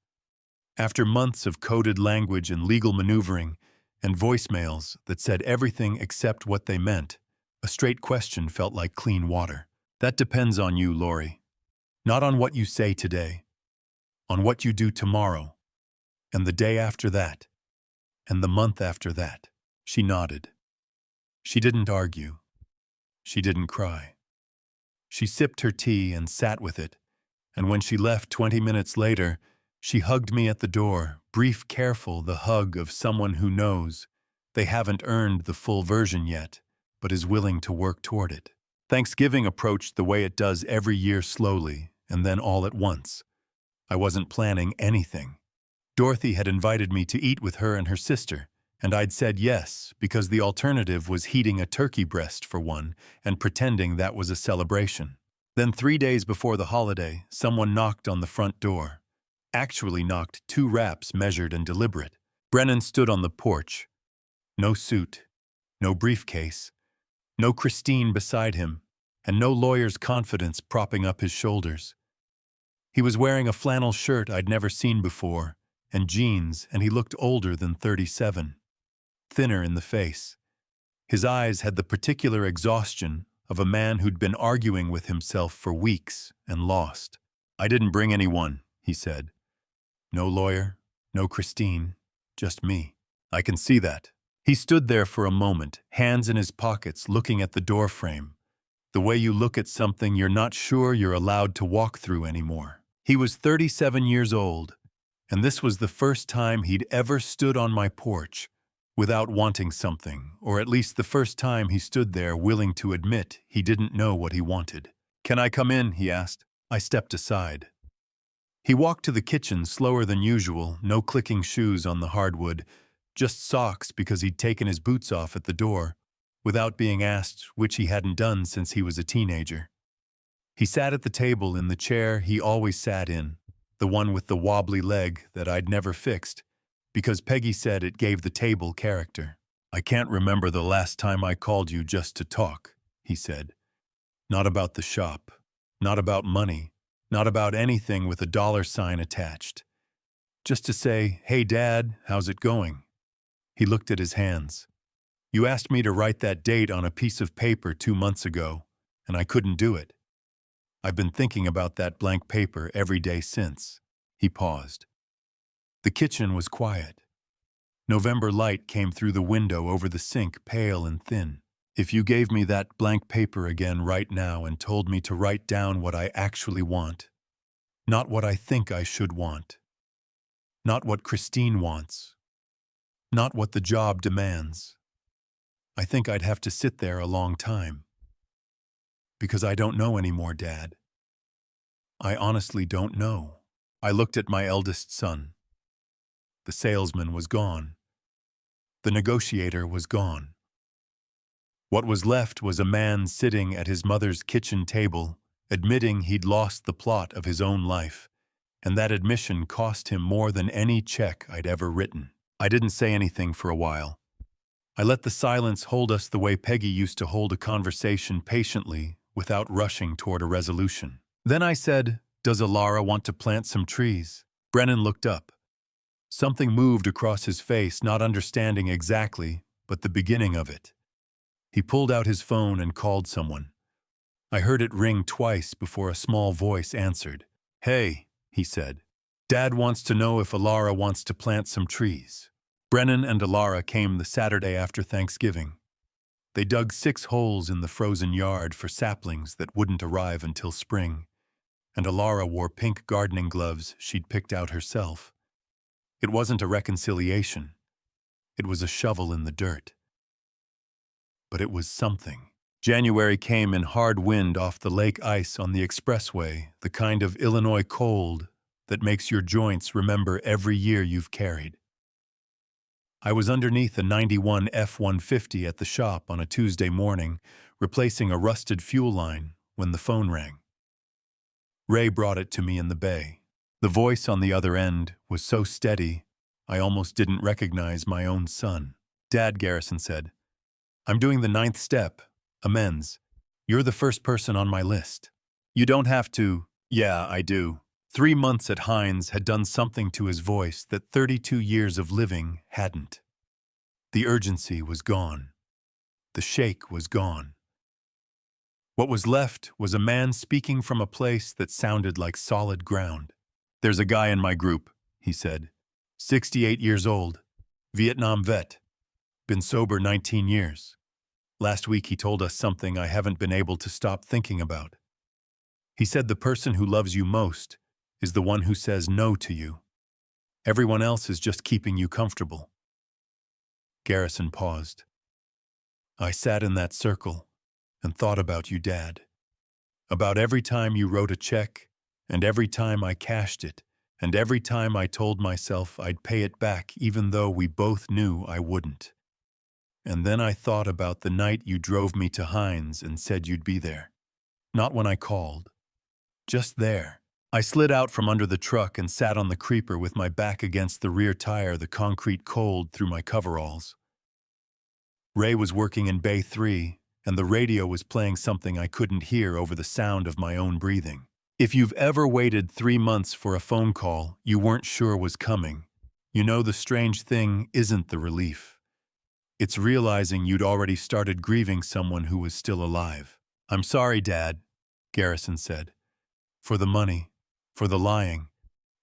Speaker 1: After months of coded language and legal maneuvering, and voicemails that said everything except what they meant, a straight question felt like clean water. That depends on you, Lori. Not on what you say today, on what you do tomorrow, and the day after that, and the month after that. She nodded. She didn't argue. She didn't cry. She sipped her tea and sat with it, and when she left 20 minutes later, she hugged me at the door, brief, careful, the hug of someone who knows they haven't earned the full version yet, but is willing to work toward it. Thanksgiving approached the way it does every year, slowly, and then all at once. I wasn't planning anything. Dorothy had invited me to eat with her and her sister, and I'd said yes because the alternative was heating a turkey breast for one and pretending that was a celebration. Then 3 days before the holiday, someone knocked on the front door. Actually knocked 2 raps measured and deliberate. Brennan stood on the porch. No suit, no briefcase, no Christine beside him, and no lawyer's confidence propping up his shoulders. He was wearing a flannel shirt I'd never seen before, and jeans, and he looked older than 37. Thinner in the face. His eyes had the particular exhaustion of a man who'd been arguing with himself for weeks and lost. I didn't bring anyone, he said. No lawyer, no Christine, just me. I can see that. He stood there for a moment, hands in his pockets, looking at the doorframe. The way you look at something you're not sure you're allowed to walk through anymore. He was 37 years old, and this was the first time he'd ever stood on my porch without wanting something, or at least the first time he stood there willing to admit he didn't know what he wanted. Can I come in? He asked. I stepped aside. He walked to the kitchen slower than usual, no clicking shoes on the hardwood, just socks because he'd taken his boots off at the door, without being asked, which he hadn't done since he was a teenager. He sat at the table in the chair he always sat in, the one with the wobbly leg that I'd never fixed, because Peggy said it gave the table character. I can't remember the last time I called you just to talk, he said. Not about the shop, not about money, not about anything with a dollar sign attached. Just to say, hey Dad, how's it going? He looked at his hands. You asked me to write that date on a piece of paper 2 months ago, and I couldn't do it. I've been thinking about that blank paper every day since. He paused. The kitchen was quiet. November light came through the window over the sink, pale and thin. If you gave me that blank paper again right now and told me to write down what I actually want, not what I think I should want, not what Christine wants, not what the job demands, I think I'd have to sit there a long time. Because I don't know anymore, Dad. I honestly don't know. I looked at my eldest son. The salesman was gone. The negotiator was gone. What was left was a man sitting at his mother's kitchen table, admitting he'd lost the plot of his own life, and that admission cost him more than any check I'd ever written. I didn't say anything for a while. I let the silence hold us the way Peggy used to hold a conversation patiently without rushing toward a resolution. Then I said, "Does Alara want to plant some trees?" Brennan looked up. Something moved across his face, not understanding exactly, but the beginning of it. He pulled out his phone and called someone. I heard it ring twice before a small voice answered. "Hey," he said. "Dad wants to know if Alara wants to plant some trees." Brennan and Alara came the Saturday after Thanksgiving. They dug 6 holes in the frozen yard for saplings that wouldn't arrive until spring, and Alara wore pink gardening gloves she'd picked out herself. It wasn't a reconciliation. It was a shovel in the dirt. But it was something. January came in hard wind off the lake ice on the expressway, the kind of Illinois cold that makes your joints remember every year you've carried. I was underneath a 91 F-150 at the shop on a Tuesday morning, replacing a rusted fuel line when the phone rang. Ray brought it to me in the bay. The voice on the other end was so steady, I almost didn't recognize my own son. "Dad," Garrison said, "I'm doing the 9th step, amends. You're the first person on my list. You don't have to." "Yeah, I do." 3 months at Hines had done something to his voice that 32 years of living hadn't. The urgency was gone. The shake was gone. What was left was a man speaking from a place that sounded like solid ground. "There's a guy in my group," he said. 68 years old, Vietnam vet, been sober 19 years. Last week he told us something I haven't been able to stop thinking about. He said the person who loves you most is the one who says no to you. Everyone else is just keeping you comfortable. Garrison paused. "I sat in that circle and thought about you, Dad. About every time you wrote a check, and every time I cashed it, and every time I told myself I'd pay it back even though we both knew I wouldn't. And then I thought about the night you drove me to Hines and said you'd be there. Not when I called. Just there. I slid out from under the truck and sat on the creeper with my back against the rear tire, the concrete cold through my coveralls. Ray was working in Bay 3, and the radio was playing something I couldn't hear over the sound of my own breathing. If you've ever waited 3 months for a phone call you weren't sure was coming, you know the strange thing isn't the relief. It's realizing you'd already started grieving someone who was still alive. "I'm sorry, Dad," Garrison said. "For the money, for the lying,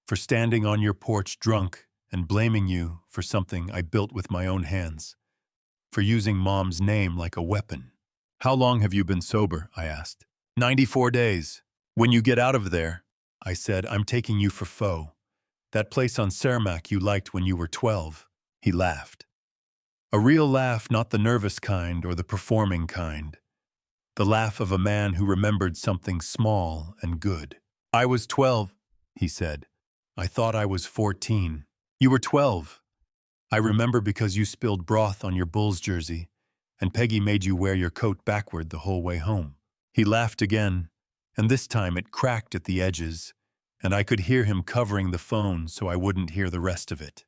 Speaker 1: for standing on your porch drunk and blaming you for something I built with my own hands, for using Mom's name like a weapon." "How long have you been sober?" I asked. 94 days. "When you get out of there," I said, "I'm taking you for pho. That place on Cermak you liked when you were 12. He laughed. A real laugh, not the nervous kind or the performing kind. The laugh of a man who remembered something small and good. "I was 12, he said. "I thought I was 14. "You were 12. I remember because you spilled broth on your Bulls jersey, and Peggy made you wear your coat backward the whole way home." He laughed again, and this time it cracked at the edges, and I could hear him covering the phone so I wouldn't hear the rest of it.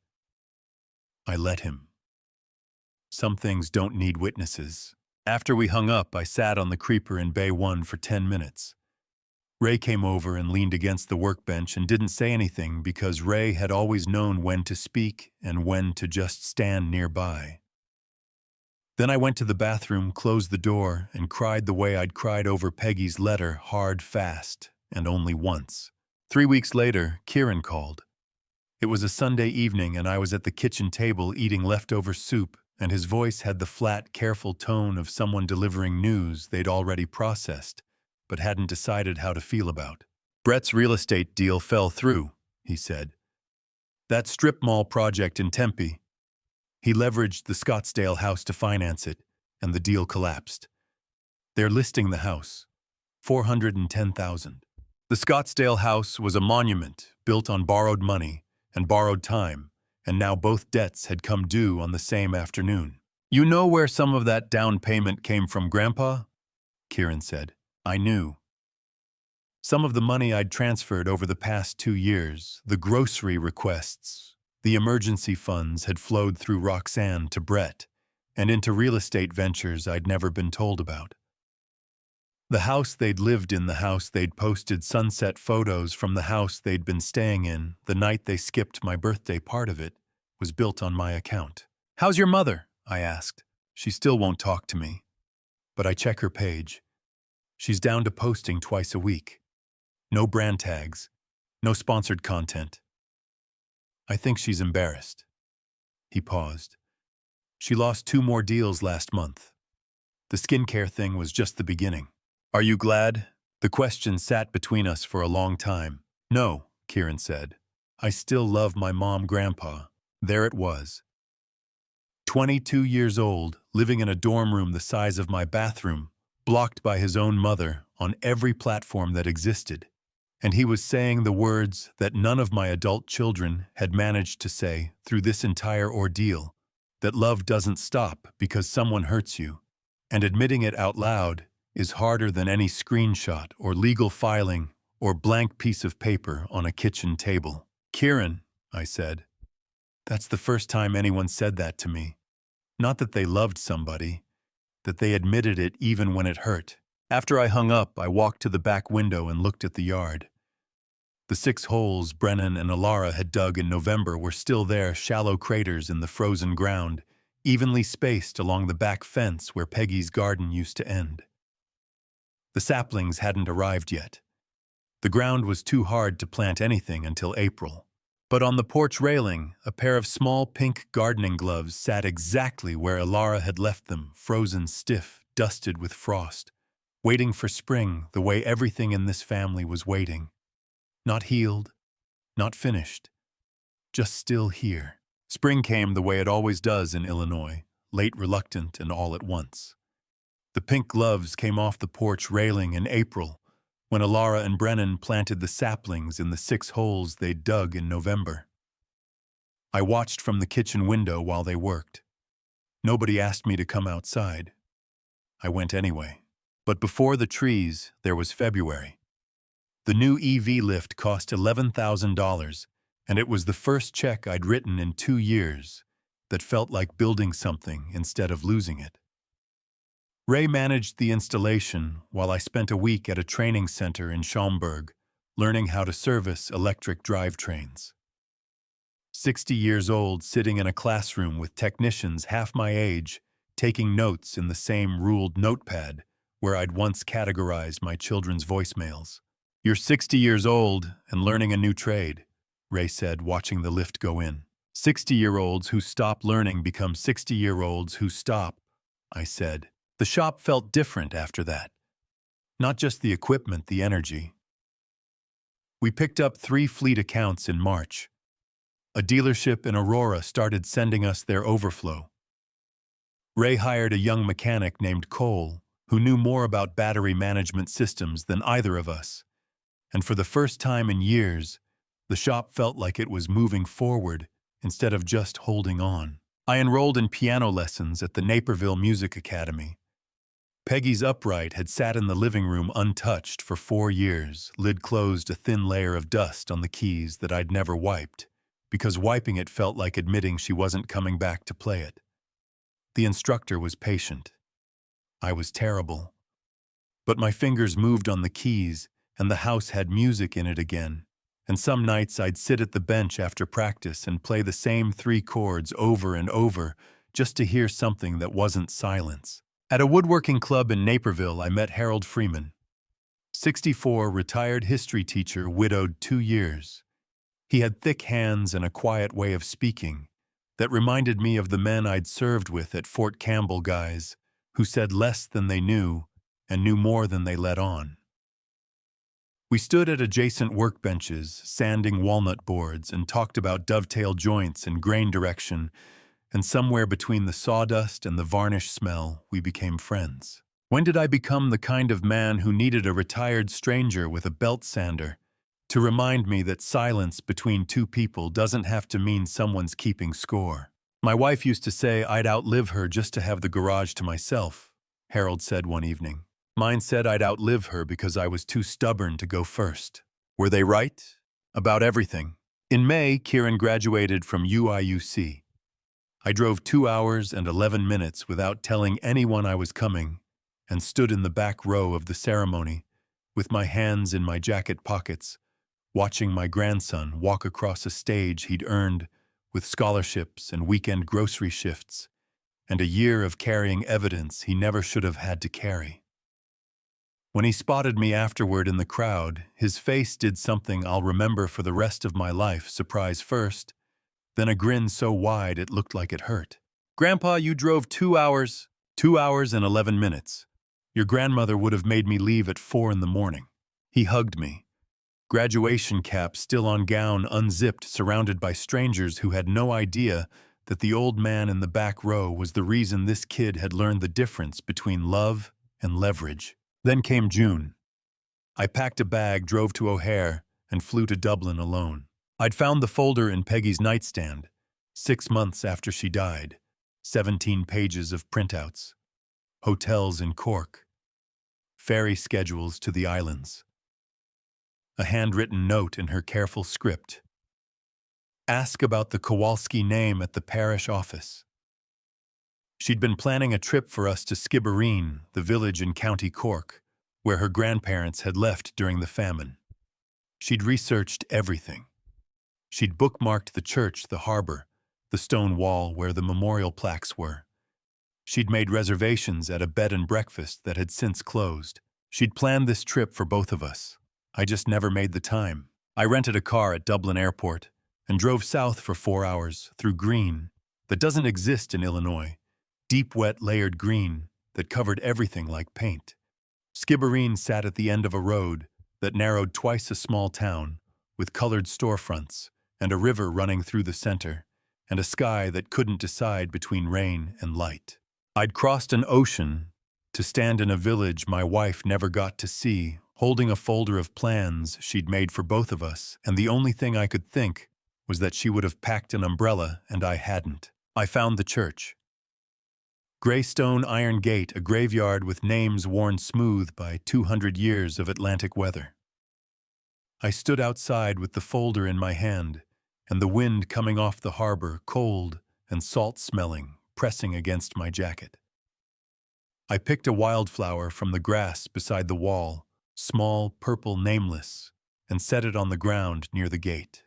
Speaker 1: I let him. Some things don't need witnesses. After we hung up, I sat on the creeper in Bay 1 for 10 minutes. Ray came over and leaned against the workbench and didn't say anything because Ray had always known when to speak and when to just stand nearby. Then I went to the bathroom, closed the door, and cried the way I'd cried over Peggy's letter, hard, fast, and only once. 3 weeks later, Kieran called. It was a Sunday evening and I was at the kitchen table eating leftover soup, and his voice had the flat, careful tone of someone delivering news they'd already processed, but hadn't decided how to feel about. "Brett's real estate deal fell through," he said. "That strip mall project in Tempe. He leveraged the Scottsdale house to finance it, and the deal collapsed. They're listing the house. $410,000. The Scottsdale house was a monument built on borrowed money and borrowed time, and now both debts had come due on the same afternoon. "You know where some of that down payment came from, Grandpa?" Kieran said. I knew. Some of the money I'd transferred over the past 2 years, the grocery requests, The emergency funds had flowed through Roxanne to Brett and into real estate ventures I'd never been told about. The house they'd lived in, the house they'd posted sunset photos from, the house they'd been staying in the night they skipped my birthday, part of it was built on my account. "How's your mother?" I asked. "She still won't talk to me. But I check her page. She's down to posting twice a week. No brand tags, no sponsored content. I think she's embarrassed." He paused. "She lost 2 more deals last month. The skincare thing was just the beginning." "Are you glad?" The question sat between us for a long time. "No," Kieran said. "I still love my mom, grandpa." There it was. 22 years old, living in a dorm room the size of my bathroom, blocked by his own mother on every platform that existed. And he was saying the words that none of my adult children had managed to say through this entire ordeal, that love doesn't stop because someone hurts you. And admitting it out loud is harder than any screenshot or legal filing or blank piece of paper on a kitchen table. "Kieran," I said, "that's the first time anyone said that to me. Not that they loved somebody, that they admitted it even when it hurt." After I hung up, I walked to the back window and looked at the yard. The 6 holes Brennan and Alara had dug in November were still there, shallow craters in the frozen ground, evenly spaced along the back fence where Peggy's garden used to end. The saplings hadn't arrived yet. The ground was too hard to plant anything until April. But on the porch railing, a pair of small pink gardening gloves sat exactly where Alara had left them, frozen stiff, dusted with frost, waiting for spring the way everything in this family was waiting. Not healed, not finished, just still here. Spring came the way it always does in Illinois, late, reluctant, and all at once. The pink gloves came off the porch railing in April, when Alara and Brennan planted the saplings in the 6 holes they'd dug in November. I watched from the kitchen window while they worked. Nobody asked me to come outside. I went anyway. But before the trees, there was February. The new EV lift cost $11,000, and it was the first check I'd written in 2 years that felt like building something instead of losing it. Ray managed the installation while I spent a week at a training center in Schaumburg, learning how to service electric drivetrains. 60 years old, sitting in a classroom with technicians half my age, taking notes in the same ruled notepad where I'd once categorized my children's voicemails. "You're 60 years old and learning a new trade," Ray said, watching the lift go in. 60-year-olds who stop learning become 60-year-olds who stop," I said. The shop felt different after that. Not just the equipment, the energy. We picked up 3 fleet accounts in March. A dealership in Aurora started sending us their overflow. Ray hired a young mechanic named Cole, who knew more about battery management systems than either of us. And for the first time in years, the shop felt like it was moving forward instead of just holding on. I enrolled in piano lessons at the Naperville Music Academy. Peggy's upright had sat in the living room untouched for 4 years, lid closed, a thin layer of dust on the keys that I'd never wiped, because wiping it felt like admitting she wasn't coming back to play it. The instructor was patient. I was terrible. But my fingers moved on the keys, and the house had music in it again. And some nights I'd sit at the bench after practice and play the same 3 chords over and over, just to hear something that wasn't silence. At a woodworking club in Naperville, I met Harold Freeman. 64, retired history teacher, widowed 2 years. He had thick hands and a quiet way of speaking that reminded me of the men I'd served with at Fort Campbell, guys who said less than they knew and knew more than they let on. We stood at adjacent workbenches, sanding walnut boards, and talked about dovetail joints and grain direction, and somewhere between the sawdust and the varnish smell, we became friends. When did I become the kind of man who needed a retired stranger with a belt sander to remind me that silence between 2 people doesn't have to mean someone's keeping score? "My wife used to say I'd outlive her just to have the garage to myself," Harold said one evening. "Mine said I'd outlive her because I was too stubborn to go first." Were they right? About everything. In May, Kieran graduated from UIUC. I drove 2 hours and 11 minutes without telling anyone I was coming and stood in the back row of the ceremony with my hands in my jacket pockets, watching my grandson walk across a stage he'd earned with scholarships and weekend grocery shifts and a year of carrying evidence he never should have had to carry. When he spotted me afterward in the crowd, his face did something I'll remember for the rest of my life, surprise first, then a grin so wide it looked like it hurt. "Grandpa, you drove 2 hours and 11 minutes. Your grandmother would have made me leave at 4 in the morning. He hugged me, graduation cap still on gown unzipped, surrounded by strangers who had no idea that the old man in the back row was the reason this kid had learned the difference between love and leverage. Then came June. I packed a bag, drove to O'Hare, and flew to Dublin alone. I'd found the folder in Peggy's nightstand, 6 months after she died, 17 pages of printouts, hotels in Cork, ferry schedules to the islands, a handwritten note in her careful script. Ask about the Kowalski name at the parish office. She'd been planning a trip for us to Skibbereen, the village in County Cork, where her grandparents had left during the famine. She'd researched everything. She'd bookmarked the church, the harbor, the stone wall where the memorial plaques were. She'd made reservations at a bed and breakfast that had since closed. She'd planned this trip for both of us. I just never made the time. I rented a car at Dublin Airport and drove south for 4 hours through green that doesn't exist in Illinois, deep, wet, layered green that covered everything like paint. Skibbereen sat at the end of a road that narrowed twice a small town, with colored storefronts and a river running through the center, and a sky that couldn't decide between rain and light. I'd crossed an ocean to stand in a village my wife never got to see, holding a folder of plans she'd made for both of us, and the only thing I could think was that she would have packed an umbrella and I hadn't. I found the church. Gray stone iron gate, a graveyard with names worn smooth by 200 years of Atlantic weather. I stood outside with the folder in my hand, and the wind coming off the harbor, cold and salt-smelling, pressing against my jacket. I picked a wildflower from the grass beside the wall, small, purple, nameless, and set it on the ground near the gate.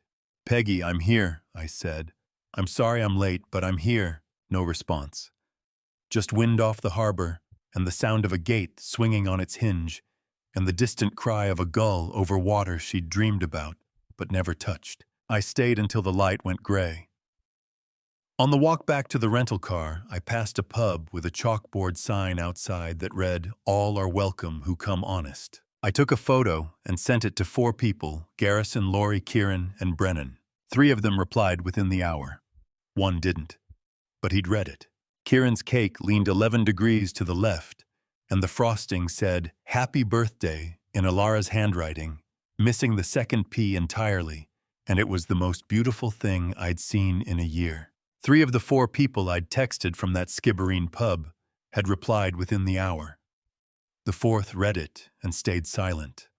Speaker 1: "Peggy, I'm here," I said. "I'm sorry I'm late, but I'm here." No response. Just wind off the harbor, and the sound of a gate swinging on its hinge, and the distant cry of a gull over water she'd dreamed about, but never touched. I stayed until the light went gray. On the walk back to the rental car, I passed a pub with a chalkboard sign outside that read, "All are welcome who come honest." I took a photo and sent it to 4 people, Garrison, Laurie, Kieran, and Brennan. 3 of them replied within the hour. 1 didn't, but he'd read it. Kieran's cake leaned 11 degrees to the left, and the frosting said, "Happy Birthday," in Alara's handwriting, missing the second P entirely, and it was the most beautiful thing I'd seen in a year. 3 of the 4 people I'd texted from that Skibbereen pub had replied within the hour. The 4th read it and stayed silent.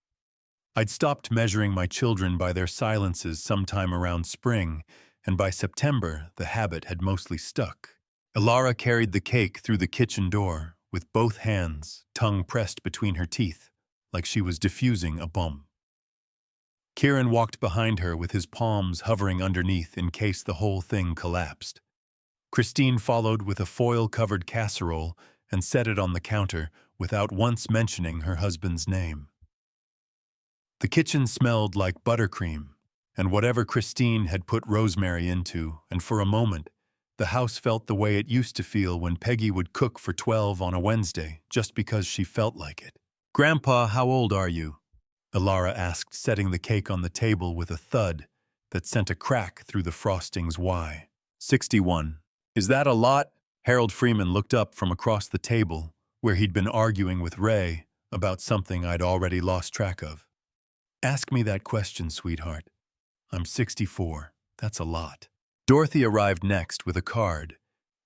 Speaker 1: I'd stopped measuring my children by their silences sometime around spring, and by September the habit had mostly stuck. Alara carried the cake through the kitchen door with both hands, tongue pressed between her teeth, like she was diffusing a bomb. Kieran walked behind her with his palms hovering underneath in case the whole thing collapsed. Christine followed with a foil-covered casserole and set it on the counter without once mentioning her husband's name. The kitchen smelled like buttercream and whatever Christine had put rosemary into, and for a moment, the house felt the way it used to feel when Peggy would cook for 12 on a Wednesday just because she felt like it. "Grandpa, how old are you?" Alara asked, setting the cake on the table with a thud that sent a crack through the frosting's "Y." 61. "Is that a lot?" Harold Freeman looked up from across the table, where he'd been arguing with Ray about something I'd already lost track of. "Ask me that question, sweetheart. I'm 64. That's a lot." Dorothy arrived next with a card.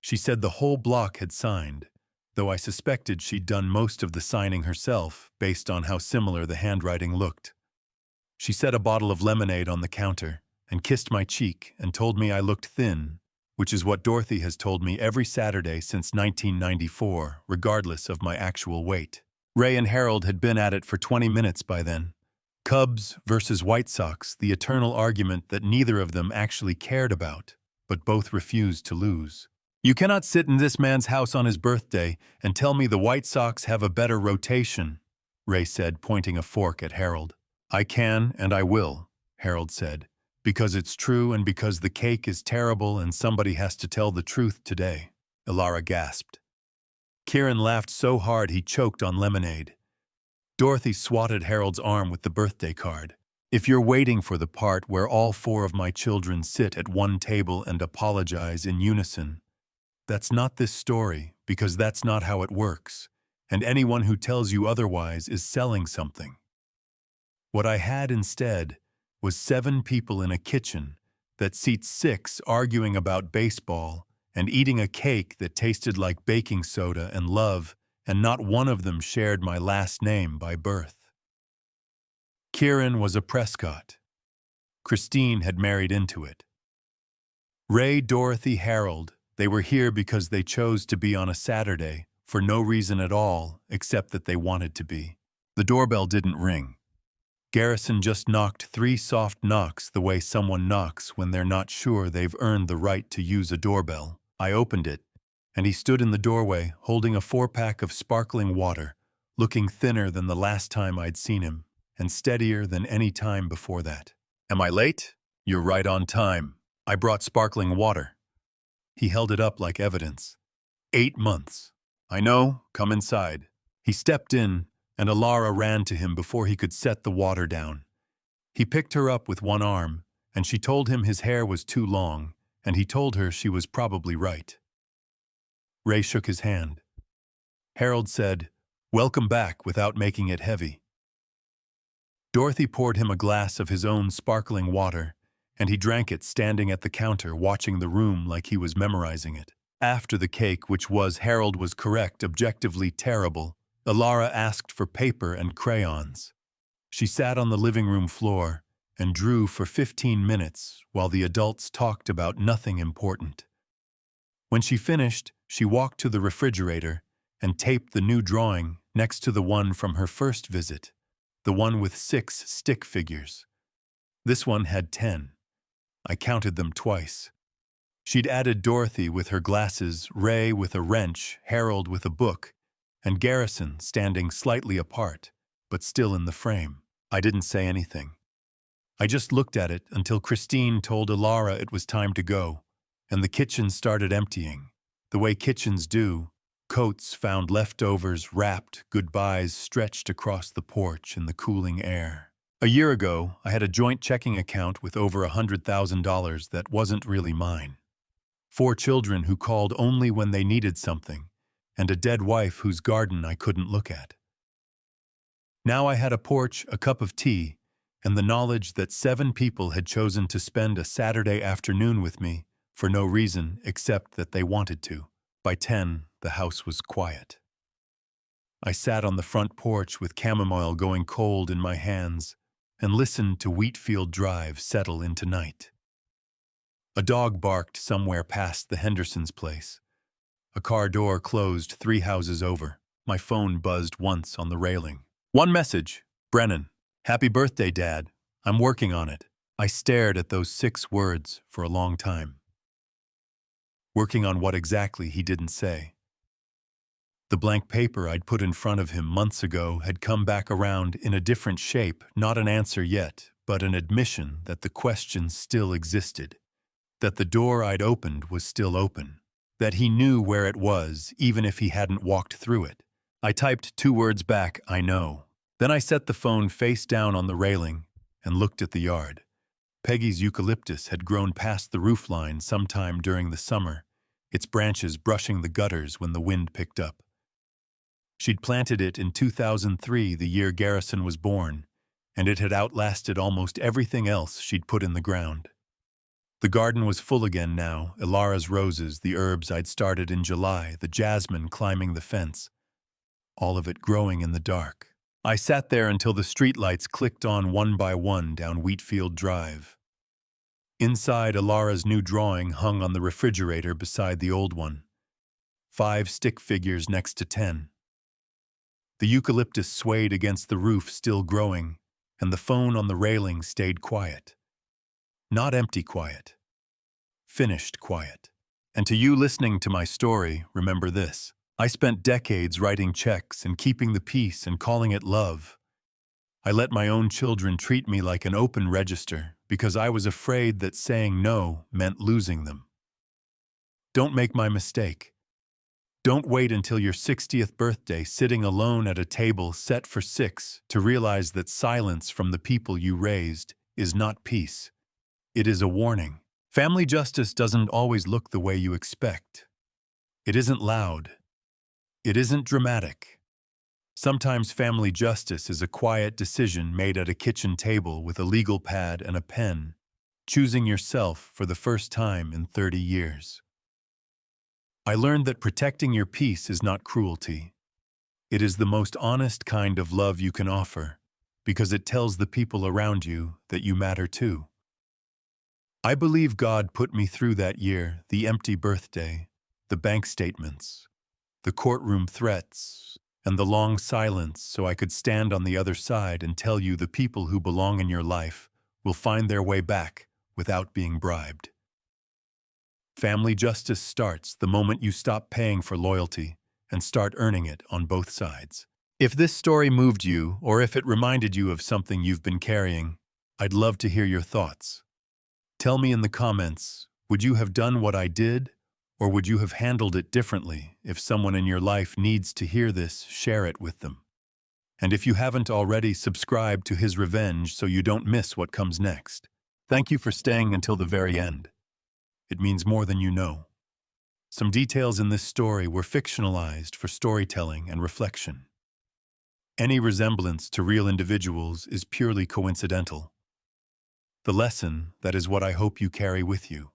Speaker 1: She said the whole block had signed, though I suspected she'd done most of the signing herself based on how similar the handwriting looked. She set a bottle of lemonade on the counter and kissed my cheek and told me I looked thin, which is what Dorothy has told me every Saturday since 1994, regardless of my actual weight. Ray and Harold had been at it for 20 minutes by then. Cubs versus White Sox, the eternal argument that neither of them actually cared about, but both refused to lose. You cannot sit in this man's house on his birthday and tell me the White Sox have a better rotation, Ray said, pointing a fork at Harold. I can and I will, Harold said, because it's true and because the cake is terrible and somebody has to tell the truth today, Ilara gasped. Kieran laughed so hard he choked on lemonade. Dorothy swatted Harold's arm with the birthday card. If you're waiting for the part where all 4 of my children sit at one table and apologize in unison, that's not this story, because that's not how it works, and anyone who tells you otherwise is selling something. What I had instead was 7 people in a kitchen that seats 6 arguing about baseball and eating a cake that tasted like baking soda and love, and not one of them shared my last name by birth. Kieran was a Prescott. Christine had married into it. Ray, Dorothy, Harold, they were here because they chose to be on a Saturday, for no reason at all except that they wanted to be. The doorbell didn't ring. Garrison just knocked 3 soft knocks the way someone knocks when they're not sure they've earned the right to use a doorbell. I opened it, and he stood in the doorway holding a 4-pack of sparkling water, looking thinner than the last time I'd seen him, and steadier than any time before that. Am I late? You're right on time. I brought sparkling water. He held it up like evidence. 8 months. I know, come inside. He stepped in, and Ilara ran to him before he could set the water down. He picked her up with one arm, and she told him his hair was too long, and he told her she was probably right. Ray shook his hand. Harold said, "Welcome back," without making it heavy. Dorothy poured him a glass of his own sparkling water, and he drank it standing at the counter watching the room like he was memorizing it. After the cake, which was, Harold was correct, objectively terrible, Ilara asked for paper and crayons. She sat on the living room floor and drew for 15 minutes while the adults talked about nothing important. When she finished, she walked to the refrigerator and taped the new drawing next to the one from her first visit, the one with 6 stick figures. This one had 10. I counted them twice. She'd added Dorothy with her glasses, Ray with a wrench, Harold with a book, and Garrison standing slightly apart, but still in the frame. I didn't say anything. I just looked at it until Christine told Ilara it was time to go, and the kitchen started emptying. The way kitchens do, coats found leftovers wrapped, goodbyes stretched across the porch in the cooling air. A year ago, I had a joint checking account with over $100,000 that wasn't really mine. 4 children who called only when they needed something, and a dead wife whose garden I couldn't look at. Now I had a porch, a cup of tea, and the knowledge that 7 people had chosen to spend a Saturday afternoon with me for no reason except that they wanted to. By 10, the house was quiet. I sat on the front porch with chamomile going cold in my hands and listened to Wheatfield Drive settle into night. A dog barked somewhere past the Hendersons' place. A car door closed 3 houses over. My phone buzzed once on the railing. One message, Brennan. Happy birthday, Dad. I'm working on it. I stared at those 6 words for a long time. Working on what exactly, he didn't say. The blank paper I'd put in front of him months ago had come back around in a different shape, not an answer yet, but an admission that the question still existed, that the door I'd opened was still open, that he knew where it was even if he hadn't walked through it. I typed 2 words back, I know. Then I set the phone face down on the railing and looked at the yard. Peggy's eucalyptus had grown past the roof line sometime during the summer, its branches brushing the gutters when the wind picked up. She'd planted it in 2003, the year Garrison was born, and it had outlasted almost everything else she'd put in the ground. The garden was full again now, Ilara's roses, the herbs I'd started in July, the jasmine climbing the fence, all of it growing in the dark. I sat there until the streetlights clicked on one by one down Wheatfield Drive. Inside, Alara's new drawing hung on the refrigerator beside the old one. 5 stick figures next to 10. The eucalyptus swayed against the roof, still growing, and the phone on the railing stayed quiet. Not empty quiet. Finished quiet. And to you listening to my story, remember this. I spent decades writing checks and keeping the peace and calling it love. I let my own children treat me like an open register because I was afraid that saying no meant losing them. Don't make my mistake. Don't wait until your 60th birthday sitting alone at a table set for 6 to realize that silence from the people you raised is not peace. It is a warning. Family justice doesn't always look the way you expect. It isn't loud. It isn't dramatic. Sometimes family justice is a quiet decision made at a kitchen table with a legal pad and a pen, choosing yourself for the first time in 30 years. I learned that protecting your peace is not cruelty. It is the most honest kind of love you can offer, because it tells the people around you that you matter too. I believe God put me through that year, the empty birthday, the bank statements, the courtroom threats, and the long silence, so I could stand on the other side and tell you the people who belong in your life will find their way back without being bribed. Family justice starts the moment you stop paying for loyalty and start earning it on both sides. If this story moved you, or if it reminded you of something you've been carrying, I'd love to hear your thoughts. Tell me in the comments, would you have done what I did? Or would you have handled it differently? If someone in your life needs to hear this, share it with them. And if you haven't already, subscribe to His Revenge so you don't miss what comes next. Thank you for staying until the very end. It means more than you know. Some details in this story were fictionalized for storytelling and reflection. Any resemblance to real individuals is purely coincidental. The lesson, that is what I hope you carry with you.